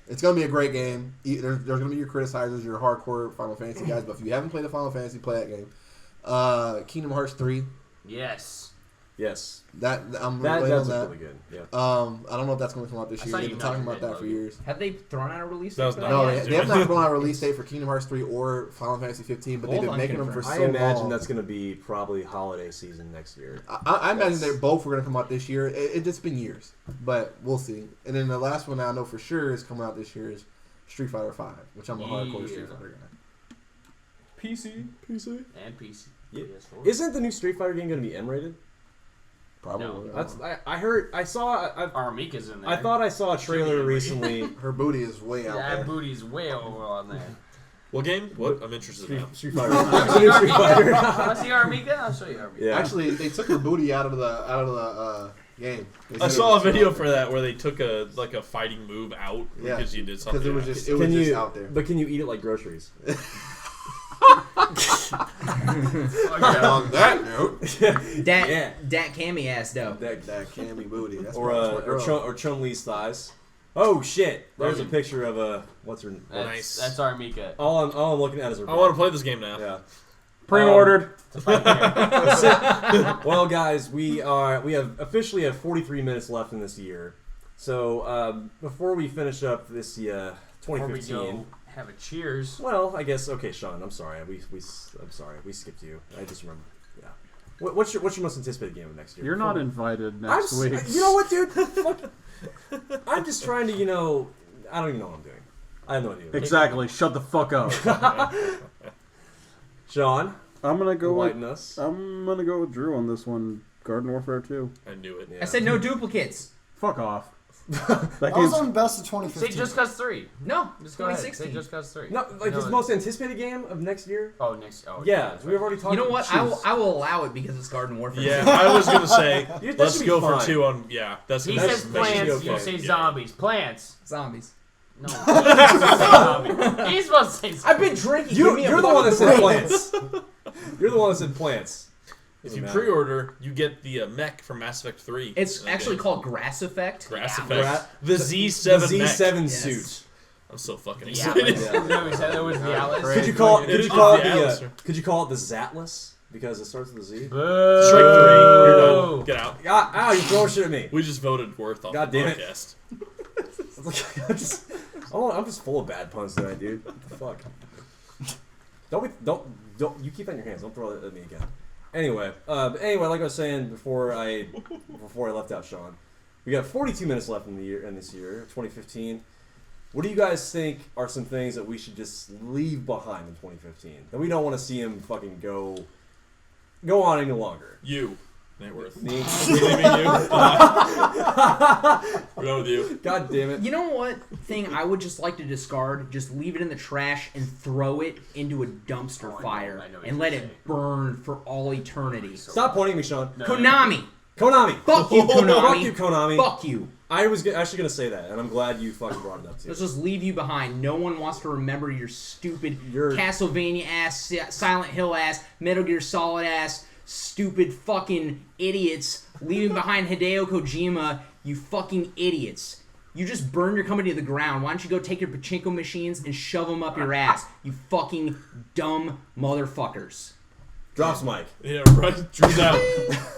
Speaker 2: It's gonna be a great game. There's gonna be your criticizers, your hardcore Final Fantasy guys. But if you haven't played the Final Fantasy, play that game. Kingdom Hearts 3.
Speaker 5: Yes.
Speaker 3: Yes.
Speaker 2: I'm
Speaker 3: That
Speaker 2: related on
Speaker 3: that's
Speaker 2: that.
Speaker 3: really good. Yeah.
Speaker 2: I don't know if that's going to come out this
Speaker 5: I
Speaker 2: year.
Speaker 5: saw
Speaker 2: They've
Speaker 5: you
Speaker 2: been talking
Speaker 5: nodding
Speaker 2: about that
Speaker 5: your
Speaker 2: for
Speaker 5: head,
Speaker 2: years.
Speaker 8: Have they thrown out a release
Speaker 1: That was
Speaker 8: date for
Speaker 1: not-
Speaker 2: No,
Speaker 8: that
Speaker 2: they
Speaker 8: yet?
Speaker 2: have not thrown out a release date for Kingdom Hearts 3 or Final Fantasy 15, but they've
Speaker 8: Both
Speaker 2: been making them for so
Speaker 3: I
Speaker 2: long.
Speaker 3: imagine that's going to be probably holiday season next year.
Speaker 2: I imagine they both were going to come out this year. It's just been years, but we'll see. And then the last one I know for sure is coming out this year is Street Fighter 5, which I'm a hardcore Street Fighter guy.
Speaker 3: PC.
Speaker 5: And PC.
Speaker 3: Yeah.
Speaker 5: PS4.
Speaker 3: Isn't the new Street Fighter game going to be M-rated?
Speaker 2: Probably.
Speaker 5: No.
Speaker 3: That's I
Speaker 5: Armika's in there.
Speaker 3: I thought I saw a trailer recently.
Speaker 2: Her booty is way out
Speaker 5: that
Speaker 2: there.
Speaker 5: booty's way over on there.
Speaker 1: What game? What? I'm interested now.
Speaker 3: Street Fighter.
Speaker 5: Want
Speaker 3: Street Fighter.
Speaker 5: to see Armika? I'll show you Armika.
Speaker 3: Yeah.
Speaker 2: Actually, they took her booty out of the game.
Speaker 1: I saw a video for that where they took a fighting move out because you did something.
Speaker 2: Because it was just
Speaker 3: Can you?
Speaker 2: out there.
Speaker 3: But can you eat it like groceries?
Speaker 2: On that note,
Speaker 8: Dat Cammy ass though.
Speaker 2: that Cammy booty. That's
Speaker 3: Or
Speaker 2: my girl.
Speaker 3: or Chun-Li's thighs. Oh shit! There's a picture of what's her.
Speaker 1: Nice.
Speaker 5: That's Armika.
Speaker 3: All I'm looking at is her.
Speaker 1: I want to play this game now.
Speaker 3: Yeah.
Speaker 6: Pre-ordered.
Speaker 3: Well, guys, we have officially have 43 minutes left in this year. So before we finish up this
Speaker 5: Before we
Speaker 3: 2015.
Speaker 5: go have a cheers.
Speaker 3: Well, I guess okay, Sean. I'm sorry. I'm sorry. We skipped you. I just remember. Yeah. What's your most anticipated game of next year?
Speaker 6: You're not invited next week.
Speaker 3: You know what, dude? Fuck. I'm just trying to, I don't even know what I'm doing. I have no idea.
Speaker 6: Exactly. Shut the fuck up.
Speaker 3: Sean,
Speaker 6: I'm gonna go
Speaker 3: enlighten
Speaker 6: with.
Speaker 3: us.
Speaker 6: I'm gonna go with Drew on this one. Garden Warfare 2.
Speaker 1: I knew it.
Speaker 3: Yeah.
Speaker 8: I said no duplicates.
Speaker 6: Fuck off.
Speaker 7: That
Speaker 6: That
Speaker 7: was
Speaker 6: game's
Speaker 7: on best of
Speaker 5: Say
Speaker 7: 2015.
Speaker 5: Just Cause 3.
Speaker 8: No,
Speaker 5: Just go ahead. Say
Speaker 8: 2016.
Speaker 5: Just Cause 3.
Speaker 3: No, like his most anticipated game of next year.
Speaker 5: Oh, next. Oh,
Speaker 3: Yeah,
Speaker 5: that's
Speaker 3: we've
Speaker 5: right.
Speaker 3: already talked.
Speaker 8: You know what?
Speaker 3: Jeez.
Speaker 8: I will allow it because it's Garden Warfare.
Speaker 1: Yeah, I was gonna say
Speaker 3: That
Speaker 1: let's
Speaker 3: should be
Speaker 1: go
Speaker 3: fine.
Speaker 1: for 2 on. Yeah, that's.
Speaker 5: He
Speaker 1: that's-
Speaker 5: says
Speaker 1: that should be
Speaker 5: plants. You
Speaker 1: okay.
Speaker 5: say
Speaker 1: Yeah.
Speaker 5: zombies. Plants.
Speaker 8: Zombies.
Speaker 5: No. He's supposed to say zombies. He's supposed to say zombies.
Speaker 8: I've been drinking. Give me a
Speaker 3: You're the one that said
Speaker 8: break.
Speaker 3: plants. You're the one that said plants.
Speaker 1: If you
Speaker 3: Doesn't matter.
Speaker 1: pre-order, you get the mech from Mass Effect 3.
Speaker 8: It's
Speaker 1: Okay.
Speaker 8: actually called Grass Effect.
Speaker 1: Grass
Speaker 5: Yeah,
Speaker 1: Effect. The Z7
Speaker 3: the
Speaker 1: mech.
Speaker 3: Z7
Speaker 8: Yes.
Speaker 3: suit.
Speaker 1: I'm so fucking
Speaker 5: The
Speaker 1: excited.
Speaker 5: Atlas. No, we said it was the Atlas.
Speaker 3: Could you call
Speaker 1: It
Speaker 3: it? Could
Speaker 1: is
Speaker 3: you call it
Speaker 1: the Atlas,
Speaker 3: the?
Speaker 1: sir.
Speaker 3: Could you call it the Zatlas because it starts with a Z?
Speaker 5: Boo.
Speaker 1: Strike 3. You're done. Get out.
Speaker 3: Ow! You throw shit at me.
Speaker 1: We just voted Worth off
Speaker 3: God
Speaker 1: the
Speaker 3: damn it.
Speaker 1: podcast.
Speaker 3: I'm just full of bad puns tonight, dude. What the fuck? Don't you keep that in your hands. Don't throw it at me again. Anyway, like I was saying before I left out Sean, we got 42 minutes left in this year, 2015. What do you guys think are some things that we should just leave behind in 2015 that we don't want to see him fucking go on any longer?
Speaker 1: You. Nate Worth.
Speaker 3: Me?
Speaker 1: We're leaving you. We're going with you.
Speaker 3: God damn it!
Speaker 8: You know what thing I would just like to discard? Just leave it in the trash and throw it into a dumpster fire
Speaker 5: I know what
Speaker 8: and
Speaker 5: you're
Speaker 8: let
Speaker 5: saying.
Speaker 8: it burn for all eternity.
Speaker 3: Stop pointing at me, Sean.
Speaker 5: No.
Speaker 8: Konami!
Speaker 3: Konami.
Speaker 8: Fuck you, Konami!
Speaker 3: Fuck you, Konami.
Speaker 8: Fuck you!
Speaker 3: I was actually gonna say that, and I'm glad you fucking brought it up too.
Speaker 8: Let's just leave you behind. No one wants to remember your stupid
Speaker 3: Your-
Speaker 8: Castlevania ass, Silent Hill ass, Metal Gear Solid ass, stupid fucking idiots leaving behind Hideo Kojima, you fucking idiots. You just burned your company to the ground. Why don't you go take your pachinko machines and shove them up your ass, you fucking dumb motherfuckers.
Speaker 3: Drops mic.
Speaker 1: Yeah, right. Drew's out.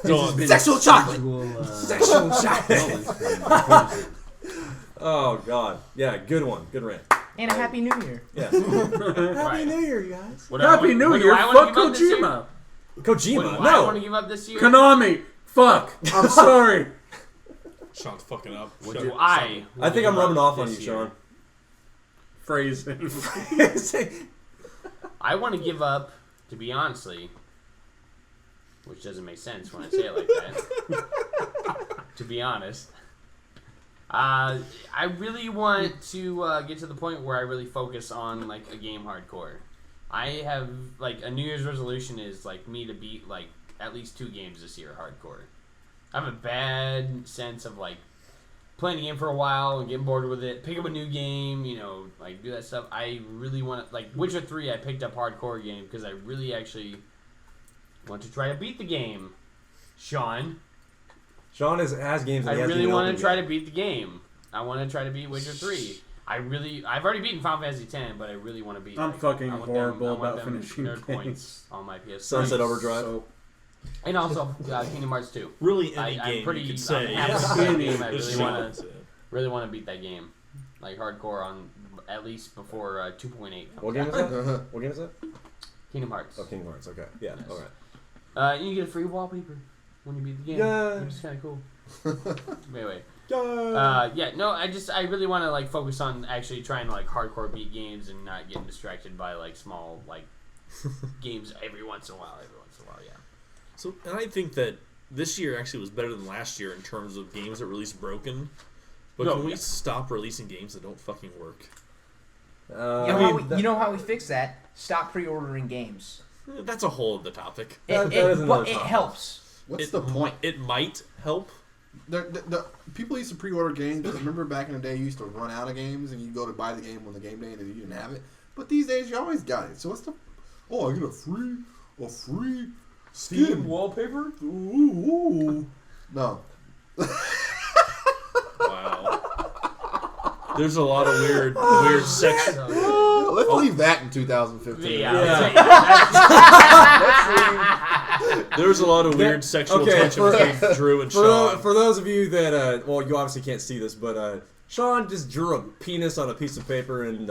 Speaker 1: Go on.
Speaker 2: Sexual chocolate.
Speaker 3: Sexual chocolate. Oh god. Yeah, good one. Good rant.
Speaker 8: And a Happy New Year.
Speaker 3: Yeah.
Speaker 5: Right.
Speaker 3: New Year, you guys.
Speaker 5: What
Speaker 6: Happy
Speaker 5: what-
Speaker 6: New
Speaker 5: what do
Speaker 6: Year.
Speaker 5: I wanna
Speaker 6: Fuck
Speaker 5: give up this year?
Speaker 6: Kojima.
Speaker 3: Kojima.
Speaker 5: What do I want to
Speaker 3: No.
Speaker 5: give up this year?
Speaker 6: Konami. Fuck. I'm sorry.
Speaker 1: Sean's fucking up.
Speaker 5: What
Speaker 1: Shut
Speaker 5: do
Speaker 1: up.
Speaker 5: I?
Speaker 3: I
Speaker 5: wanna
Speaker 3: think
Speaker 5: give
Speaker 3: I'm rubbing
Speaker 5: up
Speaker 3: off on you,
Speaker 5: this year?
Speaker 6: Phrasing.
Speaker 3: Sean.
Speaker 5: I want to give up, to be honestly, which doesn't make sense when I say it like that. To be honest, I really want to get to the point where I really focus on like a game hardcore. I have like a New Year's resolution is like me to beat like at least 2 games this year hardcore. I have a bad sense of like playing a game for a while and getting bored with it, pick up a new game, like do that stuff. I really want to, like Witcher 3 I picked up hardcore game because I really actually want to try to beat the game. Sean
Speaker 3: has games that
Speaker 5: I
Speaker 3: he hasn't
Speaker 5: really
Speaker 3: even
Speaker 5: want
Speaker 3: opened
Speaker 5: to try
Speaker 3: yet.
Speaker 5: to beat the game. I want to try to beat Witcher 3. I've already beaten Final Fantasy X, but I really want to beat.
Speaker 6: I'm fucking
Speaker 5: I want
Speaker 6: horrible
Speaker 5: I want
Speaker 6: about
Speaker 5: them
Speaker 6: finishing
Speaker 5: nerd
Speaker 6: games.
Speaker 5: points on my PS3.
Speaker 3: Sunset Overdrive.
Speaker 6: So,
Speaker 5: And also Kingdom Hearts 2.
Speaker 1: Really, any
Speaker 5: I'm
Speaker 1: game
Speaker 5: pretty.
Speaker 1: you could
Speaker 5: I'm
Speaker 1: say.
Speaker 5: happy
Speaker 6: Yeah.
Speaker 5: with that game. I
Speaker 1: It's
Speaker 5: really
Speaker 1: Sean.
Speaker 5: want to. Really want to beat that game, like hardcore on at least before 2.8.
Speaker 3: What game is that? What game is that?
Speaker 5: Kingdom Hearts.
Speaker 3: Oh, Kingdom Hearts. Okay. Yeah.
Speaker 5: Yes.
Speaker 3: All right.
Speaker 5: You get a free wallpaper when you beat the game.
Speaker 3: Yeah.
Speaker 5: Which is kind of cool. Anyway,
Speaker 3: Yeah.
Speaker 5: yeah, no, I really want to like focus on actually trying to like hardcore beat games and not getting distracted by like small like games every once in a while. Yeah.
Speaker 1: So, and I think that this year actually was better than last year in terms of games that released broken. But
Speaker 5: No,
Speaker 1: can we
Speaker 5: yeah.
Speaker 1: stop releasing games that don't fucking work?
Speaker 8: You know how we fix that? Stop pre-ordering games.
Speaker 1: That's a whole other topic.
Speaker 3: That is another
Speaker 8: But it
Speaker 3: topic.
Speaker 8: helps.
Speaker 2: What's the point?
Speaker 1: It might help.
Speaker 2: The people used to pre-order games because remember back in the day you used to run out of games and you go to buy the game on the game day and you didn't have it. But these days you always got it. So what's the? Oh, I get a free skin
Speaker 1: wallpaper?
Speaker 2: Ooh. No.
Speaker 1: Wow. There's a lot of weird sex.
Speaker 2: Let's leave that in 2015.
Speaker 1: There's a lot of weird sexual
Speaker 3: Okay,
Speaker 1: tension between Drew and
Speaker 3: For
Speaker 1: Sean.
Speaker 3: for those of you that, well, you obviously can't see this, but Sean just drew a penis on a piece of paper and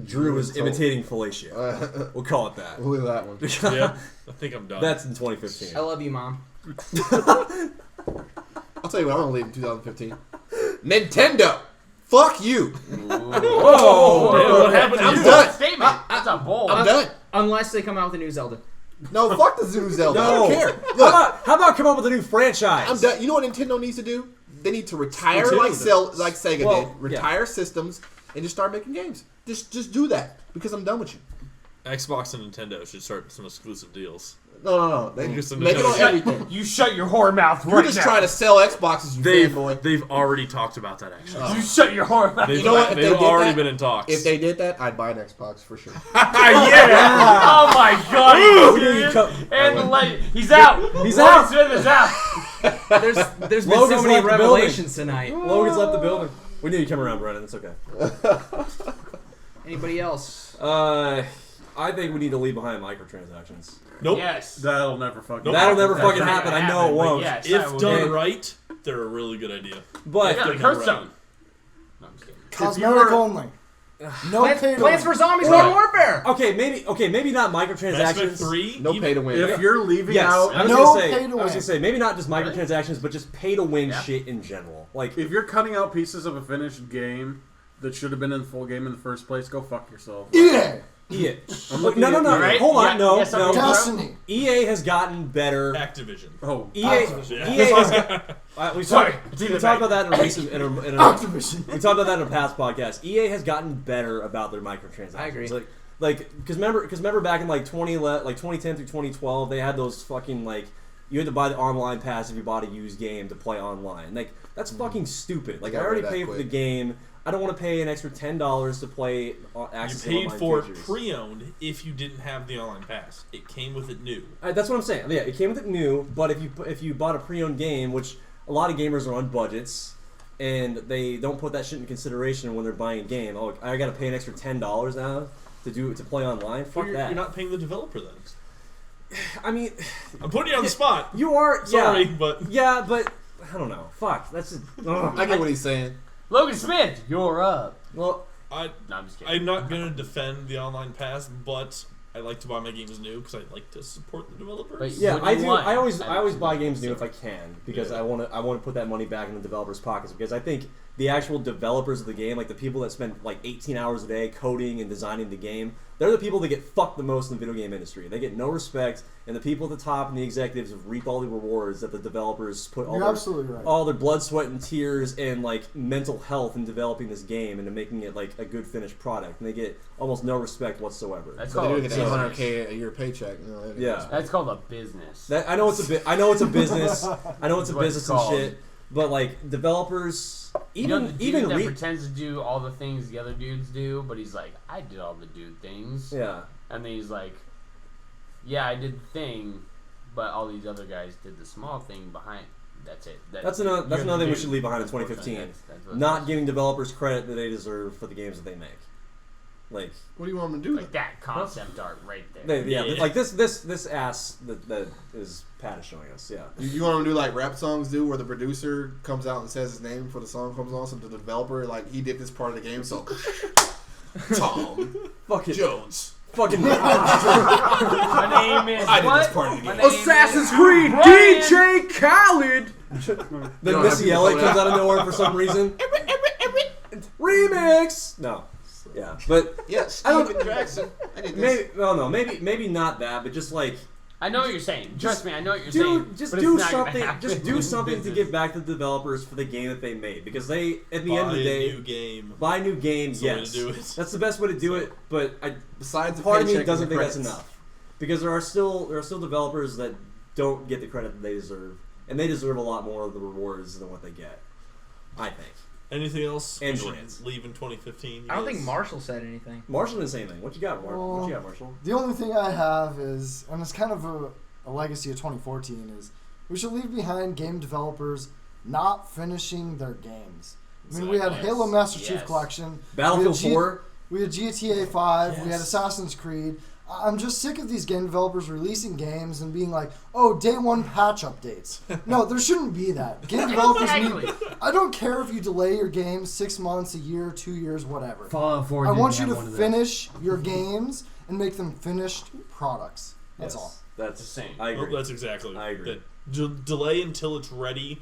Speaker 3: Drew was imitating fellatio. We'll call it that.
Speaker 2: We'll leave that one.
Speaker 1: Yeah, I think I'm done.
Speaker 3: That's in 2015.
Speaker 8: I love you, Mom.
Speaker 2: I'll tell you what, I'm gonna leave in 2015. Nintendo. Fuck you.
Speaker 5: Whoa! What happened to
Speaker 2: I'm
Speaker 5: you?
Speaker 2: done.
Speaker 5: Statement. That's a bold.
Speaker 2: I'm done.
Speaker 8: Unless they come out with a new Zelda.
Speaker 2: No, fuck the new Zelda. I
Speaker 3: No.
Speaker 2: don't care.
Speaker 3: How
Speaker 2: Look,
Speaker 3: about come up with a new franchise?
Speaker 2: I'm done. You know what Nintendo needs to do? They need to retire
Speaker 3: Nintendo
Speaker 2: like
Speaker 3: does.
Speaker 2: like Sega
Speaker 3: Well,
Speaker 2: did. Retire systems and just start making games. Just do that because I'm done with you.
Speaker 1: Xbox and Nintendo should start some exclusive deals.
Speaker 2: No. They
Speaker 1: Just a
Speaker 2: make it on
Speaker 1: Nintendo.
Speaker 2: everything.
Speaker 5: You shut your whore mouth
Speaker 2: You're
Speaker 5: right
Speaker 2: just
Speaker 5: now.
Speaker 2: trying to sell Xboxes, you fanboy.
Speaker 1: They've already talked about that, actually.
Speaker 5: You shut your whore mouth.
Speaker 1: They've,
Speaker 2: You know what? If
Speaker 1: they've
Speaker 2: they did
Speaker 1: already
Speaker 2: that-
Speaker 1: been in talks.
Speaker 2: If they did that, I'd buy an Xbox for sure.
Speaker 1: yeah!
Speaker 5: Oh my god!
Speaker 3: Ooh,
Speaker 5: Are you
Speaker 3: you
Speaker 5: serious?
Speaker 3: cut-
Speaker 5: And the light. He's out.
Speaker 3: He's
Speaker 5: Logan
Speaker 3: out.
Speaker 5: Smith is out.
Speaker 8: There's been
Speaker 3: Logan's
Speaker 8: so many
Speaker 3: left the building.
Speaker 8: revelations tonight.
Speaker 3: Logan's left the building. We knew you'd come around, Brennan. It's okay.
Speaker 8: Anybody else?
Speaker 3: I think we need to leave behind microtransactions.
Speaker 1: Nope.
Speaker 5: Yes.
Speaker 6: That'll never fucking
Speaker 3: That'll never
Speaker 5: That's
Speaker 3: fucking
Speaker 5: not
Speaker 3: happen.
Speaker 5: gonna
Speaker 3: I know it
Speaker 5: but
Speaker 3: won't.
Speaker 5: Yes,
Speaker 1: If
Speaker 5: that will
Speaker 1: done
Speaker 5: be-
Speaker 1: right, they're a really good idea.
Speaker 3: But
Speaker 5: Yeah, like
Speaker 1: they're
Speaker 5: Hearthstone. No, I'm just kidding.
Speaker 7: Cosmetic only. No pay to
Speaker 8: Plants
Speaker 7: win.
Speaker 8: vs Zombies
Speaker 1: Right.
Speaker 8: Modern Warfare.
Speaker 3: maybe not
Speaker 1: Mass Effect
Speaker 3: microtransactions.
Speaker 1: 3.
Speaker 2: No pay to win.
Speaker 6: If you're leaving
Speaker 3: Yes,
Speaker 6: out,
Speaker 3: I was
Speaker 7: No
Speaker 3: gonna say.
Speaker 7: pay to
Speaker 3: I was
Speaker 7: win.
Speaker 3: gonna say maybe not just microtransactions, but just pay to win
Speaker 5: Yeah.
Speaker 3: shit in general. Like
Speaker 6: if you're cutting out pieces of a finished game that should have been in the full game in the first place, go fuck yourself.
Speaker 7: EA.
Speaker 3: EA.
Speaker 6: I'm
Speaker 3: Look,
Speaker 6: looking
Speaker 3: no,
Speaker 6: at you.
Speaker 5: Right?
Speaker 3: hold on,
Speaker 5: Yeah,
Speaker 3: no,
Speaker 5: yes,
Speaker 3: no.
Speaker 5: I'm-
Speaker 7: Destiny.
Speaker 3: EA has gotten better.
Speaker 1: Activision.
Speaker 6: Oh,
Speaker 3: EA,
Speaker 7: Activision.
Speaker 3: EA has got. We
Speaker 5: Sorry,
Speaker 3: talked,
Speaker 5: it's
Speaker 3: we
Speaker 5: either
Speaker 3: talked
Speaker 5: way.
Speaker 3: about that in a recent. In a,
Speaker 7: Activision.
Speaker 3: we talked about that in a past podcast. EA has gotten better about their microtransactions.
Speaker 8: I agree.
Speaker 3: Like, because remember back in like 2010 through 2012, they had those fucking like you had to buy the online pass if you bought a used game to play online. Like that's fucking stupid. Like I
Speaker 2: Got rid
Speaker 3: already
Speaker 2: of that
Speaker 3: paid for the
Speaker 2: quick.
Speaker 3: game. I don't want to pay an extra $10 to play
Speaker 1: You
Speaker 3: access to
Speaker 1: paid
Speaker 3: online
Speaker 1: for it
Speaker 3: features.
Speaker 1: pre-owned if you didn't have the online pass. It came with it new.
Speaker 3: That's what I'm saying. Yeah, it came with it new, but if you bought a pre-owned game, which a lot of gamers are on budgets, and they don't put that shit in consideration when they're buying a game. Oh, I got to pay an extra $10 now to play online. Fuck
Speaker 1: You're,
Speaker 3: that.
Speaker 1: you're not paying the developer then.
Speaker 3: I mean,
Speaker 1: I'm putting you on the spot.
Speaker 3: you are.
Speaker 1: Sorry,
Speaker 3: yeah,
Speaker 1: but
Speaker 3: yeah, but I don't know. Fuck. That's just. Ugh.
Speaker 2: I get what he's saying.
Speaker 5: Logan Smith, you're up.
Speaker 3: Well,
Speaker 1: I,
Speaker 5: No, I'm just kidding.
Speaker 1: I'm not gonna defend the online pass, but I like to buy my games new because I like to support the developers.
Speaker 5: But
Speaker 3: yeah,
Speaker 5: What do
Speaker 3: I
Speaker 5: you
Speaker 3: do.
Speaker 5: want?
Speaker 3: I always
Speaker 5: I
Speaker 3: buy
Speaker 5: don't
Speaker 3: games new
Speaker 5: know.
Speaker 3: if I can because
Speaker 1: Yeah.
Speaker 3: I want to put that money back in the developers' pockets because I think the actual developers of the game, like the people that spend like 18 hours a day coding and designing the game, they're the people that get fucked the most in the video game industry. They get no respect, and the people at the top and the executives reap all the rewards that the developers put
Speaker 7: You're absolutely right.
Speaker 3: all their blood, sweat, and tears and like mental health in developing this game and making it like a good finished product, and they get almost no respect whatsoever.
Speaker 5: That's
Speaker 2: So they
Speaker 5: called
Speaker 2: do
Speaker 5: a
Speaker 2: get
Speaker 5: business.
Speaker 2: $800K a year paycheck. You know,
Speaker 3: Yeah.
Speaker 5: That's called a business.
Speaker 3: That, I know it's a I know it's a business. I know it's a
Speaker 5: That's what it's
Speaker 3: business and
Speaker 5: called.
Speaker 3: shit. But like developers,
Speaker 5: You know,
Speaker 3: even
Speaker 5: the dude
Speaker 3: even
Speaker 5: that
Speaker 3: re-
Speaker 5: pretends to do all the things the other dudes do, but he's like, I did all the dude things.
Speaker 3: yeah.
Speaker 5: And then he's like, yeah, I did the thing, but all these other guys did the small thing behind. That's it.
Speaker 3: That's another
Speaker 5: you're
Speaker 3: thing we
Speaker 5: the
Speaker 3: should
Speaker 5: dude.
Speaker 3: leave behind in 2015.
Speaker 5: That's what
Speaker 3: Not
Speaker 5: it's
Speaker 3: giving developers credit that they deserve for the games that they make. Like
Speaker 2: What do you want them to do?
Speaker 5: like that concept art right there.
Speaker 3: yeah,
Speaker 1: Yeah.
Speaker 3: like this ass that is Pat is showing us. Yeah.
Speaker 2: You want them to do like rap songs do, where the producer comes out and says his name before the song comes on, so the developer like he did this part of the game, so Tom
Speaker 3: Fucking
Speaker 2: Jones.
Speaker 3: fucking.
Speaker 5: My name is
Speaker 2: I did
Speaker 5: what?
Speaker 2: this part of the
Speaker 5: My
Speaker 2: game.
Speaker 5: name
Speaker 6: Assassin's
Speaker 5: is
Speaker 6: Creed
Speaker 5: Brian.
Speaker 6: DJ Khaled.
Speaker 3: Then
Speaker 2: don't
Speaker 3: Missy
Speaker 2: have to
Speaker 3: Elliott
Speaker 2: vote
Speaker 3: comes
Speaker 2: out.
Speaker 3: out of nowhere for some reason. Remix. No. Yeah, but
Speaker 2: Yeah,
Speaker 3: I don't-
Speaker 2: Steven Jackson. I did this.
Speaker 3: maybe not that, but just like.
Speaker 5: I know what you're saying. Trust me, I know what you're saying.
Speaker 3: Just
Speaker 5: but
Speaker 3: do
Speaker 5: it's not gonna
Speaker 3: something.
Speaker 5: happen
Speaker 3: Just do
Speaker 5: in
Speaker 3: something to
Speaker 5: business.
Speaker 3: give back to the developers for the game that they made, because they, at the
Speaker 1: Buy
Speaker 3: end of the
Speaker 1: a
Speaker 3: day,
Speaker 1: new game.
Speaker 3: buy new games.
Speaker 1: That's the way
Speaker 3: Yes,
Speaker 1: to do it.
Speaker 3: that's the best way to do it. But
Speaker 2: Besides the
Speaker 3: part of me
Speaker 2: paycheck
Speaker 3: doesn't
Speaker 2: and the
Speaker 3: think that's
Speaker 2: credits.
Speaker 3: enough, because there are still developers that don't get the credit that they deserve, and they deserve a lot more of the rewards than what they get. I think.
Speaker 1: Anything else?
Speaker 3: And
Speaker 1: we should
Speaker 3: brands.
Speaker 1: leave in 2015.
Speaker 8: I don't think
Speaker 1: Yes.
Speaker 8: Marshall said anything.
Speaker 3: Marshall didn't say anything. What you got, Mark? What you got, Marshall?
Speaker 7: The only thing I have is, and it's kind of a legacy of 2014, is we should leave behind game developers not finishing their games. I mean, we had
Speaker 1: Exactly.
Speaker 7: Halo Master Chief
Speaker 5: Yes.
Speaker 7: Collection.
Speaker 3: Battlefield
Speaker 7: we had
Speaker 3: 4.
Speaker 7: We had GTA 5. We had
Speaker 1: Yes.
Speaker 7: Assassin's Creed. I'm just sick of these game developers releasing games and being like, oh, day one patch updates. No, there shouldn't be that. Game developers
Speaker 5: Exactly.
Speaker 7: need... I don't care if you delay your game 6 months, a year, 2 years, whatever.
Speaker 10: Fallout 4
Speaker 7: I
Speaker 10: didn't
Speaker 7: want you
Speaker 10: have
Speaker 7: to
Speaker 10: one of those.
Speaker 7: finish your games and make them finished products. That's all.
Speaker 3: That's
Speaker 5: the same.
Speaker 3: I
Speaker 1: Well,
Speaker 3: agree.
Speaker 1: that's exactly.
Speaker 3: I agree.
Speaker 1: That delay until it's ready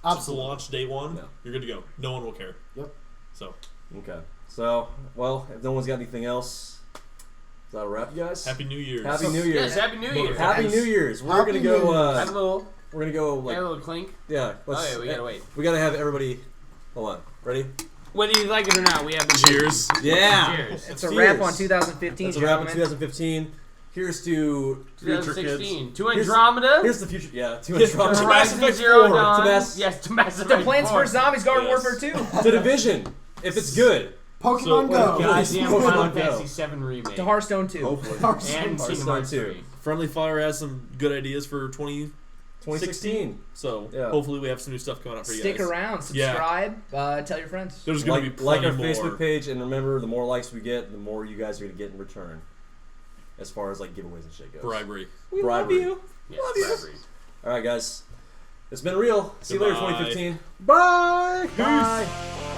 Speaker 7: Absolutely.
Speaker 1: launch day one,
Speaker 3: No.
Speaker 1: you're good to go. No one will care.
Speaker 7: Yep.
Speaker 1: So
Speaker 3: Okay. So, well, if no one's got anything else, is that a wrap, you guys?
Speaker 1: Happy New Year's.
Speaker 3: Happy New Year's.
Speaker 5: Yes, Happy New Year.
Speaker 3: Happy New Year's. We're
Speaker 7: Happy
Speaker 3: gonna
Speaker 7: New
Speaker 3: go.
Speaker 5: Have a little,
Speaker 3: We're gonna go
Speaker 5: have
Speaker 3: like
Speaker 5: a little clink.
Speaker 3: yeah. Let's,
Speaker 5: Oh, yeah, we gotta wait.
Speaker 3: We gotta have everybody. Hold on. Ready?
Speaker 5: Whether you like it or not, we have the
Speaker 1: Cheers.
Speaker 3: Yeah.
Speaker 5: Cheers.
Speaker 8: It's a
Speaker 3: Cheers.
Speaker 8: wrap on 2015,
Speaker 3: That's a wrap in
Speaker 8: gentlemen.
Speaker 3: 2015. Here's to
Speaker 5: 2016. To
Speaker 3: Here's-
Speaker 5: Andromeda.
Speaker 3: here's the future. Yeah. To
Speaker 1: Yes,
Speaker 3: Andromeda.
Speaker 1: to
Speaker 5: Horizon
Speaker 1: Mass Effect
Speaker 5: Zero
Speaker 1: 4.
Speaker 5: Dawn.
Speaker 3: To Mass-
Speaker 5: Yes, to Mass
Speaker 8: To
Speaker 5: Effect
Speaker 8: Plants
Speaker 5: 4.
Speaker 8: vs. Zombies Garden
Speaker 1: Yes.
Speaker 8: Warfare 2.
Speaker 3: To Division. If it's good.
Speaker 7: Pokemon
Speaker 1: So-
Speaker 7: Go.
Speaker 5: Goddamn
Speaker 3: Pokemon
Speaker 5: Final
Speaker 3: Go.
Speaker 5: Fantasy VII remake.
Speaker 8: To Hearthstone 2.
Speaker 2: Hopefully.
Speaker 5: And
Speaker 3: Hearthstone
Speaker 5: Kingdom Hearts
Speaker 3: 2.
Speaker 5: 3.
Speaker 1: Friendly Fire has some good ideas for
Speaker 3: 2016.
Speaker 1: So
Speaker 3: Yeah.
Speaker 1: hopefully we have some new stuff coming out for you
Speaker 8: Stick
Speaker 1: guys.
Speaker 8: around,
Speaker 1: Yeah.
Speaker 8: subscribe, tell your friends.
Speaker 1: There's going to be
Speaker 3: Like
Speaker 1: plenty
Speaker 3: our
Speaker 1: more.
Speaker 3: Facebook page, and remember, the more likes we get, the more you guys are gonna get in return. As far as like giveaways and shit goes.
Speaker 1: Bribery.
Speaker 3: We love you.
Speaker 5: Yes,
Speaker 3: Love you.
Speaker 5: bribery.
Speaker 3: All right, guys. It's been real. See you later,
Speaker 1: Goodbye.
Speaker 3: 2015.
Speaker 6: Bye.
Speaker 3: Bye.